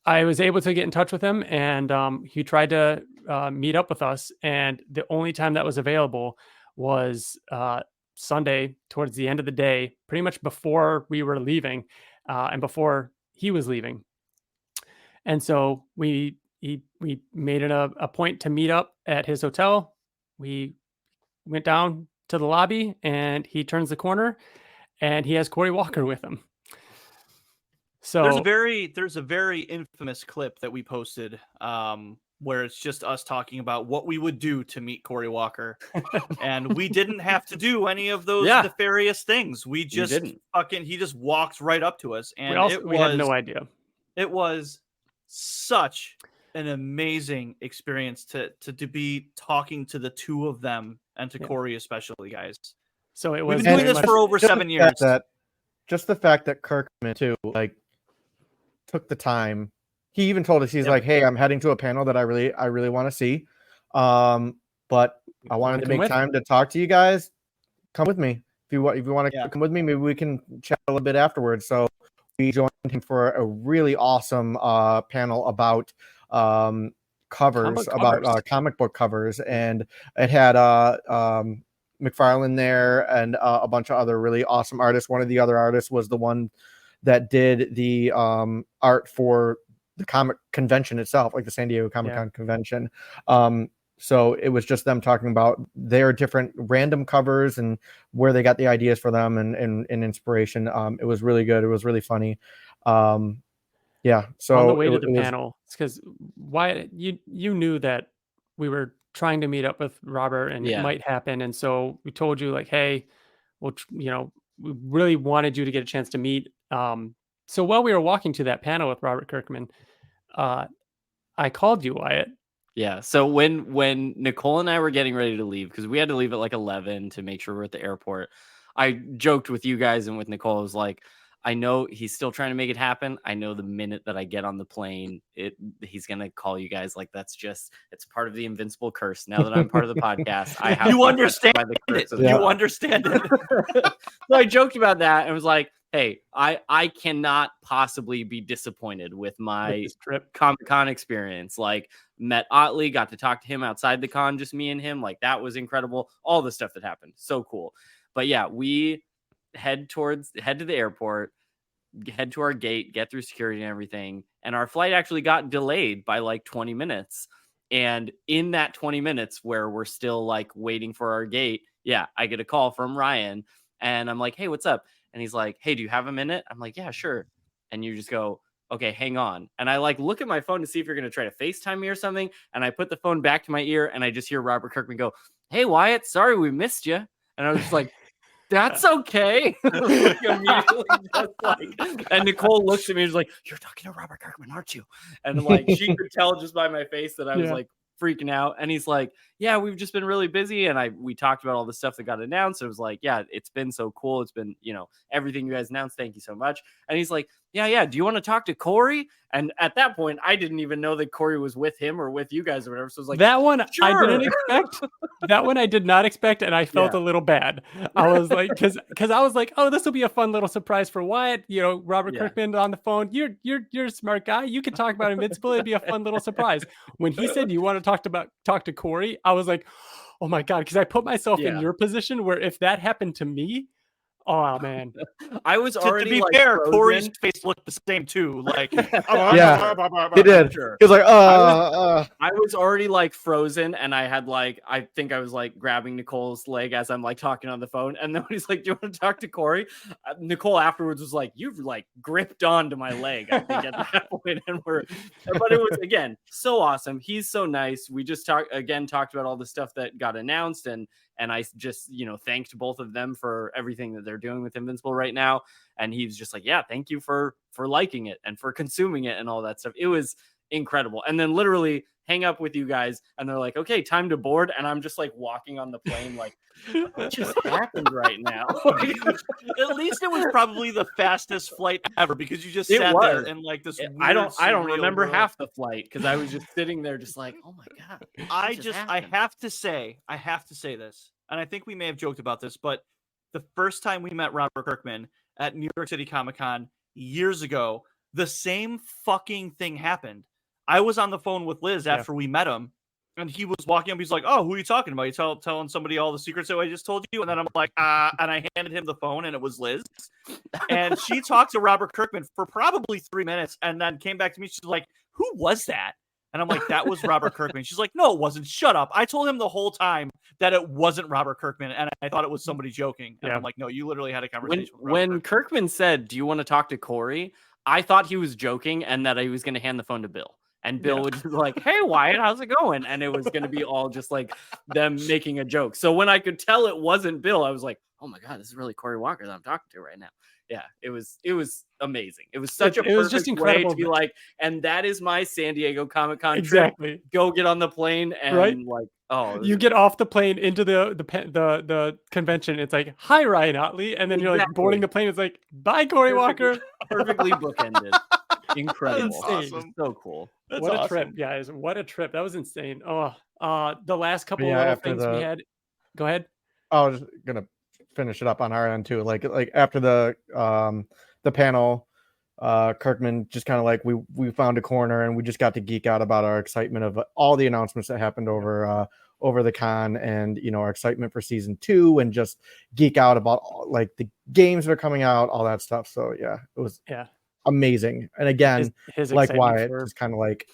I was able to get in touch with him, and he tried to meet up with us. And the only time that was available was Sunday towards the end of the day, pretty much before we were leaving. And before he was leaving. And so we made it a point to meet up at his hotel. We went down to the lobby, and he turns the corner, and he has Corey Walker with him. So there's a very infamous clip that we posted where it's just us talking about what we would do to meet Corey Walker. And we didn't have to do any of those nefarious things. We just he just walked right up to us. And we had no idea. It was such an amazing experience to be talking to the two of them, and to Corey especially, guys. So it We've was been doing this for over 7 years. Just the fact that Kirkman too, like, took the time. He even told us, he's like, "Hey, I'm heading to a panel that I really want to see, but I wanted to make time to talk to you guys. Come with me if you want to come with me. Maybe we can chat a little bit afterwards." So we joined him for a really awesome panel about covers, about comic book covers, and it had McFarlane there and a bunch of other really awesome artists. One of the other artists was the one that did the art for the comic convention itself, like the San Diego Comic-Con convention. So it was just them talking about their different random covers and where they got the ideas for them and inspiration. It was really good. It was really funny. So on the way to the panel, it's because Wyatt, you knew that we were trying to meet up with Robert and it might happen. And so we told you, like, hey, well, we really wanted you to get a chance to meet. So while we were walking to that panel with Robert Kirkman, I called you, Wyatt. Yeah. So when Nicole and I were getting ready to leave, because we had to leave at like 11 to make sure we're at the airport, I joked with you guys and with Nicole. I was like, I know he's still trying to make it happen. I know the minute that I get on the plane, he's gonna call you guys. Like, it's part of the Invincible curse. Now that I'm part of the podcast, I have you understand it. You understand it. So I joked about that and was like, hey, I cannot possibly be disappointed with my Comic-Con experience. Like, met Ottley, got to talk to him outside the con, just me and him. Like, that was incredible. All the stuff that happened. So cool. But yeah, we head to the airport, head to our gate, get through security and everything. And our flight actually got delayed by like 20 minutes. And in that 20 minutes where we're still like waiting for our gate, I get a call from Ryan and I'm like, hey, what's up? And he's like, hey, do you have a minute? I'm like, yeah, sure. And you just go, okay, hang on. And I like look at my phone to see if you're going to try to FaceTime me or something. And I put the phone back to my ear and I just hear Robert Kirkman go, hey, Wyatt, sorry, we missed you. And I was just like, that's okay. Like, immediately just like, and Nicole looks at me and is like, you're talking to Robert Kirkman, aren't you? And like, she could tell just by my face that I was like freaking out. And he's like, yeah, we've just been really busy. And we talked about all the stuff that got announced. It was like, yeah, it's been so cool. It's been, everything you guys announced. Thank you so much. And he's like, yeah. Do you want to talk to Corey? And at that point, I didn't even know that Corey was with him or with you guys or whatever. So it was like, that one sure. I didn't expect. That one I did not expect. And I felt a little bad. I was like, because I was like, oh, this will be a fun little surprise for Wyatt. Robert Kirkman on the phone. You're a smart guy. You could talk about Invincible. It'd be a fun little surprise. When he said you want to talk to Corey, I was like, oh my God. Because I put myself in your position where if that happened to me, oh man, I was already, to be like, fair, frozen. Corey's face looked the same too. Like, he did. Sure. He was like, I was already like frozen, and I had like, I think I was like grabbing Nicole's leg as I'm like talking on the phone, and then he's like, "Do you want to talk to Corey?" Nicole afterwards was like, "You've like gripped onto my leg." I think at that point, but it was again so awesome. He's so nice. We just talked about all the stuff that got announced, and I just thanked both of them for everything that they're doing with Invincible right now. And he was just like, yeah, thank you for liking it and for consuming it and all that stuff. It was incredible. And then literally hang up with you guys and they're like, okay, time to board. And I'm just like walking on the plane like, what just happened right now? At least it was probably the fastest flight ever because you just sat there and like this. I don't remember half the flight because I was just sitting there just like, oh my God. I have to say this, and I think we may have joked about this, but the first time we met Robert Kirkman at New York City Comic-Con years ago, the same fucking thing happened. I was on the phone with Liz after we met him, and he was walking up. He's like, "Oh, who are you talking about? You telling somebody all the secrets that I just told you?" And then I'm like, and I handed him the phone, and it was Liz. And she talked to Robert Kirkman for probably 3 minutes, and then came back to me. She's like, "Who was that?" And I'm like, that was Robert Kirkman. She's like, no, it wasn't. Shut up. I told him the whole time that it wasn't Robert Kirkman, and I thought it was somebody joking. And I'm like, no, you literally had a conversation with Robert When Kirkman said, do you want to talk to Corey? I thought he was joking and that he was going to hand the phone to Bill. and Bill would just be like, "Hey Wyatt, how's it going?" And it was going to be all just like them making a joke. So when I could tell it wasn't Bill, I was like, "Oh my god, this is really Corey Walker that I'm talking to right now." Yeah, it was amazing. It was such a perfect was just incredible way to be like, and that is my San Diego Comic-Con exactly. trip. Go get on the plane and like, you get off the plane into the convention. It's like, "Hi Ryan Ottley," and then you're like boarding the plane. It's like, "Bye Corey Walker." Perfectly bookended. Incredible. Awesome. So cool. What a trip, guys. What a trip. That was insane. The last couple of little things we had. Go ahead. I was gonna finish it up on our end too. Like after the panel, Kirkman just kind of like we found a corner and we just got to geek out about our excitement of all the announcements that happened over the con, and our excitement for season 2, and just geek out about like the games that are coming out, all that stuff. So yeah, it was amazing. And again, his like Wyatt, just kind of like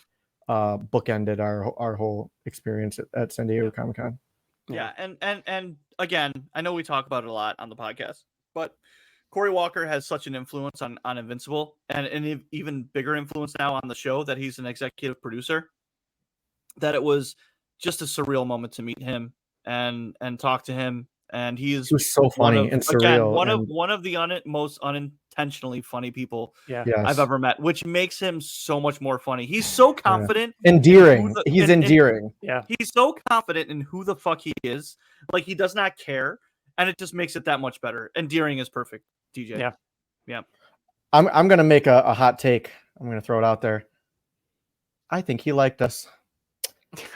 bookended our whole experience at San Diego Comic-Con. Yeah, and again, I know we talk about it a lot on the podcast, but Corey Walker has such an influence on Invincible, and an even bigger influence now on the show, that he's an executive producer, that it was just a surreal moment to meet him and talk to him. And he was so funny and surreal. Again, one of the most unintentionally funny people I've ever met, which makes him so much more funny. He's so confident, endearing. He's endearing. He's so confident in who the fuck he is. Like, he does not care, and it just makes it that much better. Endearing is perfect, DJ. Yeah. I'm gonna make a hot take. I'm gonna throw it out there. I think he liked us.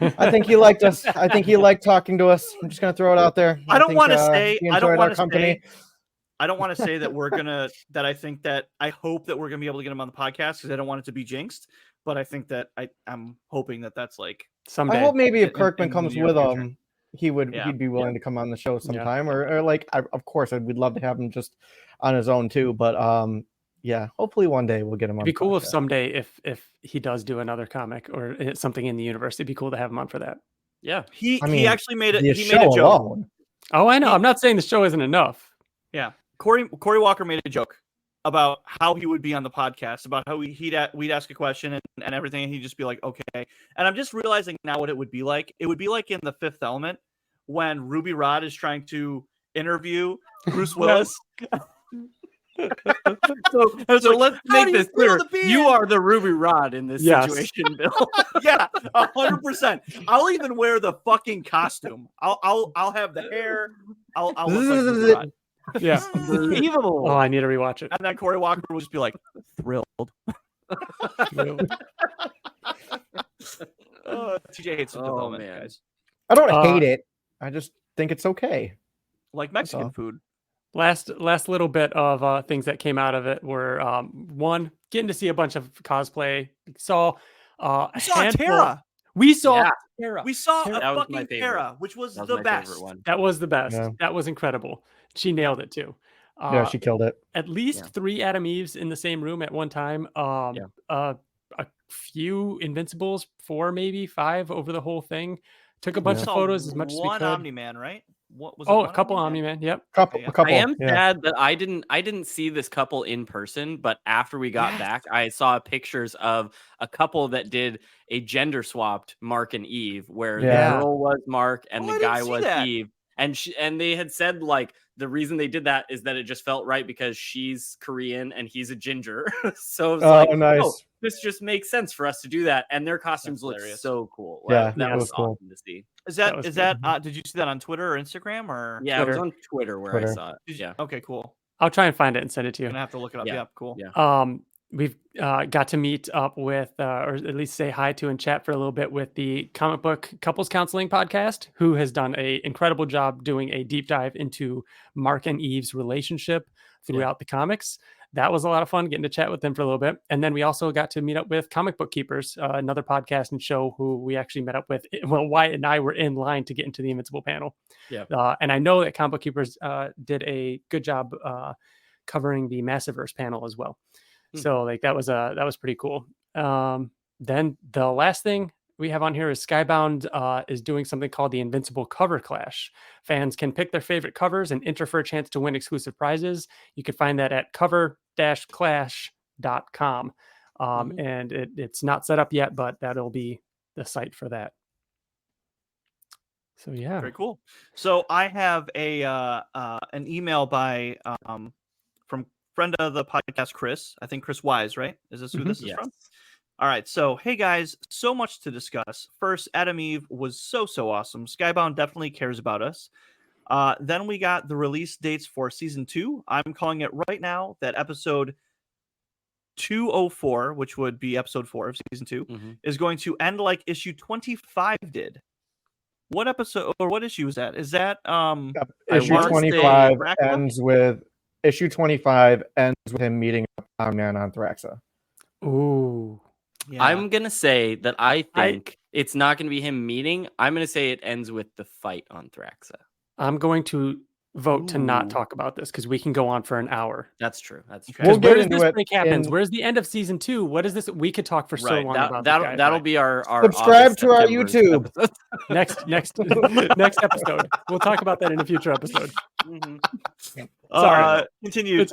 I think he liked us. I think he liked talking to us. I'm just gonna throw it out there. I don't want to say that we're gonna I hope that we're gonna be able to get him on the podcast, because I don't want it to be jinxed. But I think that I'm hoping that that's like someday. I hope maybe if Kirkman comes with him, he'd be willing to come on the show sometime, or like of course we'd love to have him just on his own too. But hopefully one day we'll get him on. It'd be cool if someday if he does do another comic or something in the universe, it'd be cool to have him on for that. Yeah, he actually made it. He made a joke. Alone. Oh, I know. I'm not saying the show isn't enough. Yeah, Corey Walker made a joke about how he would be on the podcast, about how we'd ask a question and everything, and he'd just be like, "Okay." And I'm just realizing now what it would be like. It would be like in The Fifth Element when Ruby Rod is trying to interview Bruce Willis. So let's make this clear. You are the Ruby Rod in this situation, Bill. Yeah, 100%. I'll even wear the fucking costume. I'll have the hair. I'll look like Ruby Rod. Yeah, unbelievable. Oh, I need to rewatch it. And then Corey Walker will just be like, thrilled. TJ hates the development, guys. I don't hate it. I just think it's okay. Like Mexican food. Last little bit of things that came out of it were one, getting to see a bunch of cosplay. We saw Tara. We saw Tara. We saw a fucking Tara, which was the best. That was the best. Yeah. That was incredible. She nailed it too. She killed it. At least 3 Adam Eves in the same room at one time. A few Invincibles, 4 maybe 5 over the whole thing. Took a bunch of photos as much as we could. One Omni-Man, right? What was a couple Omni-Man. Yep. Couple. I am sad that I didn't see this couple in person, but after we got back, I saw pictures of a couple that did a gender swapped Mark and Eve, where the girl was Mark and the guy was Eve. And they had said like the reason they did that is that it just felt right because she's Korean and he's a ginger. So it was nice. Oh, this just makes sense for us to do that. And their costumes look so cool. Yeah, that was cool. awesome to see. Is that did you see that on Twitter or Instagram or? Yeah, Twitter. it was on Twitter where I saw it. Yeah. Okay, cool. I'll try and find it and send it to you. I'm gonna have to look it up. Yeah, cool. Yeah. We've got to meet up with, or at least say hi to and chat for a little bit with the Comic Book Couples Counseling podcast, who has done an incredible job doing a deep dive into Mark and Eve's relationship throughout the comics. That was a lot of fun getting to chat with them for a little bit. And then we also got to meet up with Comic Book Keepers, another podcast and show who we actually met up with. Well, Wyatt and I were in line to get into the Invincible panel. Yeah. And I know that Comic Book Keepers did a good job covering the Massiverse panel as well. So like that was pretty cool. Then the last thing we have on here is Skybound is doing something called the Invincible Cover Clash. Fans can pick their favorite covers and enter for a chance to win exclusive prizes. You can find that at cover-clash.com. And it's not set up yet, but that'll be the site for that. So yeah, very cool. So I have an email by from friend of the podcast, Chris. I think Chris Wise, right? Is this who this is from? All right. So hey guys, so much to discuss. First, Adam Eve was so awesome. Skybound definitely cares about us. Then we got the release dates for season 2. I'm calling it right now that episode 204, which would be episode 4 of season 2, is going to end like issue 25 did. What episode or what issue is that? Is that issue 25 ends with him meeting Omni-Man on Thraxa. Ooh. Yeah. I'm gonna say that I think it's not gonna be him meeting. I'm gonna say it ends with the fight on Thraxa. I'm going to vote to not talk about this because we can go on for an hour. That's true. That's true. We'll where does this break happens? Where's the end of season 2? What is this? We could talk for so long about that'll be our subscribe to our YouTube next episode. We'll talk about that in a future episode. Sorry. Continue.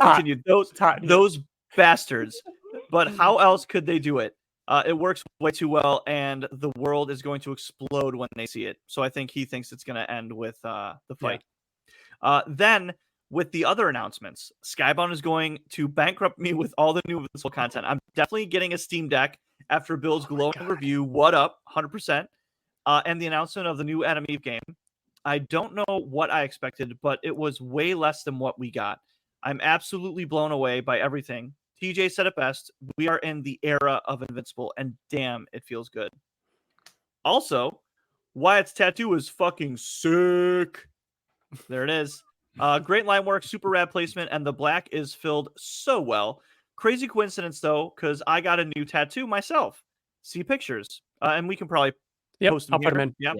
Those bastards. But how else could they do it? It works way too well, and the world is going to explode when they see it. So I think he thinks it's going to end with the fight. Then, with the other announcements, Skybound is going to bankrupt me with all the new Invincible content. I'm definitely getting a Steam Deck after Bill's glowing review. What up? 100%. And the announcement of the new Adam Eve game. I don't know what I expected, but it was way less than what we got. I'm absolutely blown away by everything. TJ said it best. We are in the era of Invincible, and damn, it feels good. Also, Wyatt's tattoo is fucking sick. There it is. Great line work, super rad placement, and the black is filled so well. Crazy coincidence, though, because I got a new tattoo myself. See pictures. And we can probably post them I'll here. put them in. Yep.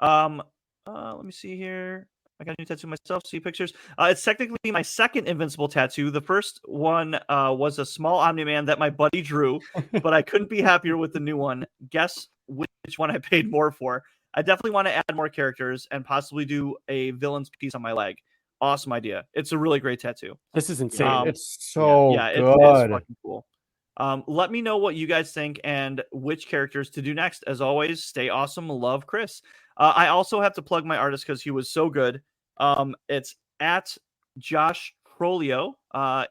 Yeah. Let me see here. I got a new tattoo myself. See pictures. It's technically my second Invincible tattoo. The first one was a small Omni-Man that my buddy drew, but I couldn't be happier with the new one. Guess which one I paid more for. I definitely want to add more characters and possibly do a villain's piece on my leg. Awesome idea. It's a really great tattoo. This is insane. It's so good. It is fucking cool. Let me know what you guys think and which characters to do next. As always, stay awesome. Love, Chris. I also have to plug my artist because he was so good. It's at Josh Trolio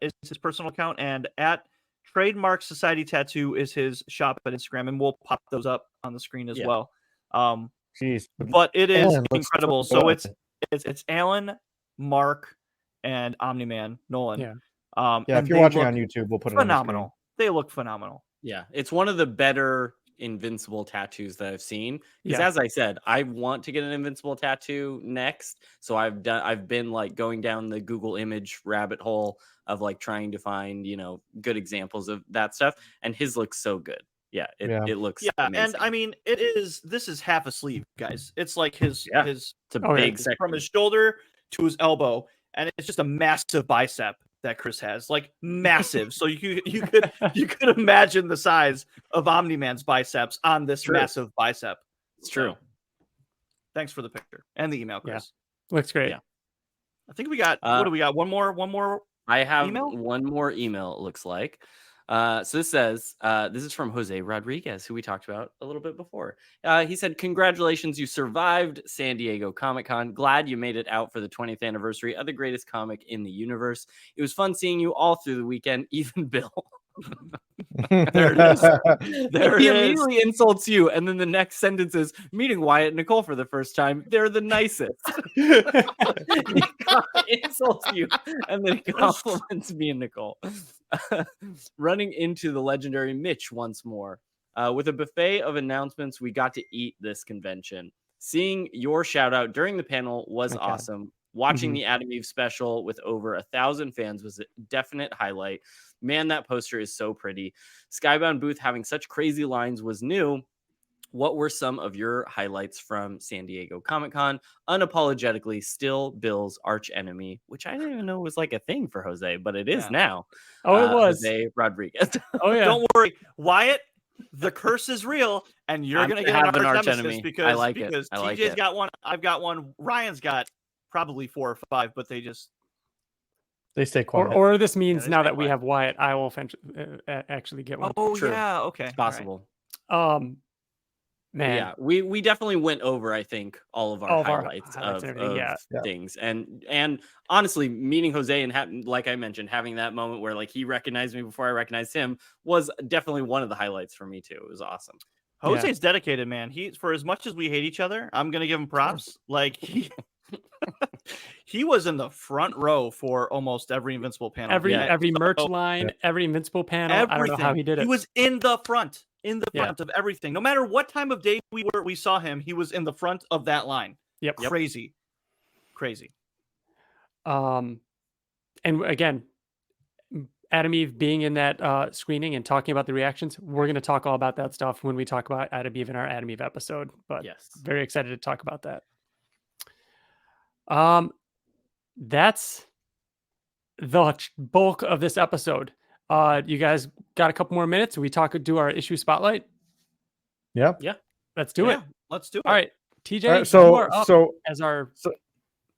is his personal account, and at Trademark Society Tattoo is his shop at Instagram, and we'll pop those up on the screen as well. Jeez. But it is Alan incredible. So it's Alan, Mark, and Omni-Man, Nolan. If you're watching on YouTube, we'll put it phenomenal. on the screen. They look phenomenal. Yeah, it's one of the better Invincible tattoos that I've seen. Because as I said, I want to get an Invincible tattoo next. So I've been like going down the Google image rabbit hole of like trying to find, good examples of that stuff. And his looks so good. Yeah, it looks amazing. And I mean, this is half a sleeve, guys. It's like his it's a big section. From his shoulder to his elbow, and it's just a massive bicep that Chris has, like massive. So you could imagine the size of Omni-Man's biceps on this massive bicep. It's true. Thanks for the picture and the email, Chris. Looks great. Yeah. I think we got what do we got? One more. I have email? one more email, it looks like. So this says, this is from Jose Rodriguez, who we talked about a little bit before. He said, congratulations, you survived San Diego Comic-Con. Glad you made it out for the 20th anniversary of the greatest comic in the universe. It was fun seeing you all through the weekend, even Bill. There it is. He immediately insults you, and then the next sentence is, meeting Wyatt and Nicole for the first time. They're the nicest. He insults you, and then he compliments me and Nicole. Running into the legendary Mitch once more. With a buffet of announcements, we got to eat this convention. Seeing your shout out during the panel was awesome. Watching the Adam Eve special with over 1,000 fans was a definite highlight. Man, that poster is so pretty. Skybound booth having such crazy lines was new. What were some of your highlights from San Diego Comic-Con? Unapologetically, still Bill's arch enemy, which I didn't even know was like a thing for Jose, but it is now. Oh, it was. Jose Rodriguez. Oh, yeah. Don't worry, Wyatt. The curse is real, and you're going to get an arch nemesis because I like it. Because I like TJ's it. got one. I've got one. Ryan's got probably 4 or 5, but they just They stay quiet. Or this means they now stay that we quiet. have Wyatt, I will actually get one. Oh True. yeah, okay, It's possible. Man, Yeah, we definitely went over, I think, all of our highlights and everything. of Yeah. things, and honestly, meeting Jose and like I mentioned, having that moment where like he recognized me before I recognized him was definitely one of the highlights for me too. It was awesome. Jose's dedicated, man. He, for as much as we hate each other, I'm gonna give him props. Like he was in the front row for almost every Invincible panel. Every merch line, every Invincible panel. Everything. I don't know how he did it. He was in the front of everything. No matter what time of day we saw him, he was in the front of that line. Yep. Crazy. And again, Adam Eve being in that screening and talking about the reactions, we're going to talk all about that stuff when we talk about Adam Eve in our Adam Eve episode. But Yes, very excited to talk about that. That's the bulk of this episode. You guys got a couple more minutes? We do our issue spotlight. Yeah. Let's do it. Let's do it. All right, TJ. All right, you are up as our.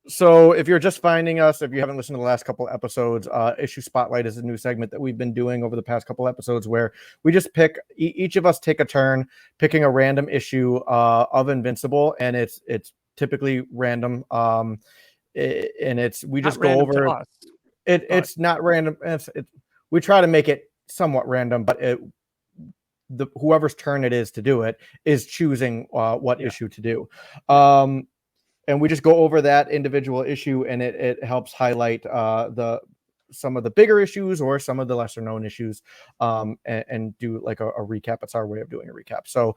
So if you're just finding us, if you haven't listened to the last couple episodes, Issue Spotlight is a new segment that we've been doing over the past couple episodes where we just pick, each of us take a turn picking a random issue of Invincible, and it's typically random. And we just go over it. It's not random. We try to make it somewhat random, but whoever's turn it is to do it is choosing what issue to do. And we just go over that individual issue, and it helps highlight some of the bigger issues or some of the lesser known issues, and do like a recap. It's our way of doing a recap. So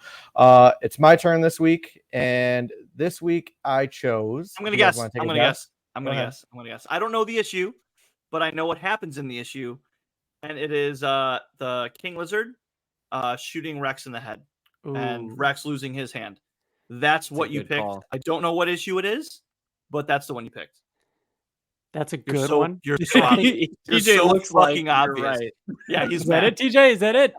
it's my turn this week, and this week I chose. I'm gonna guess. I don't know the issue, but I know what happens in the issue, and it is the King Lizard shooting Rex in the head, and Rex losing his hand. That's what you picked. Call. I don't know what issue it is, but that's the one you picked. That's a good one. You're so obvious. You're TJ so looks fucking like obvious. Right. Yeah, he's Is that it, TJ? Is that it?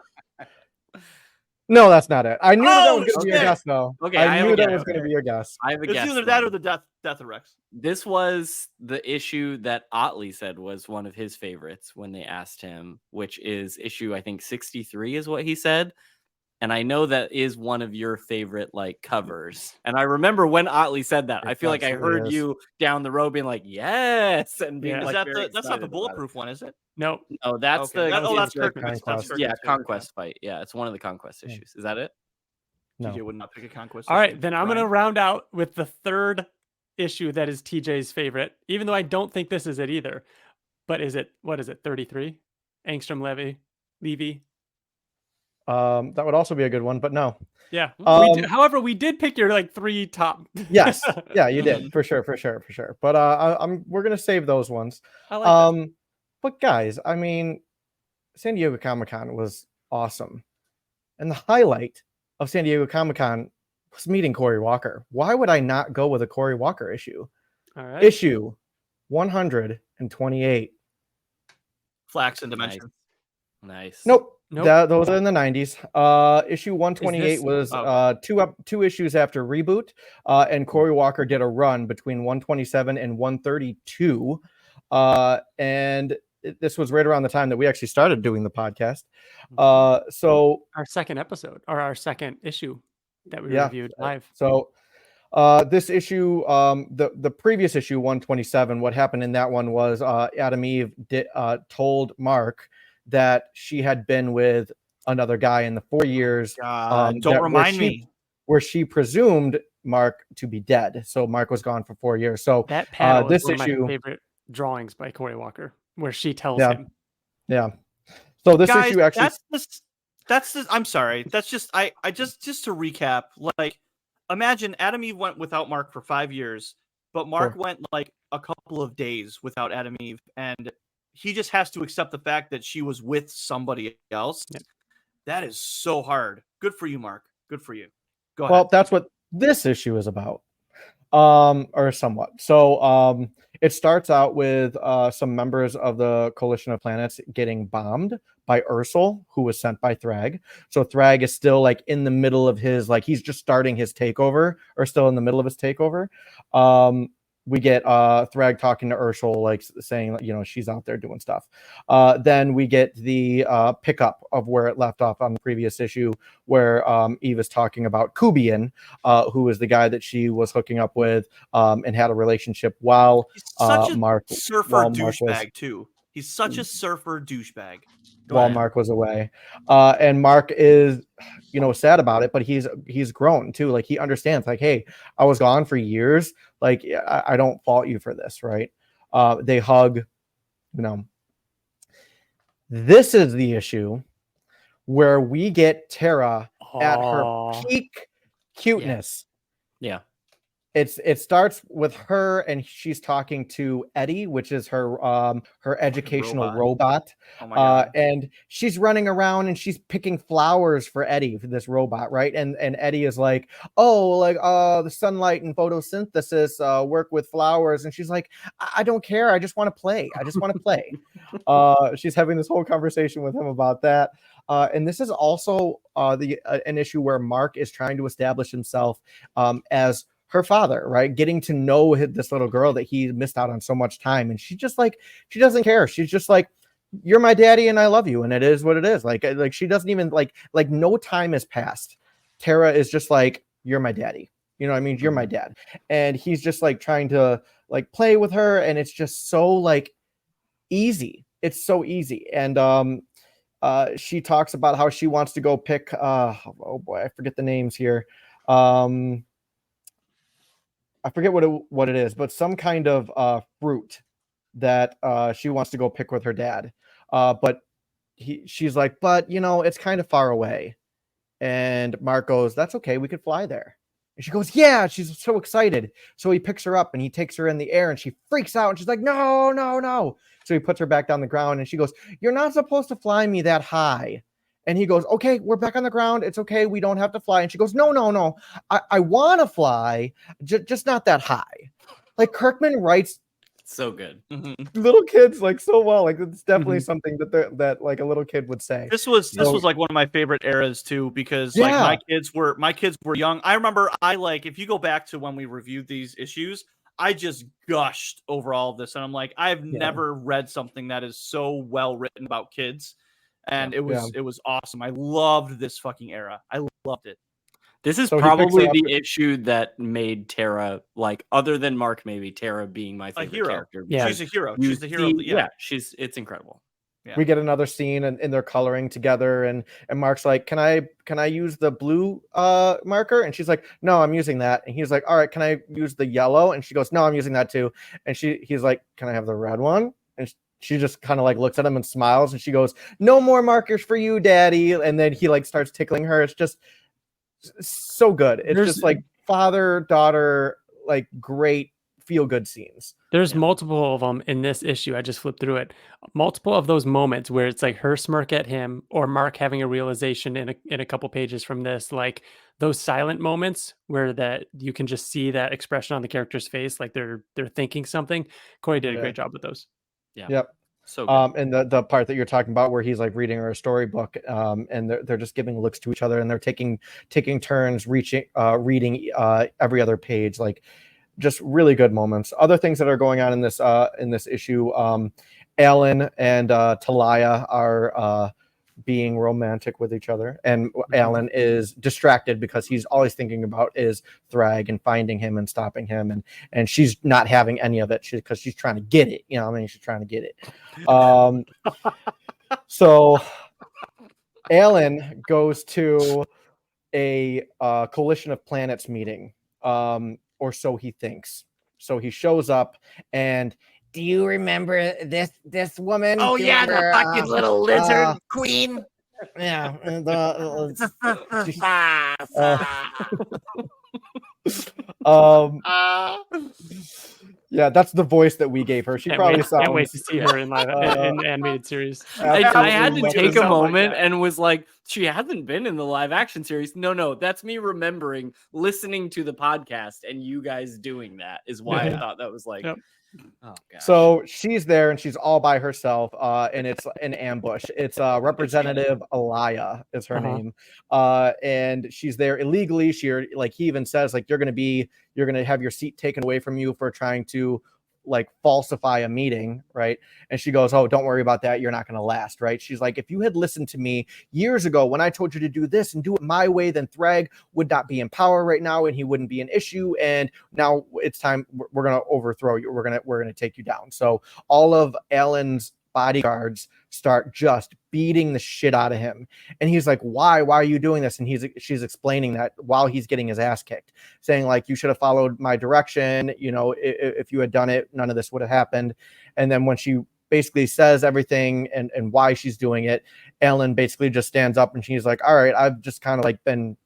No, that's not it. I knew that was going to be a guess, though. Okay, I knew that was going to be a guess. I have a guess. It's either that or the death of Rex. This was the issue that Ottley said was one of his favorites when they asked him, which is issue, I think 63 is what he said. And I know that is one of your favorite like covers. And I remember when Ottley said that, I feel like I heard you down the road being like, yes. And being like, that's not the bulletproof one, is it? No. Oh, that's okay. that's Conquest. Yeah, Conquest fight. Yeah, it's one of the Conquest issues. Is that it? No. TJ would not pick a Conquest. All right, then I'm going to round out with the third issue that is TJ's favorite, even though I don't think this is it either. But what is it, 33? Angstrom Levy? That would also be a good one, but no. Yeah. However, we did pick your like 3 top. Yes. Yeah, you did for sure. But we're gonna save those ones. I like that. But guys, I mean, San Diego Comic-Con was awesome, and the highlight of San Diego Comic-Con was meeting Corey Walker. Why would I not go with a Corey Walker issue? All right. Issue 128. Flax and Dimension. Nice. Nope. Those are in the 90s. Issue 128 was two issues after Reboot, and Corey Walker did a run between 127 and 132. And this was right around the time that we actually started doing the podcast. So our second episode, or our second issue that we reviewed live. So this issue, the previous issue 127, what happened in that one was Adam Eve told Mark that she had been with another guy in the 4 years. Don't remind me. Where she presumed Mark to be dead. So Mark was gone for 4 years. So that panel is one of my favorite drawings by Corey Walker, where she tells him. Yeah. So this issue actually. I'm sorry. That's just I just to recap. Like, imagine Adam Eve went without Mark for 5 years, but Mark went like a couple of days without Adam Eve, and he just has to accept the fact that she was with somebody else. Yep. That is so hard. Good for you, Mark. Good for you. Go ahead. Well, that's what this issue is about. Or somewhat. So it starts out with some members of the Coalition of Planets getting bombed by Ursel, who was sent by Thrag. So Thrag is still like in the middle of his, like he's just starting his takeover, or still in the middle of his takeover. we get Thrag talking to Urshel, like saying, you know, she's out there doing stuff. Then we get the pickup of where it left off on the previous issue, where Eve is talking about Kubian, who is the guy that she was hooking up with and had a relationship while Mark douchebag too. He's such a surfer douchebag. Mark was away, and Mark is, you know, sad about it, but he's grown too. Like he understands, like, hey, I was gone for years. Like I don't fault you for this, right? They hug. You know, this is the issue where we get Tara at her peak cuteness. Yeah. It starts with her, and she's talking to Eddie, which is her educational robot. Oh my God. And she's running around and she's picking flowers for Eddie, for this robot, right? And Eddie is like, oh, like the sunlight and photosynthesis work with flowers, and she's like, I don't care, I just want to play. She's having this whole conversation with him about that. And this is also an issue where Mark is trying to establish himself as her father, right? Getting to know this little girl that he missed out on so much time. And she just like, she doesn't care. She's just like, you're my daddy and I love you. And it is what it is. Like she doesn't even like no time has passed. Tara is just like, you're my daddy. You know what I mean? You're my dad. And he's just like trying to like play with her. And it's just so like easy. It's so easy. And she talks about how she wants to go pick, oh boy, I forget the names here. I forget what it is, but some kind of fruit that she wants to go pick with her dad. But she's like, but you know, it's kind of far away. And Mark goes, that's okay, we could fly there. And she goes, yeah, she's so excited. So he picks her up and he takes her in the air and she freaks out and she's like, no, no, no. So he puts her back down the ground and she goes, you're not supposed to fly me that high. And he goes, okay, we're back on the ground. It's okay. We don't have to fly. And she goes, no, no, no. I want to fly, just not that high. Like Kirkman writes so good. Little kids like so well. Like it's definitely something that like a little kid would say. This was like one of my favorite eras too, because like my kids were young. I remember if you go back to when we reviewed these issues, I just gushed over all of this. And I'm like, I've never read something that is so well written about kids. And it was awesome. I loved this fucking era. I loved it. This is probably the issue that made Tara, like, other than Mark, maybe Tara being my favorite character. Yeah, she's a hero. She's the hero. It's incredible. Yeah. We get another scene and they're coloring together, and Mark's like, can I use the blue marker? And she's like, no, I'm using that. And he's like, all right, can I use the yellow? And she goes, no, I'm using that too. And he's like, can I have the red one? And she just kind of like looks at him and smiles, and she goes, no more markers for you, daddy. And then he like starts tickling her. It's just so good. It's just like father daughter, like great feel good scenes. There's multiple of them in this issue. I just flipped through it. Multiple of those moments where it's like her smirk at him or Mark having a realization in a couple pages from this, like those silent moments where that you can just see that expression on the character's face, like they're thinking something. Corey did a great job with those. Yeah. Yep. So good. And the part that you're talking about where he's like reading her a storybook, and they're just giving looks to each other, and they're taking turns reading every other page, like just really good moments. Other things that are going on in this issue, Alan and Talia are being romantic with each other, and Alan is distracted because he's always thinking about is Thrag and finding him and stopping him, and she's not having any of it because she's trying to get it, you know what I mean? She's trying to get it. So Alan goes to a Coalition of Planets meeting, or so he thinks. So he shows up, and do you remember this woman? Oh yeah, the fucking little lizard queen. Yeah. Yeah, that's the voice that we gave her. She probably sounds. Can't wait to see her in live in animated series. I had to take a moment and was like, she hasn't been in the live action series. No, that's me remembering listening to the podcast and you guys doing that is why I thought that was like Oh, gosh. So she's there and she's all by herself, and it's an ambush. It's Representative Alaya is her name, and she's there illegally. He even says like you're gonna have your seat taken away from you for trying to like falsify a meeting, right? And she goes, "Oh, don't worry about that. You're not going to last," right? She's like, "If you had listened to me years ago when I told you to do this and do it my way, then Thrag would not be in power right now, and he wouldn't be an issue. And now it's time. We're going to overthrow you. We're going to take you down." So all of Alan's bodyguards start just beating the shit out of him, and he's like, why are you doing this? And she's explaining that while he's getting his ass kicked, saying like, you should have followed my direction, if you had done it, none of this would have happened. And then when she basically says everything and why she's doing it, Ellen basically just stands up and she's like, all right, I've just kind of like been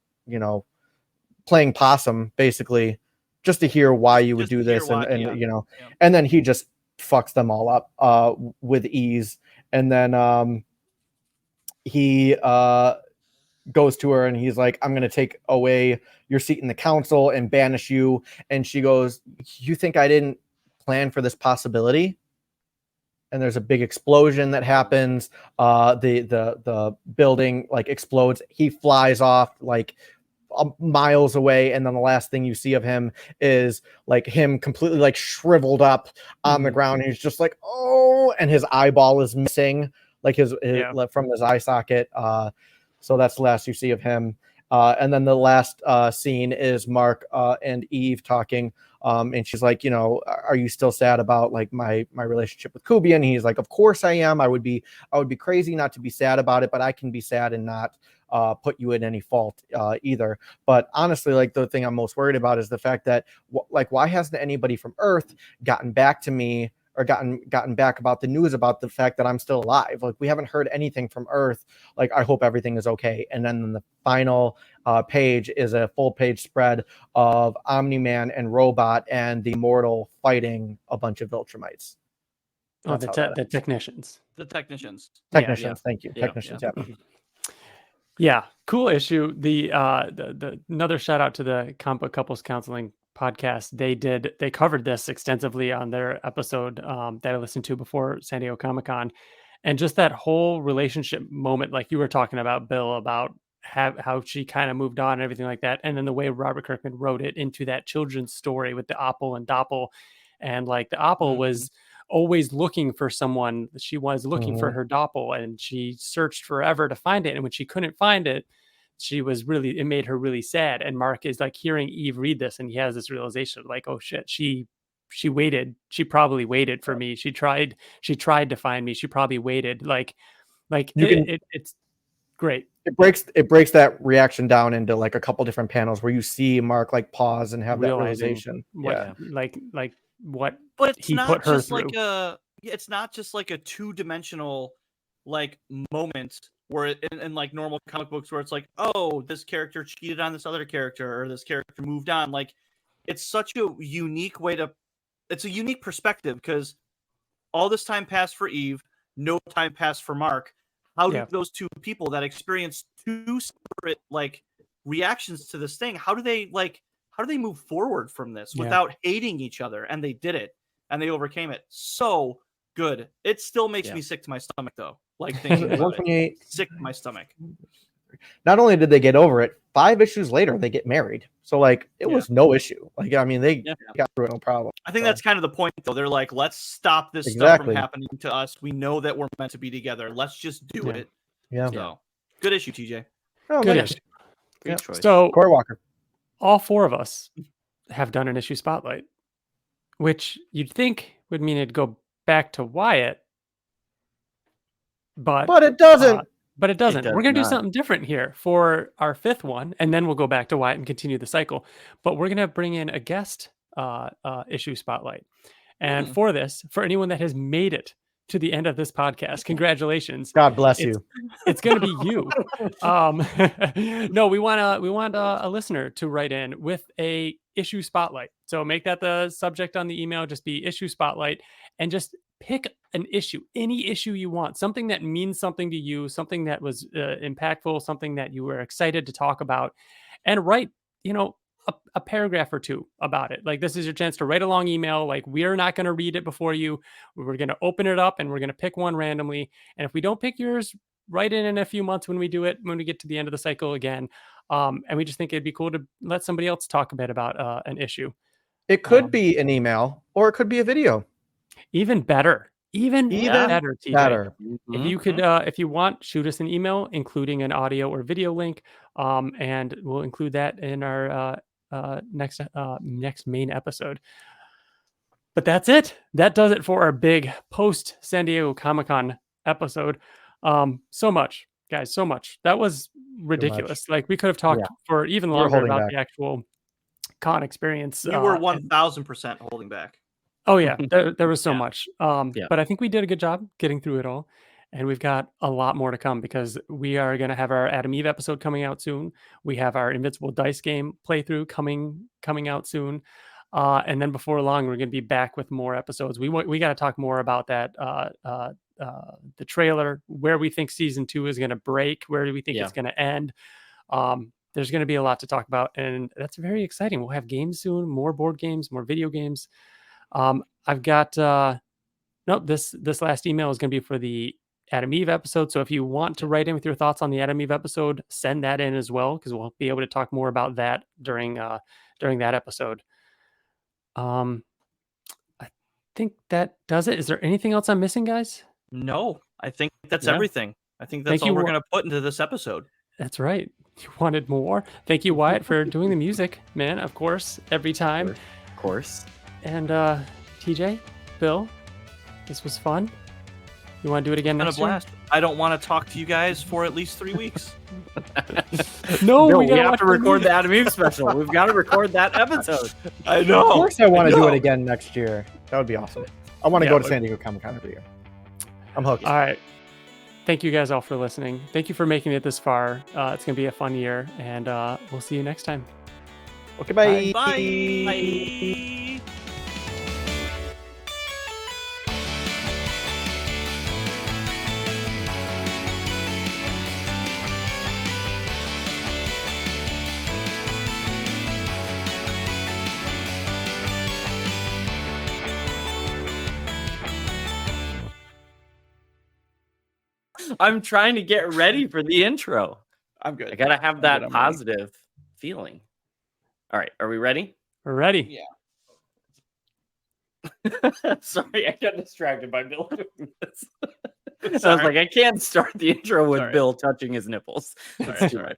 playing possum basically just to hear why you would do this, and then he just fucks them all up with ease. And then he goes to her and he's like, I'm going to take away your seat in the council and banish you. And she goes, you think I didn't plan for this possibility? And there's a big explosion that happens. The building like explodes. He flies off like miles away, and then the last thing you see of him is like him completely like shriveled up on the ground. He's just like, oh, and his eyeball is missing, like his from his eye socket. So that's the last you see of him. And then the last scene is Mark and Eve talking. And she's like, are you still sad about like my relationship with Kubi? And he's like, of course I am. I would be crazy not to be sad about it, but I can be sad and not put you in any fault either. But honestly, like the thing I'm most worried about is the fact that why hasn't anybody from Earth gotten back to me or gotten back about the news about the fact that I'm still alive? Like, we haven't heard anything from Earth. Like, I hope everything is okay. And then the final page is a full page spread of Omni-Man and Robot and the Immortal fighting a bunch of Viltrumites. Oh, the technicians. The technicians. Technicians, thank you. Technicians, yeah. Yeah, cool issue. The another shout out to the Comic Book Couples Counseling podcast. They covered this extensively on their episode that I listened to before San Diego Comic-Con, and just that whole relationship moment, like you were talking about, Bill, about how she kind of moved on and everything like that, and then the way Robert Kirkman wrote it into that children's story with the Apple and Doppel, and like the Apple was always looking for someone. She was looking for her Doppel, and she searched forever to find it, and when she couldn't find it, it made her really sad. And Mark is like hearing Eve read this, and he has this realization of like, oh shit, she waited. She probably waited for me. She tried to find me. She probably waited. It's great. It breaks that reaction down into like a couple different panels where you see Mark like pause and have that realization. What but it's he not put her just through. It's not just like a two-dimensional like moment where in like normal comic books where it's like, oh, this character cheated on this other character or this character moved on. Like, it's such a unique it's a unique perspective, because all this time passed for Eve, no time passed for Mark. How do those two people that experience two separate like reactions to this thing, how do they move forward from this without hating each other? And they did it, and they overcame it. So good. It still makes me sick to my stomach, though. Like, thinking about it. Sick to my stomach. Not only did they get over it, 5 issues later they get married. So like it was no issue. Like, I mean, they got through it no problem. I think that's kind of the point, though. They're like, let's stop this stuff from happening to us. We know that we're meant to be together. Let's just do it. Yeah. So good issue, TJ. Oh, good nice. issue. Great choice. So Corey Walker. All 4 of us have done an issue spotlight, which you'd think would mean it'd go back to Wyatt, but it doesn't. But it doesn't. We're going to do not. something different here for our 5th one, and then we'll go back to Wyatt and continue the cycle. But we're going to bring in a guest issue spotlight. And for this, for anyone that has made it to the end of this podcast, congratulations. God bless you. It's going to be you. No, we want a listener to write in with a issue spotlight. So make that the subject on the email. Just be issue spotlight, and just pick an issue, any issue you want, something that means something to you, something that was impactful, something that you were excited to talk about, and write, a paragraph or two about it. Like, this is your chance to write a long email. Like, we're not going to read it before you. We're going to open it up and we're going to pick one randomly. And if we don't pick yours, write in a few months when we do it, when we get to the end of the cycle again. And we just think it'd be cool to let somebody else talk a bit about an issue. It could be an email or it could be a video. Even better. Even better, TJ. Better. If you could, if you want, shoot us an email, including an audio or video link, and we'll include that in our next main episode. But that's it. That does it for our big post San Diego Comic-Con episode. So much, guys. So much. That was ridiculous. Like, we could have talked for even longer about the actual con experience. We were 1,000% holding back. Oh yeah, there was so much. But I think we did a good job getting through it all. And we've got a lot more to come because we are going to have our Adam Eve episode coming out soon. We have our Invincible Dice Game playthrough coming out soon. And then before long, we're going to be back with more episodes. We got to talk more about that, the trailer, where we think season 2 is going to break, where do we think it's going to end. There's going to be a lot to talk about, and that's very exciting. We'll have games soon, more board games, more video games. I've got this last email is going to be for the Adam Eve episode. So if you want to write in with your thoughts on the Adam Eve episode, send that in as well, because we'll be able to talk more about that during that episode. I think that does it. Is there anything else I'm missing, guys? No, I think that's everything. I think that's all we're going to put into this episode. That's right. You wanted more. Thank you, Wyatt, for doing the music, man. Of course, every time. Of course. And TJ, Bill, this was fun. You want to do it again next year? I don't want to talk to you guys for at least 3 weeks. No, we have to record the Adam Eve special. We've got to record that episode. I know. Of course I want to do it again next year. That would be awesome. I want to go to San Diego Comic-Con every year. I'm hooked. All right. Thank you guys all for listening. Thank you for making it this far. It's going to be a fun year, and we'll see you next time. Okay, bye. Bye. Bye. I'm trying to get ready for the intro. I'm good. I gotta have that positive feeling. All right, are we ready? We're ready. Yeah. Sorry, I got distracted by Bill doing this. So I was like, I can't start the intro with Bill touching his nipples. That's too much.